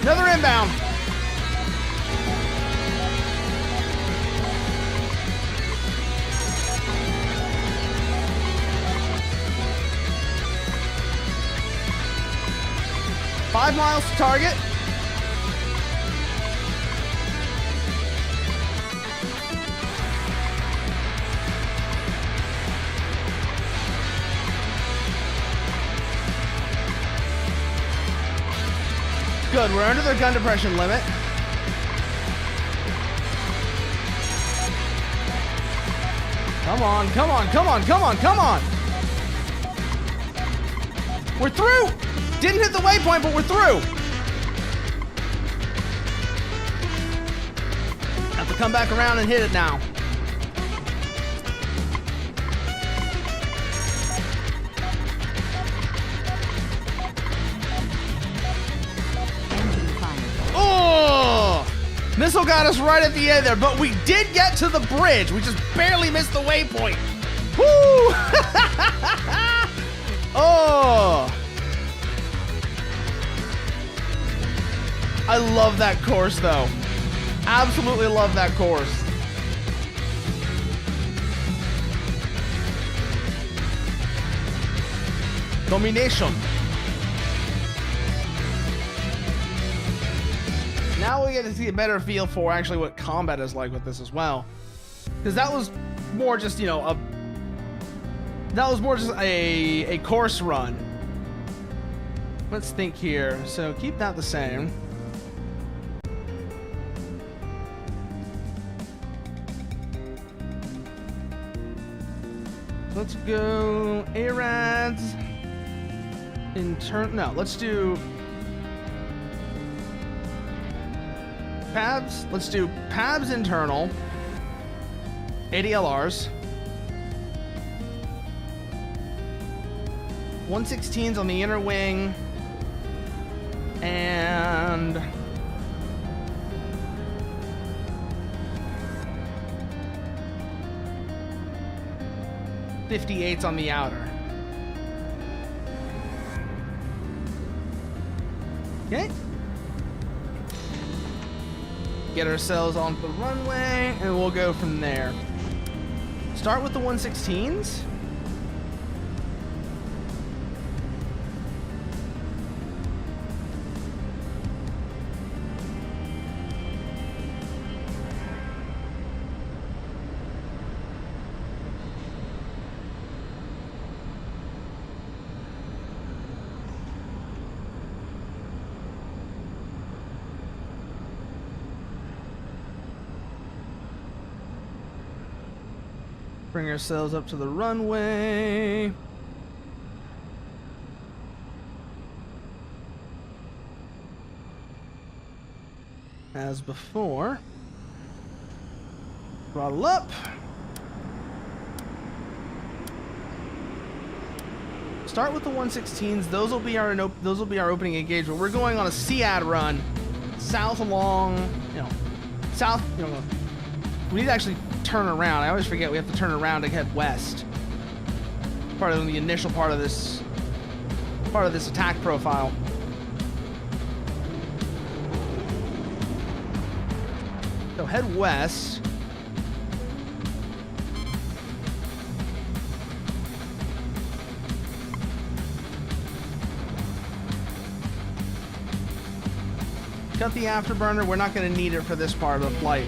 Another inbound. Five miles to target. Good, we're under their gun depression limit. Come on, come on, come on, come on, come on! We're through! Didn't hit the waypoint, but we're through! Have to come back around and hit it now. Engine fired. Oh! Missile got us right at the end there, but we did get to the bridge. We just barely missed the waypoint. Woo! Oh! I love that course, though. Absolutely love that course. Domination. Now we get to see a better feel for actually what combat is like with this as well. Because that was more just, you know, a course run. Let's think here. So keep that the same. Let's go ARADS. No, let's do PABs. Let's do PABs internal. ADLRs. 116s on the inner wing. And 58s on the outer. Okay. Get ourselves onto the runway, and we'll go from there. Start with the 116s. Bring ourselves up to the runway. As before. Throttle up. Start with the 116s. Those will be our opening engagement. We're going on a SEAD run south along, south, we need to actually turn around. I always forget we have to turn around to head west. Part of the initial part of this attack profile. So head west. Cut the afterburner. We're not going to need it for this part of the flight.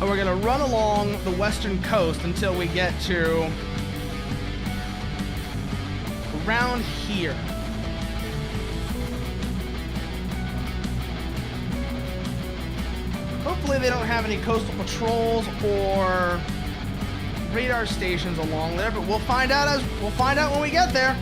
And we're going to run along the western coast until we get to around here. Hopefully they don't have any coastal patrols or radar stations along there, but we'll find out when we get there.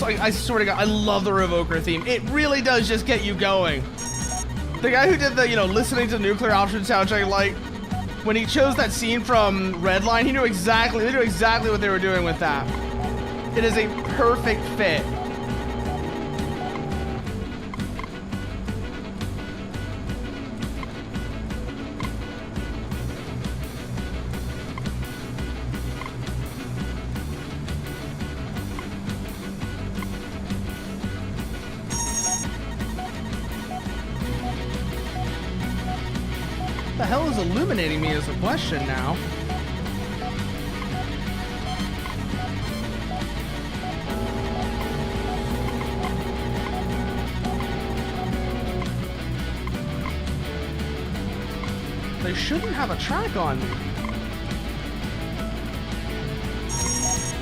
I swear to God, I love the Revoker theme. It really does just get you going. The guy who did the, listening to Nuclear Option soundtrack, like, when he chose that scene from Redline, they knew exactly what they were doing with that. It is a perfect fit. What the hell is illuminating me is the question now. they shouldn't have a track on me.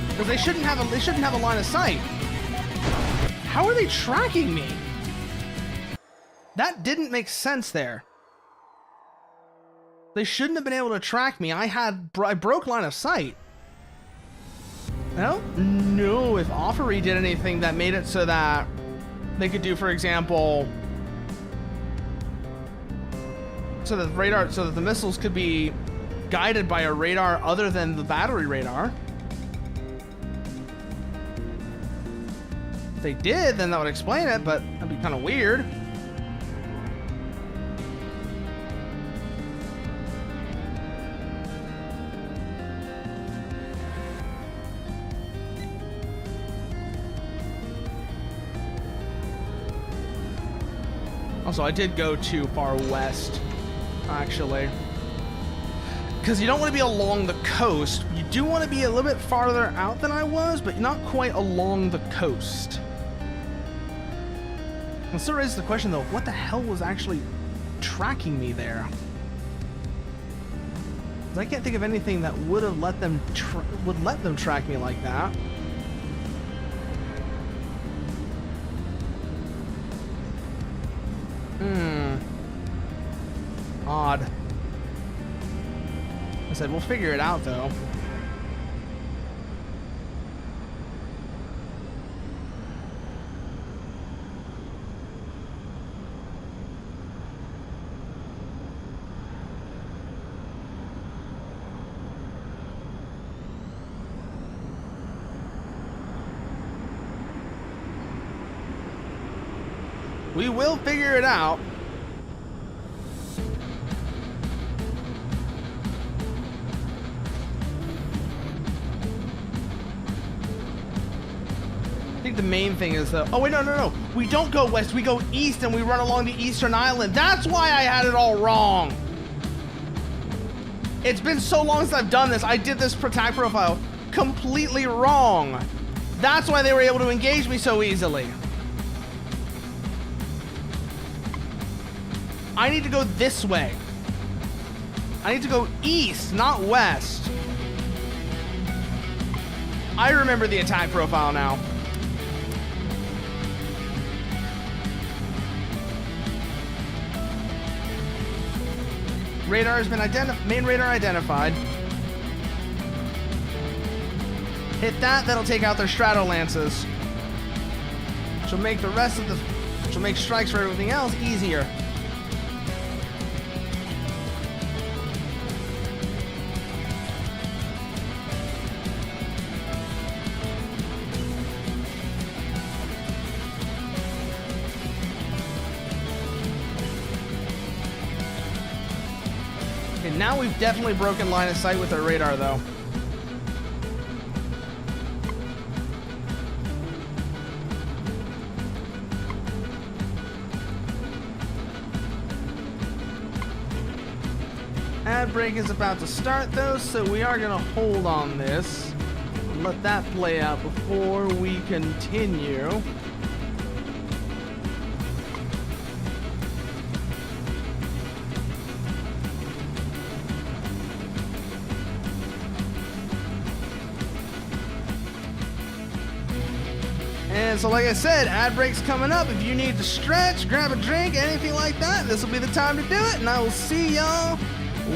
Because they shouldn't have a line of sight. How are they tracking me? That didn't make sense there. They shouldn't have been able to track me. I broke line of sight. I don't know if Offery did anything that made it so that they could do, for example, so that the missiles could be guided by a radar other than the battery radar. If they did, then that would explain it, but that'd be kind of weird. Also, I did go too far west, actually. Because you don't want to be along the coast. You do want to be a little bit farther out than I was, but not quite along the coast. And so raises the question, though, what the hell was actually tracking me there? Because I can't think of anything that would have let them track me like that. Odd. I said, we'll figure it out, though. We will figure it out. I think the main thing is that, oh wait, no. We don't go west, we go east and we run along the eastern island. That's why I had it all wrong. It's been so long since I've done this. I did this attack profile completely wrong. That's why they were able to engage me so easily. I need to go this way. I need to go east, not west. I remember the attack profile now. Radar has been identified. Main radar identified. Hit that, that'll take out their Stratolances. Which will make the rest of the... which will make strikes for everything else easier. Okay, now we've definitely broken line of sight with our radar, though. Ad break is about to start, though, so we are going to hold on this and let that play out before we continue. And so, like I said, ad break's coming up. If you need to stretch, grab a drink, anything like that, this will be the time to do it. And I will see y'all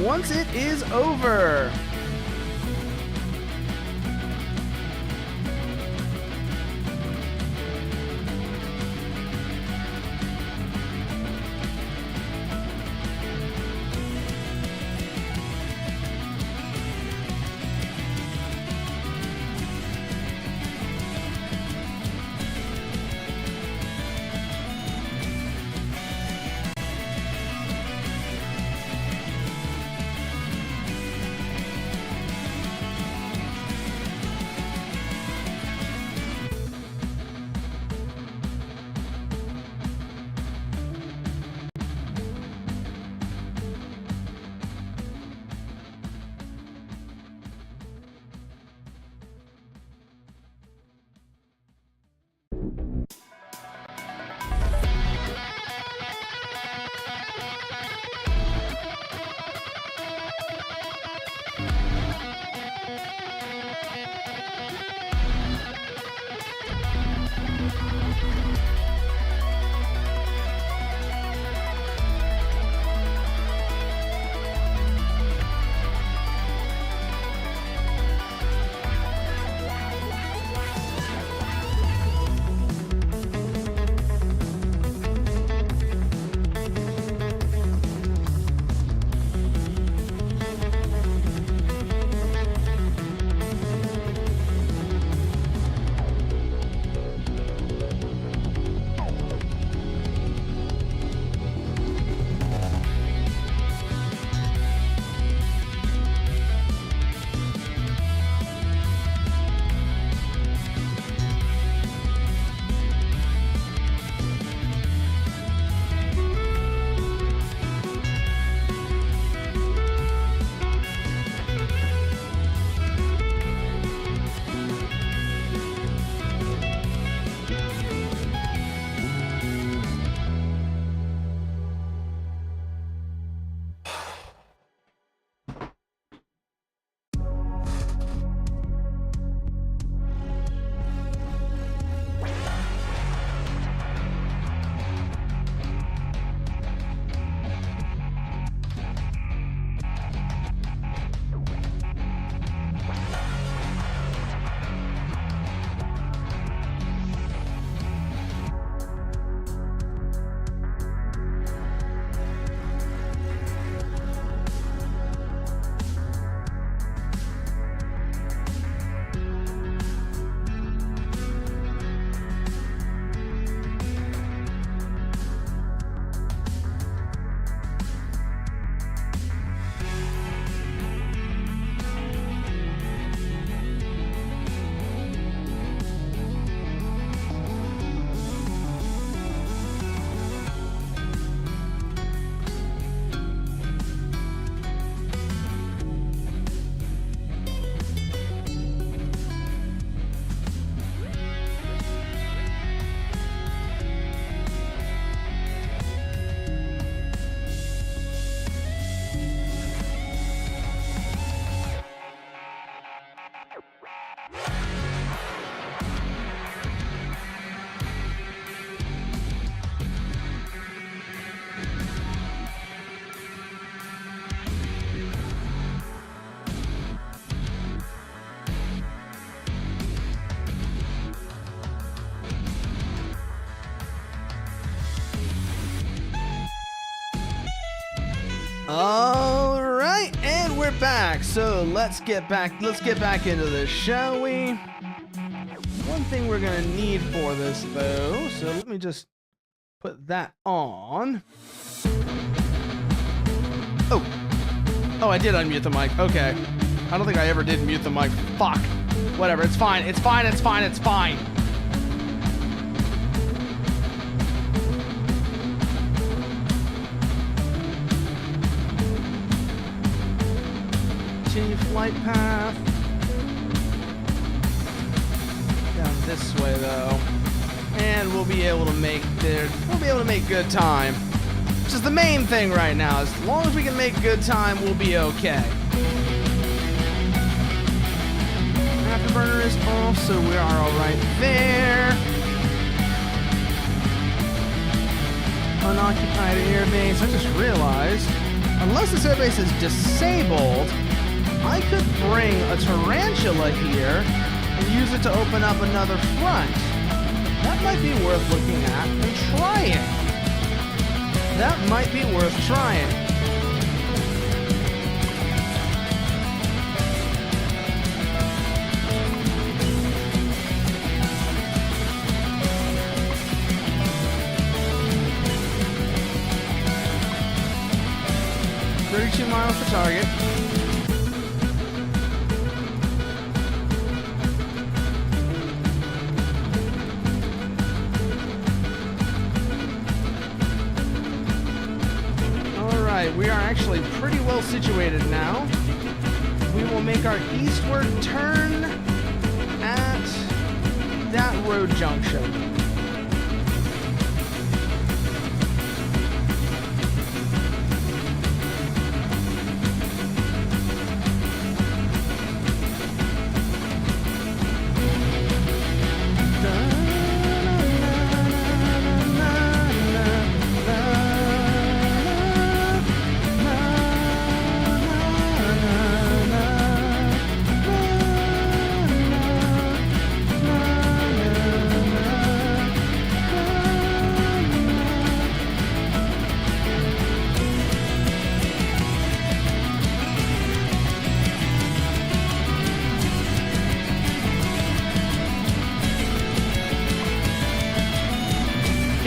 once it is over. All right, and we're back. So let's get back into this, shall we? One thing we're gonna need for this, though, so let me just put that on. Oh, I did unmute the mic. Okay. I don't think I ever did mute the mic. Fuck. Whatever, it's fine. It's fine, it's fine, it's fine. Continue flight path. Down this way, though. And we'll be able to make good time. Which is the main thing right now. As long as we can make good time, we'll be okay. Afterburner is off, so we are alright there. Unoccupied airbase. I just realized, unless this airbase is disabled, I could bring a tarantula here and use it to open up another front. That might be worth looking at and trying. That might be worth trying. $32 miles to target. We are actually pretty well situated now. We will make our eastward turn at that road junction.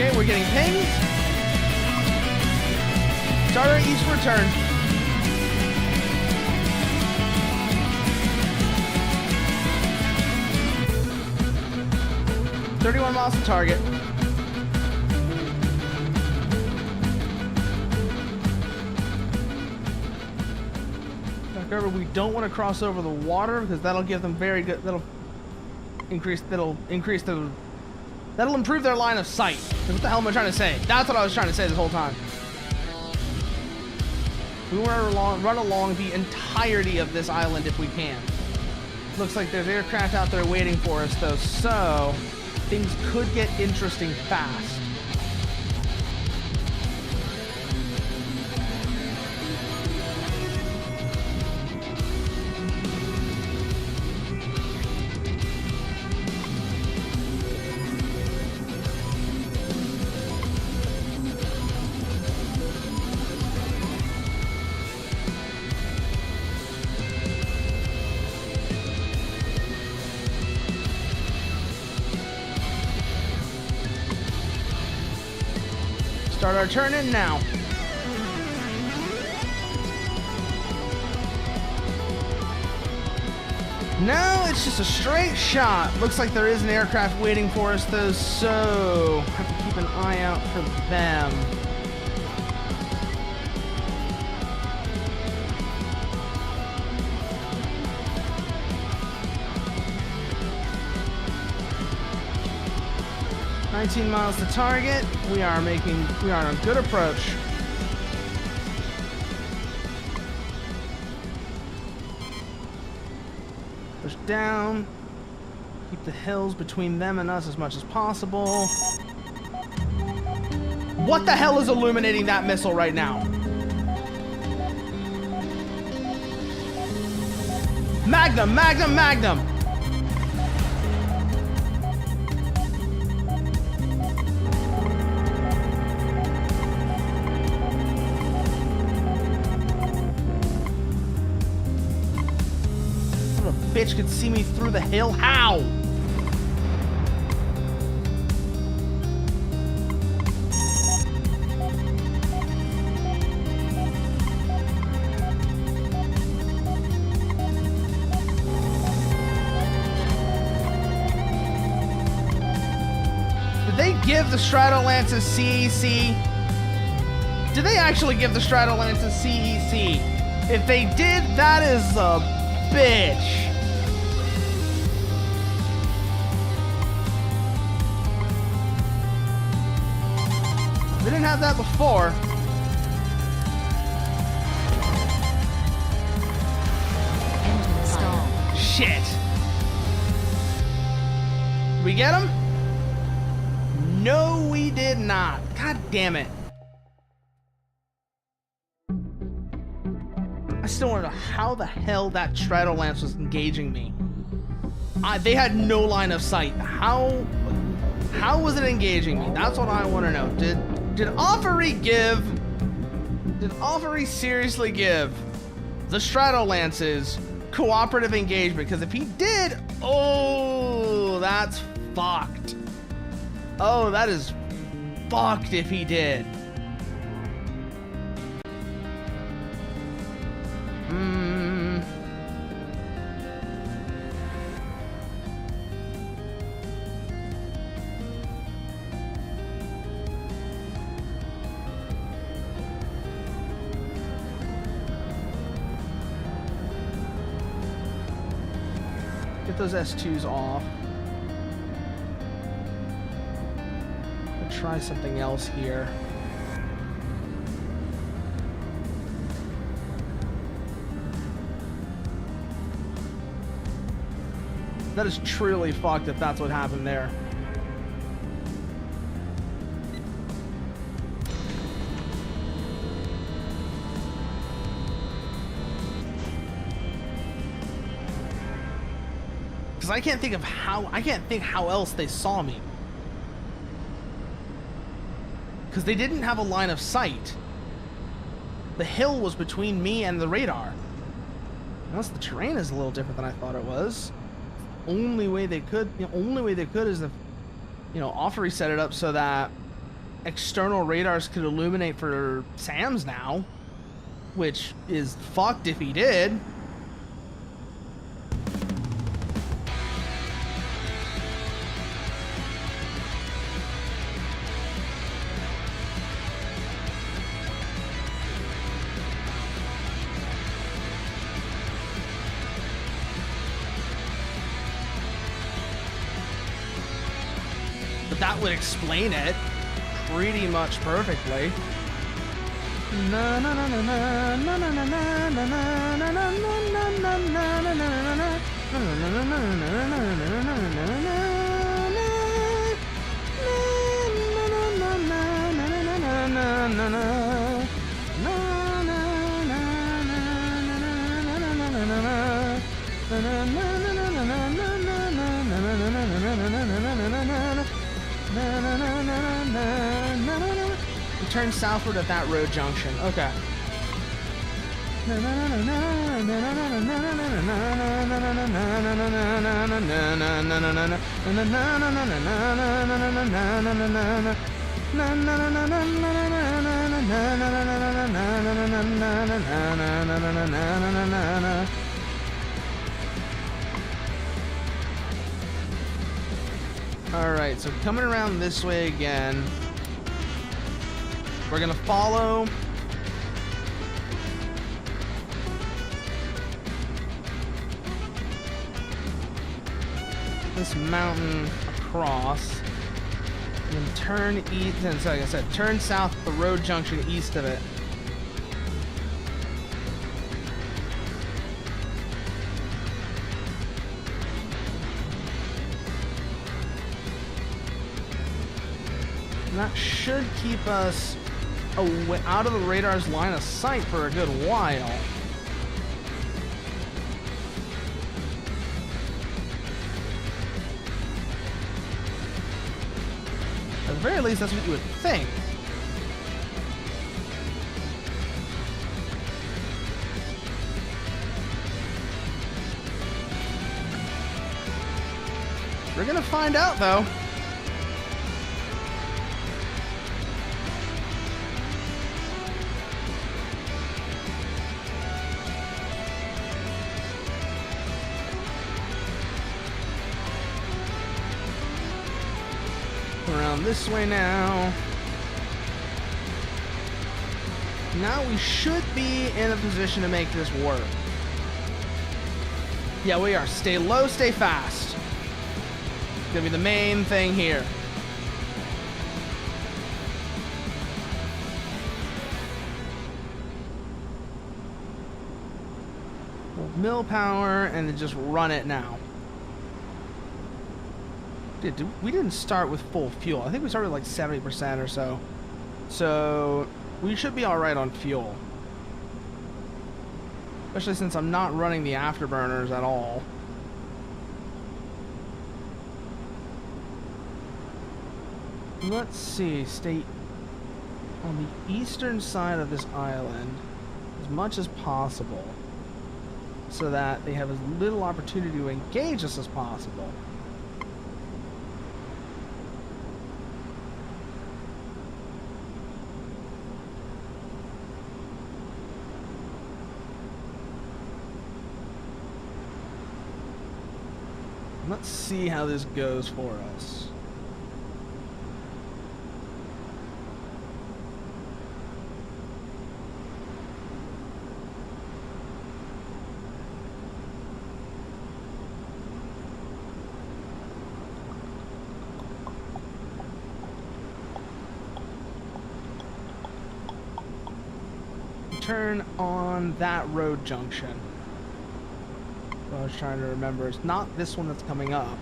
Okay, we're getting pings. Start our eastward turn. $31 miles to target. However, we don't want to cross over the water because that'll give them very good. That'll improve their line of sight. What the hell am I trying to say? That's what I was trying to say this whole time. We want to run along the entirety of this island if we can. Looks like there's aircraft out there waiting for us, though, so things could get interesting fast. Start our turn in now. Now it's just a straight shot. Looks like there is an aircraft waiting for us though, so have to keep an eye out for them. $19 miles to target. We are on a good approach. Push down. Keep the hills between them and us as much as possible. What the hell is illuminating that missile right now? Magnum, Magnum, Magnum! bitch could see me through the hill? How? Did they give the Stratolances CEC? Did they actually give the Stratolances CEC? If they did, that is a bitch. They didn't have that before. Engine stall. Shit. Did we get him? No, we did not. God damn it. I still want to know how the hell that Stratolance was engaging me. They had no line of sight. How was it engaging me? That's what I want to know. Did Offery give? Did Offery seriously give the Stratolances cooperative engagement? Because if he did, oh, that's fucked. Oh, that is fucked if he did. Get those S2s off. Try something else here. That is truly fucked if that's what happened there. Because I can't think how else they saw me. Because they didn't have a line of sight. The hill was between me and the radar. Unless the terrain is a little different than I thought it was. Only way they could is if, Offery set it up so that external radars could illuminate for SAMs now, which is fucked if he did. That would explain it pretty much perfectly. Turn southward at that road junction. Okay. Alright, so coming around this way again. We're gonna follow this mountain across and then turn east, and so like I said, turn south at the road junction east of it. And that should keep us out of the radar's line of sight for a good while. At the very least, that's what you would think. We're gonna find out, though. Around this way now. Now we should be in a position to make this work. Yeah, we are. Stay low, stay fast. It's gonna be the main thing here. Mill power and then just run it now. We didn't start with full fuel. I think we started like 70% or so. So we should be alright on fuel. Especially since I'm not running the afterburners at all. Let's see, stay on the eastern side of this island as much as possible so that they have as little opportunity to engage us as possible. Let's see how this goes for us. Turn on that road junction. I was trying to remember. It's not this one that's coming up,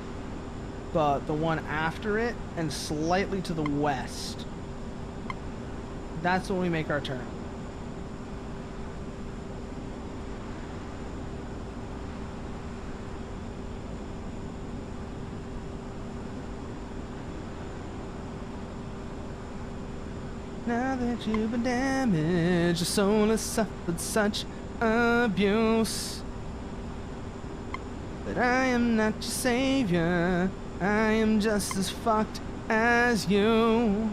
but the one after it and slightly to the west. That's when we make our turn. Now that you've been damaged, your soul has suffered such abuse. But I am not your savior, I am just as fucked as you.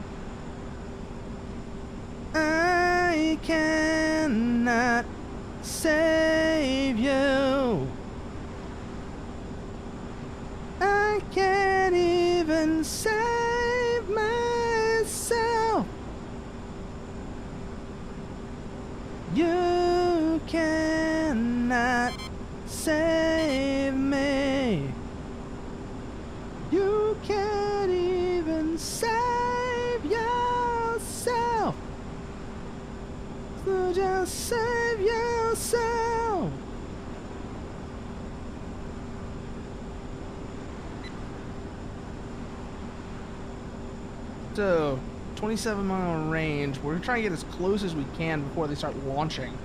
I cannot save you. I can't even save myself. You cannot save me. You can't even save yourself. So just save yourself. So, 27-mile range. We're trying to get as close as we can before they start launching.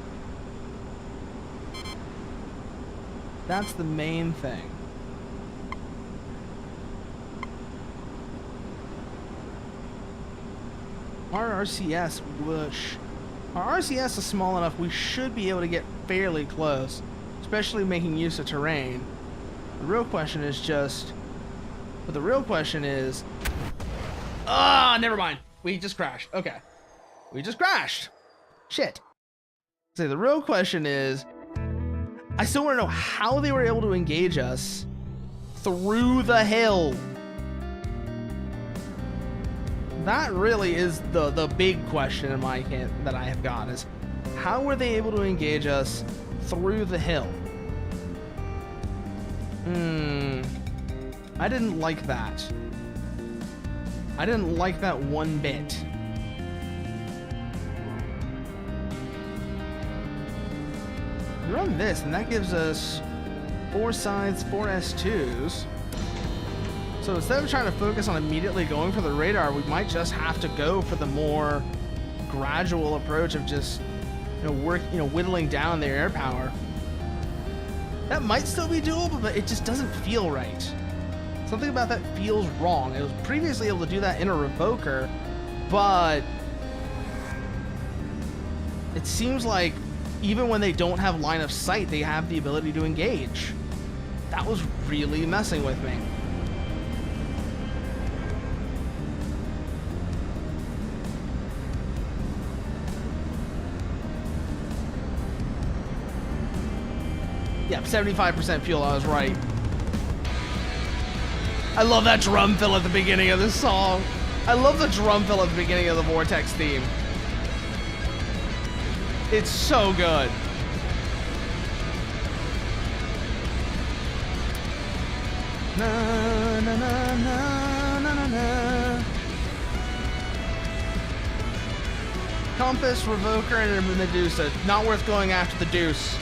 That's the main thing. Our RCS, whoosh. Our RCS is small enough we should be able to get fairly close, especially making use of terrain. The real question is just... But the real question is... Ah, never mind. We just crashed. Okay. We just crashed. Shit. So the real question is... I still want to know how they were able to engage us through the hill. That really is the big question in my camp that I have got is how were they able to engage us through the hill? I didn't like that. I didn't like that one bit. We run this, and that gives us 4 sides, 4 S2s. So instead of trying to focus on immediately going for the radar, we might just have to go for the more gradual approach of just, whittling down their air power. That might still be doable, but it just doesn't feel right. Something about that feels wrong. It was previously able to do that in a revoker, but it seems like even when they don't have line of sight, they have the ability to engage. That was really messing with me. Yeah, 75% fuel, I was right. I love that drum fill at the beginning of this song. I love the drum fill at the beginning of the Vortex theme. It's so good. Na, na, na, na, na, na, na. Compass, Revoker, and Medusa. Not worth going after the Deuce.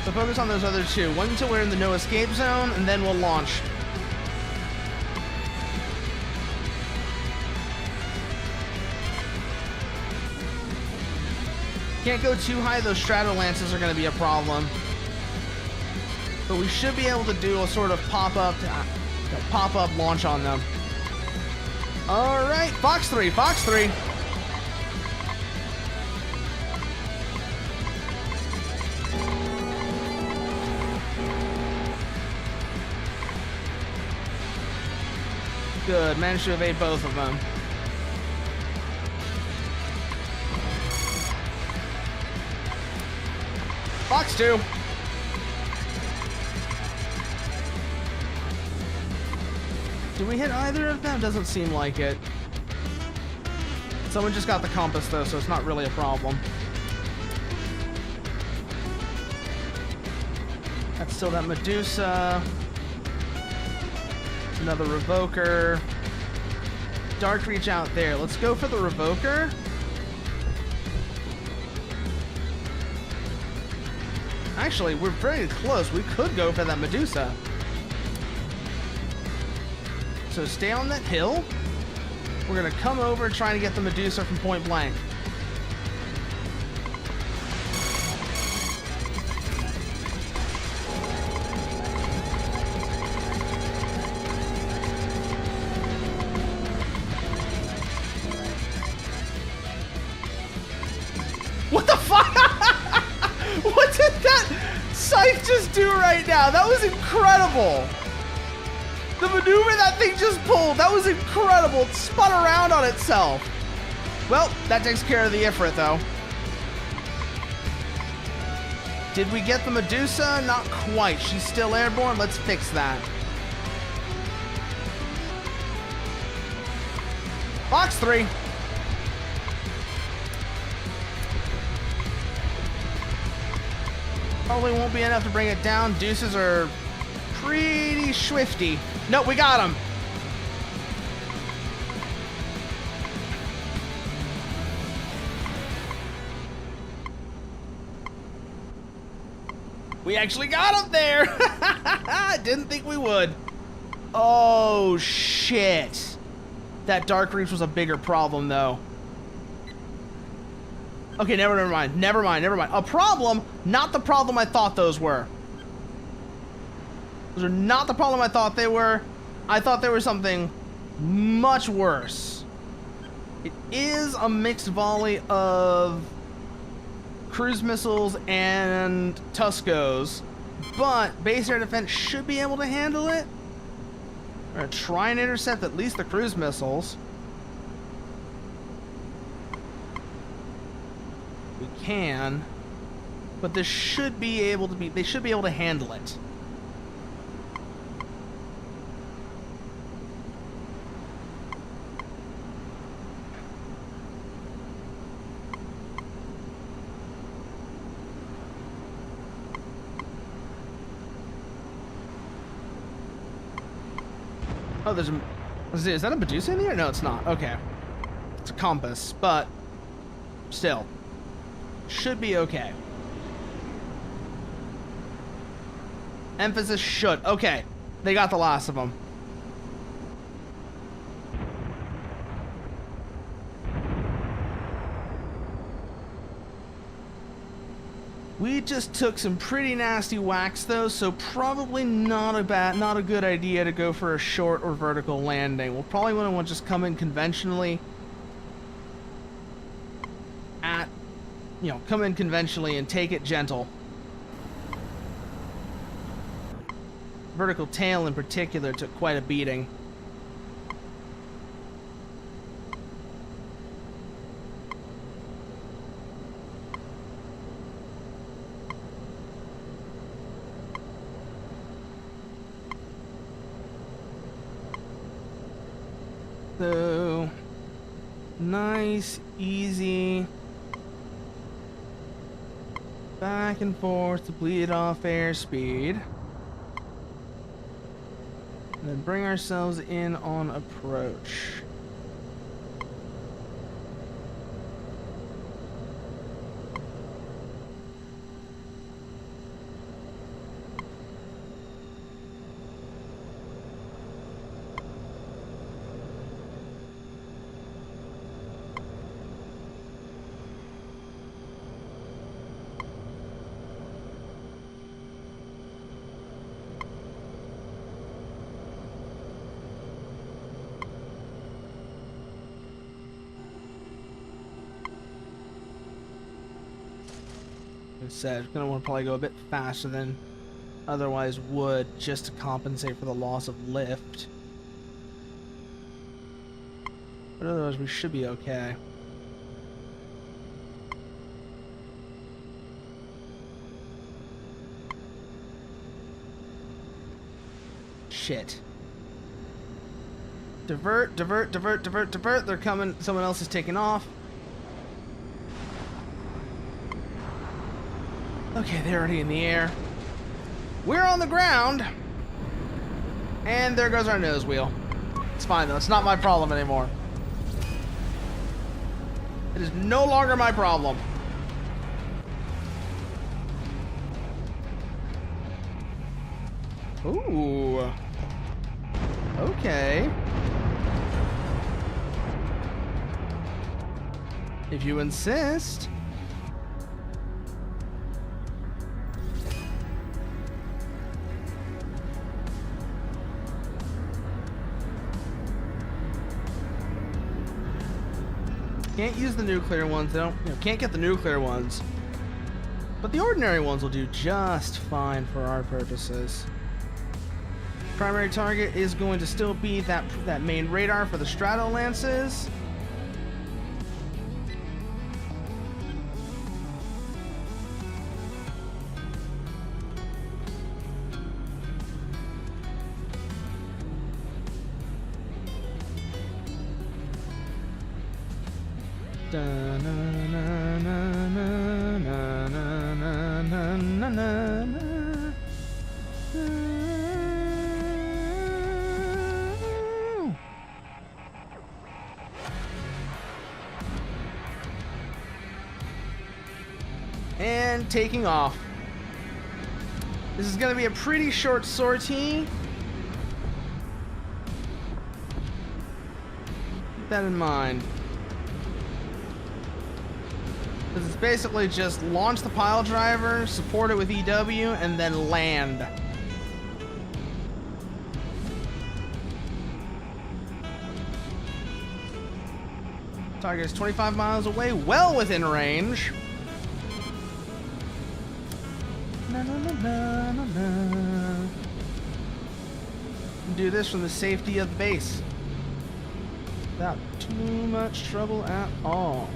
So focus on those other two. Wait until we're in the no escape zone, and then we'll launch. Can't go too high, those Stratolances are going to be a problem. But we should be able to do a sort of pop-up launch on them. Alright, Fox 3, Fox 3. Good, managed to evade both of them. Fox 2. Did we hit either of them? Doesn't seem like it. Someone just got the compass though, so it's not really a problem. That's still that Medusa. Another Revoker. Dark Reach out there. Let's go for the Revoker. Actually, we're very close. We could go for that Medusa. So stay on that hill. We're gonna come over and try to get the Medusa from point blank. What the fuck? What did that Scythe just do right now? That was incredible. The maneuver that thing just pulled, that was incredible. It spun around on itself. Well, that takes care of the Ifrit, though. Did we get the Medusa? Not quite. She's still airborne. Let's fix that. Fox 3. Probably won't be enough to bring it down. Deuces are pretty swifty. Nope, we got him. We actually got him there. I didn't think we would. Oh, shit. That Dark Reach was a bigger problem, though. Okay, never mind. A problem, not the problem I thought those were. Those are not the problem I thought they were. I thought they were something much worse. It is a mixed volley of cruise missiles and Tuskos, but base air defense should be able to handle it. We're gonna try and intercept at least the cruise missiles. We can, but this should be able to be. They should be able to handle it. Oh, there's a... Is that a Medusa in here? No, it's not. Okay. It's a compass, but still. Should be okay. Emphasis should. Okay. They got the last of them. We just took some pretty nasty whacks though, so probably not a good idea to go for a short or vertical landing. We'll probably want to just come in conventionally come in conventionally and take it gentle. Vertical tail in particular took quite a beating. nice, easy back and forth to bleed off airspeed. And then bring ourselves in on approach. Said gonna want to probably go a bit faster than otherwise would, just to compensate for the loss of lift. But otherwise we should be okay. Shit. Divert, divert, divert, divert, divert. They're coming. Someone else is taking off. Okay, they're already in the air. We're on the ground. And there goes our nose wheel. It's fine though, it's not my problem anymore. It is no longer my problem. Ooh. Okay. If you insist. Can't use the nuclear ones. They don't, can't get the nuclear ones. But the ordinary ones will do just fine for our purposes. Primary target is going to still be that main radar for the Stratolances. And taking off. This is going to be a pretty short sortie. Keep that in mind. This is basically just launch the pile driver, support it with EW, and then land. Target is 25 miles away, well within range. Na, na, na, na, na, na. Do this from the safety of the base without too much trouble at all.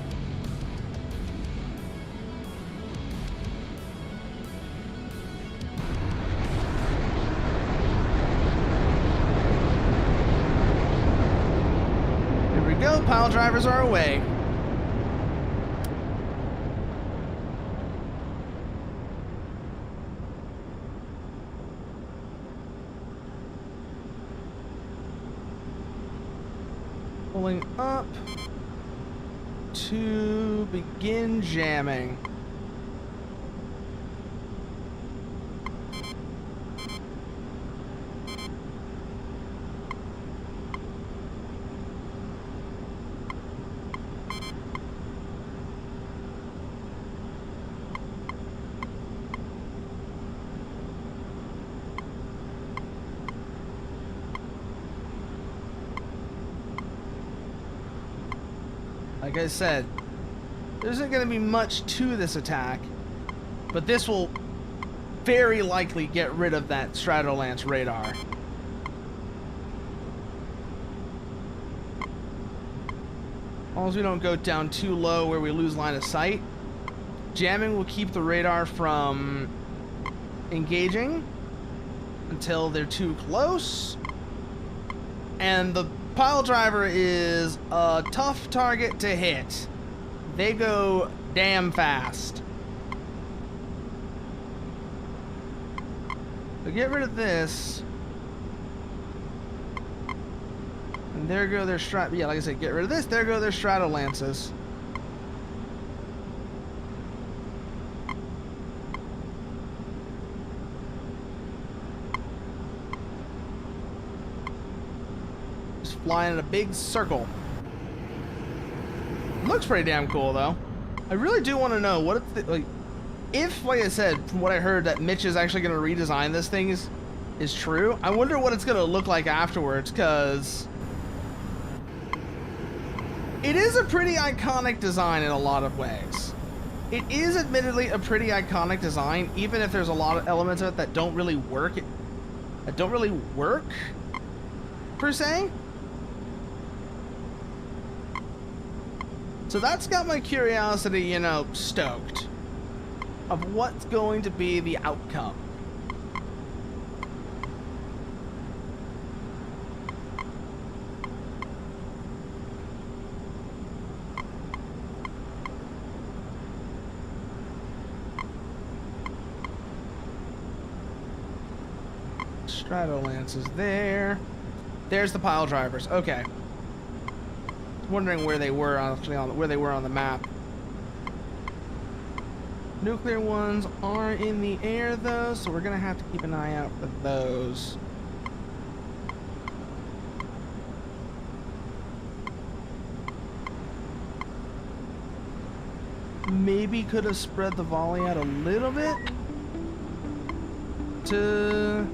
Here we go, pile drivers are away. Pulling up to begin jamming. Like I said, there isn't going to be much to this attack, but this will very likely get rid of that Stratolance radar. As long as we don't go down too low where we lose line of sight, jamming will keep the radar from engaging until they're too close, and the Pile driver is a tough target to hit. They go damn fast. So get rid of this. And there go their yeah, like I said, get rid of this. There go their Stratolances. Just flying in a big circle. Looks pretty damn cool though. I really do want to know what it's like. If, like I said, from what I heard, that Mitch is actually going to redesign this thing is true. I wonder what it's going to look like afterwards, because it is a pretty iconic design in a lot of ways. It is admittedly a pretty iconic design, even if there's a lot of elements of it that don't really work. That don't really work, per se. So that's got my curiosity, you know, stoked of what's going to be the outcome. Stratolance is there. There's the pile drivers. Okay. Wondering where they were actually on the map. Nuclear ones are in the air though, so we're gonna have to keep an eye out for those. Maybe could have spread the volley out a little bit to...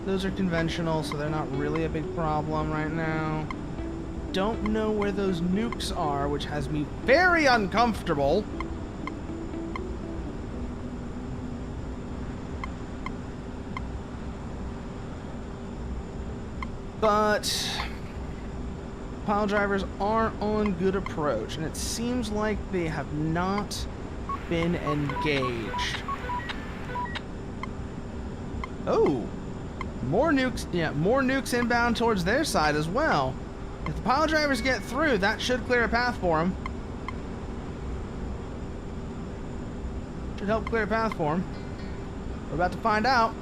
Those are conventional, so they're not really a big problem right now. Don't know where those nukes are, which has me very uncomfortable. But pile drivers are on good approach, and it seems like they have not been engaged. Oh, more nukes. Yeah, more nukes inbound towards their side as well. If the pile drivers get through, that should clear a path for them. Should help clear a path for them. We're about to find out.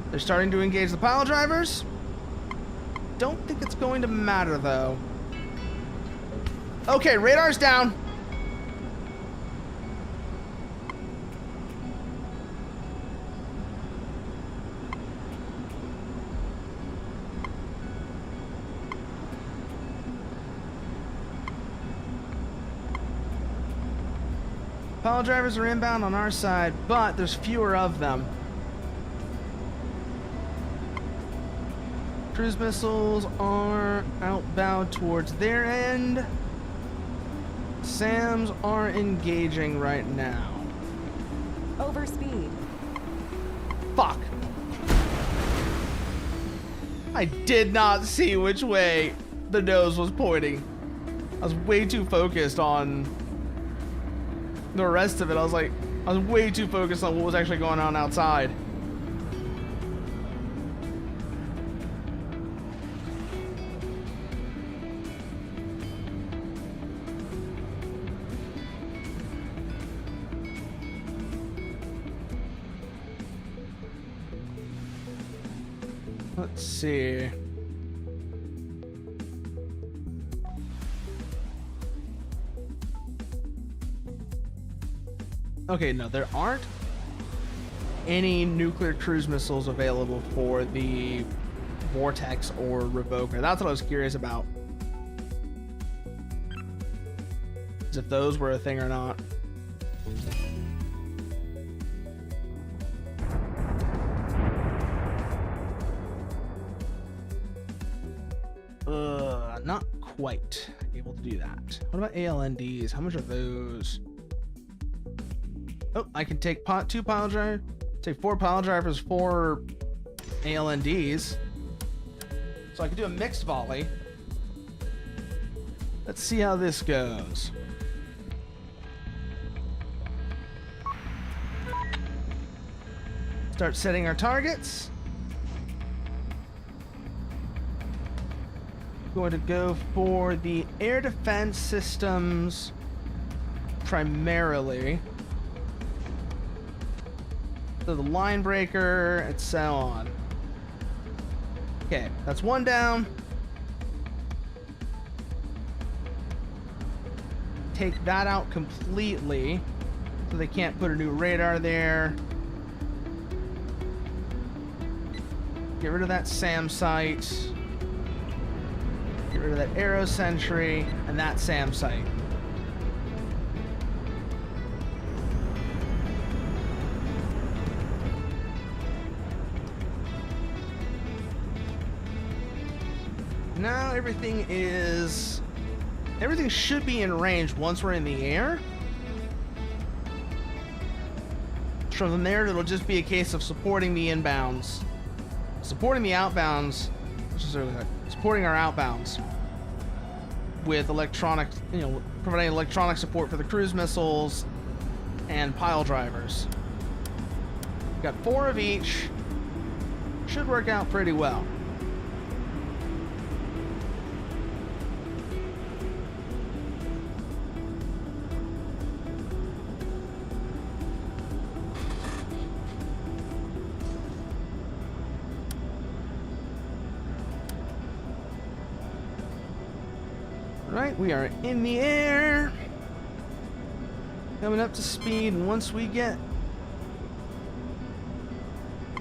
They're starting to engage the pile drivers. Don't think it's going to matter, though. Okay, radar's down. Pile drivers are inbound on our side, but there's fewer of them. Cruise missiles are outbound towards their end. SAMs are engaging right now. Overspeed. Fuck. I did not see which way the nose was pointing. I was way too focused on the rest of it. I was way too focused on what was actually going on outside. Let's see. Okay, no, there aren't any nuclear cruise missiles available for the Vortex or Revoker. That's what I was curious about. Is if those were a thing or not. Not quite able to do that. What about ALNDs? How much are those? Oh, I can take 2 pile drivers, take 4 pile drivers, 4 ALNDs. So I can do a mixed volley. Let's see how this goes. Start setting our targets. Going to go for the air defense systems primarily. So the line breaker and so on. Okay, that's one down. Take that out completely so they can't put a new radar there. Get rid of that SAM site. Get rid of that Aero Sentry and that SAM site. Now everything should be in range once we're in the air. From there, it'll just be a case of supporting the inbounds, supporting the outbounds, supporting our outbounds with electronic, providing electronic support for the cruise missiles and pile drivers. We've got 4 of each. Should work out pretty well. Right, we are in the air. Coming up to speed, and once we get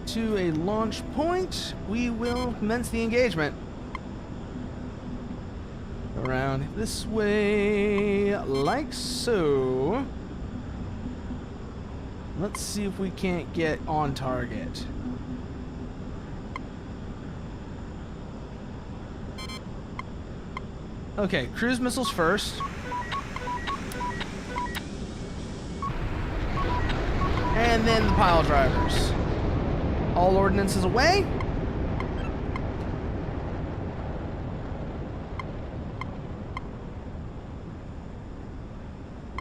to a launch point, we will commence the engagement. Around this way, like so. Let's see if we can't get on target. Okay, cruise missiles first. And then the pile drivers. All ordnances away.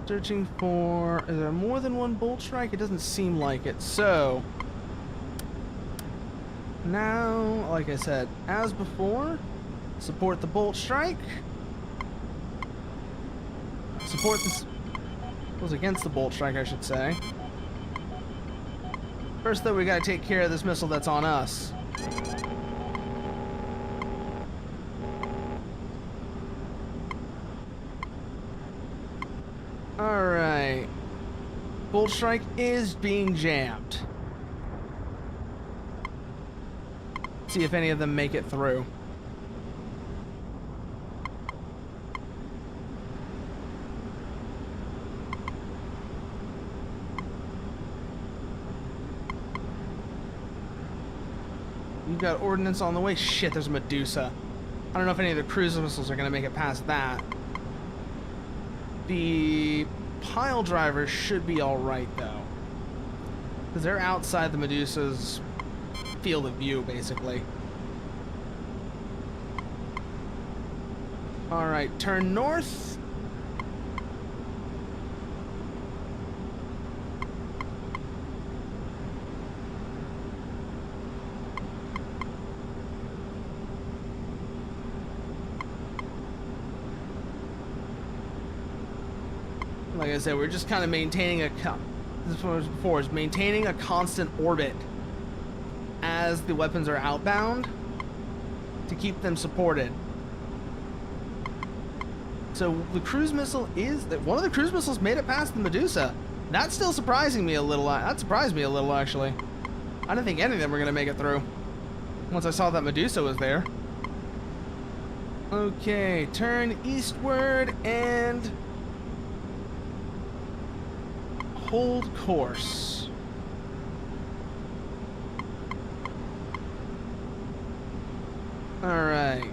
Searching for... Is there more than one bolt strike? It doesn't seem like it. So... Now, like I said, as before, support the bolt strike. Support this... was against the bolt strike, I should say. First, though, we gotta take care of this missile that's on us. Alright. Bolt strike is being jammed. See if any of them make it through. You've got ordnance on the way. Shit, there's a Medusa. I don't know if any of the cruise missiles are going to make it past that. The pile drivers should be alright, though. Because they're outside the Medusa's field of view, basically. Alright, turn north. Like I said, we're just kind of maintaining a... This is what I was before, is maintaining a constant orbit as the weapons are outbound to keep them supported. So the cruise missile is... One of the cruise missiles made it past the Medusa. That's still surprising me a little. That surprised me a little, actually. I didn't think any of them were going to make it through once I saw that Medusa was there. Okay, turn eastward and... hold course. Alright.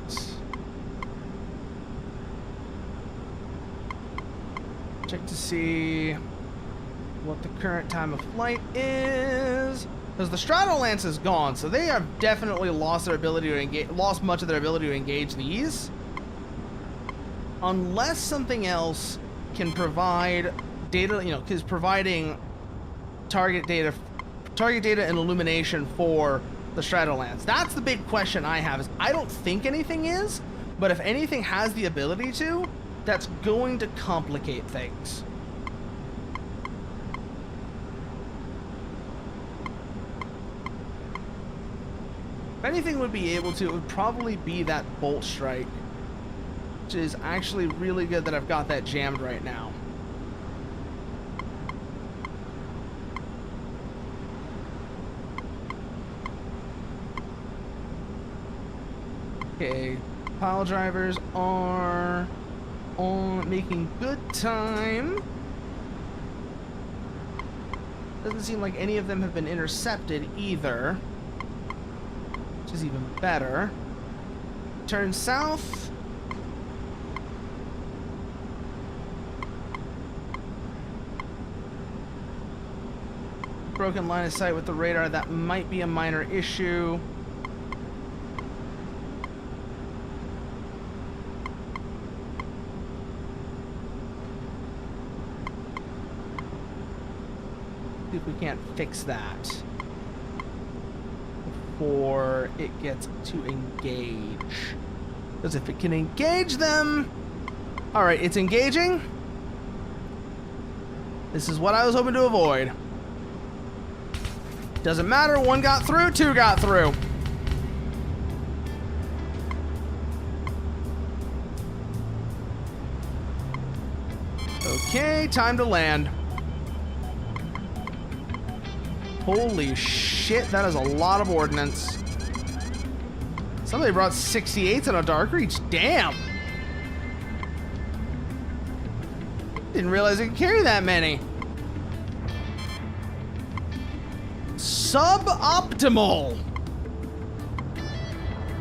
Check to see what the current time of flight is. Because the Stratolance is gone, so they have definitely lost their ability to engage, lost much of their ability to engage these. Unless something else can provide data, because providing target data target data and illumination for the Shadowlands. That's the big question I have. Is I don't think anything is, but if anything has the ability to, that's going to complicate things. If anything would be able to, it would probably be that Bolt Strike, which is actually really good that I've got that jammed right now. Okay, pile drivers are on making good time. Doesn't seem like any of them have been intercepted either, which is even better. Turn south. Broken line of sight with the radar. That might be a minor issue. See if we can't fix that before it gets to engage. Because if it can engage them... Alright, it's engaging. This is what I was hoping to avoid. Doesn't matter, one got through, two got through. Okay, time to land. Holy shit, that is a lot of ordnance. Somebody brought 68s on a Dark Reach. Damn! Didn't realize it could carry that many. Suboptimal.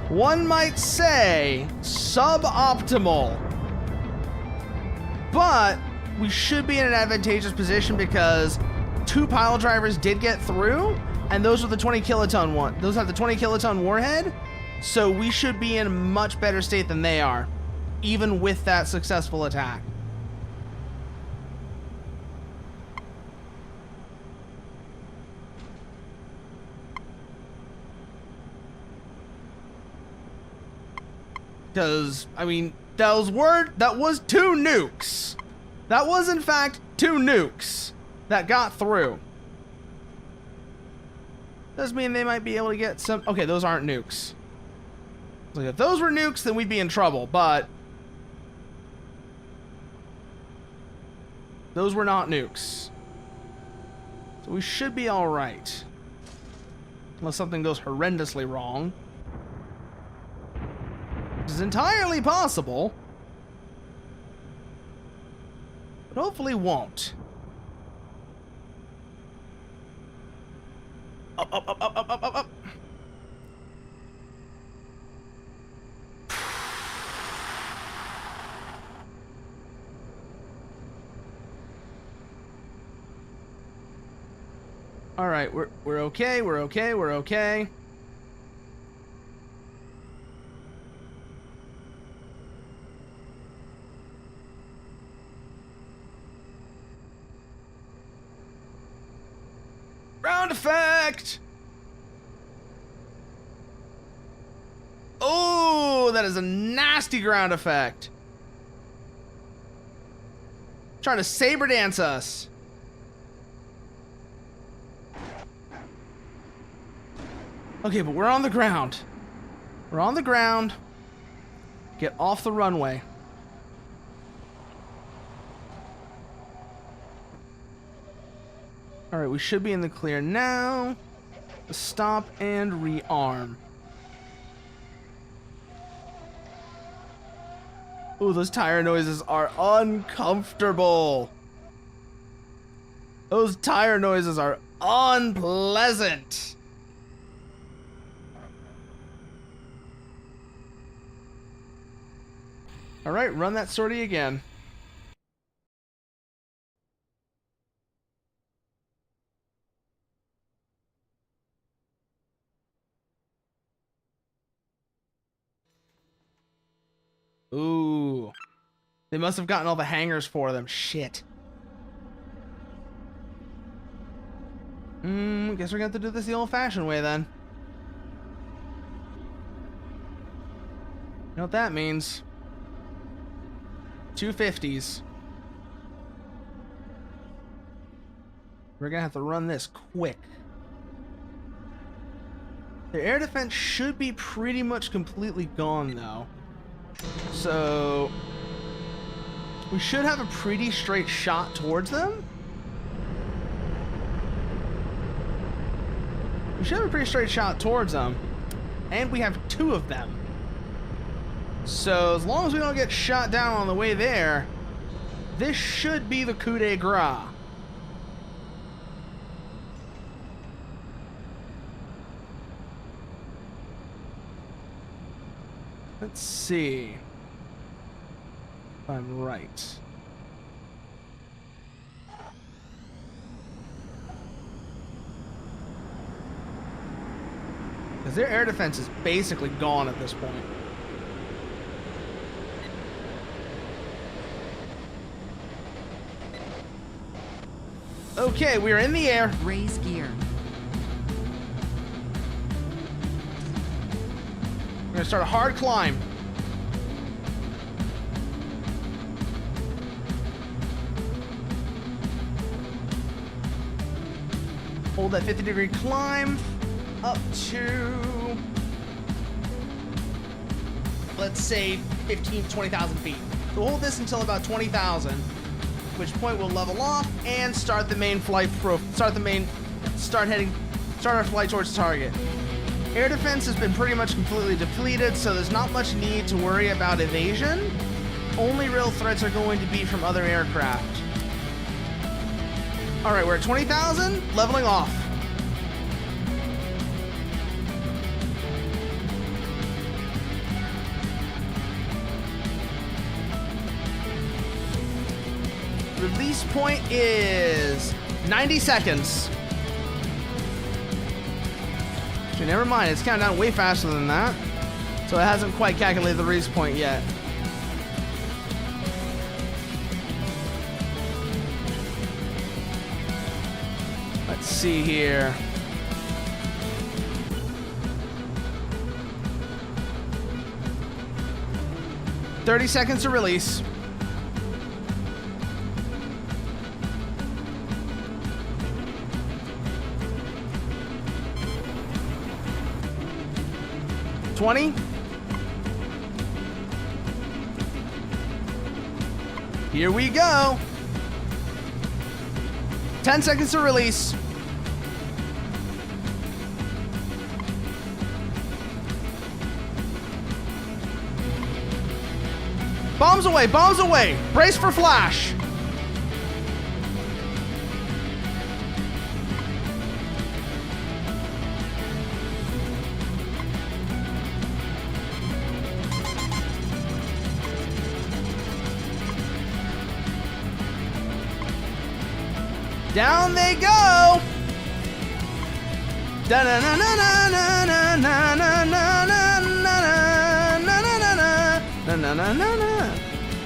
One might say suboptimal. But we should be in an advantageous position because 2 pile drivers did get through, and those are the 20 kiloton one. Those have the 20 kiloton warhead, so we should be in a much better state than they are, even with that successful attack. Because, I mean, that was 2 nukes. That was, in fact, 2 nukes that got through. Does mean they might be able to get some... Okay, those aren't nukes. Like, if those were nukes, then we'd be in trouble, but... Those were not nukes. So we should be alright. Unless something goes horrendously wrong. Which is entirely possible. But hopefully won't. Up, up, up, up, up, up, up, up. All right, we're okay. We're okay. We're okay. Ground effect! Oh, that is a nasty ground effect. Trying to saber dance us. Okay, but we're on the ground. We're on the ground. Get off the runway. Alright, we should be in the clear now. Stop and rearm. Ooh, those tire noises are uncomfortable. Those tire noises are unpleasant. Alright, run that sortie again. Ooh. They must have gotten all the hangars for them. Shit. Guess we're gonna have to do this the old-fashioned way then. You know what that means? 250s. We're gonna have to run this quick. Their air defense should be pretty much completely gone though. So we should have a pretty straight shot towards them. We should have a pretty straight shot towards them. And we have 2 of them. So as long as we don't get shot down on the way there, this should be the coup de grace. Let's see if I'm right. Because their air defense is basically gone at this point. Okay, we are in the air. Raise gear. We're gonna start a hard climb. Hold that 50-degree climb up to, let's say, 15,000 to 20,000 feet. So we'll hold this until about 20,000, at which point we'll level off and start the main flight start our flight towards target. Air defense has been pretty much completely depleted, so there's not much need to worry about evasion. Only real threats are going to be from other aircraft. Alright, we're at 20,000, leveling off. Release point is 90 seconds. Actually, never mind, it's counting down way faster than that. So it hasn't quite calculated the release point yet. Let's see here. "30 seconds to release. "20. Here we go. 10 seconds to release. Bombs away, bombs away. Brace for flash. Down they go.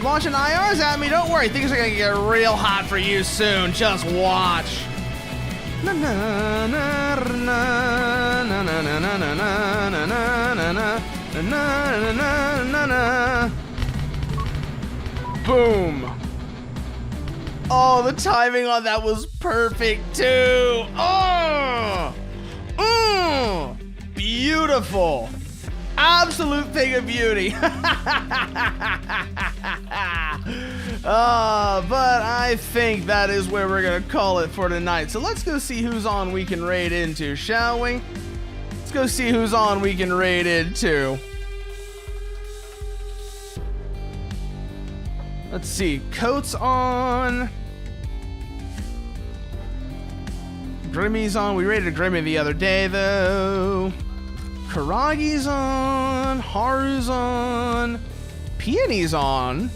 Launching IRs at me. Don't worry, things are gonna get real hot for you soon. Just watch. Boom. Oh, the timing on that was perfect too. Oh, beautiful. Absolute thing of beauty. But I think that is where we're gonna call it for tonight. So let's go see who's on we can raid into, shall we? Let's go see who's on we can raid into. Let's see, Coat's on. Grimmy's on. We raided Grimmy the other day, though. Karagi's on. Haru's on. Peony's on.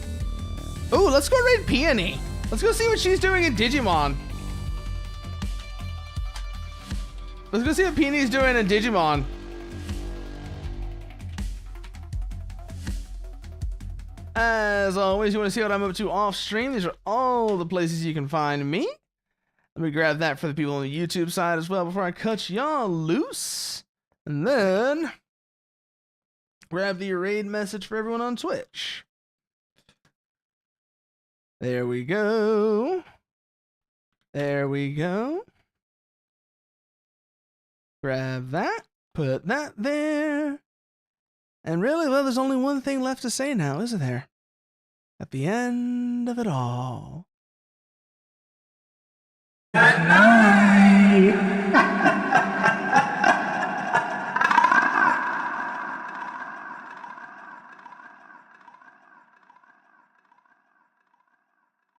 Ooh, let's go raid Peony. Let's go see what she's doing in Digimon. Let's go see what Peony's doing in Digimon. As always, you want to see what I'm up to off stream? These are all the places you can find me. Let me grab that for the people on the YouTube side as well before I cut y'all loose. And then grab the raid message for everyone on Twitch. There we go. There we go. Grab that. Put that there. And really, well, there's only one thing left to say now, isn't there? At the end of it all. Good night.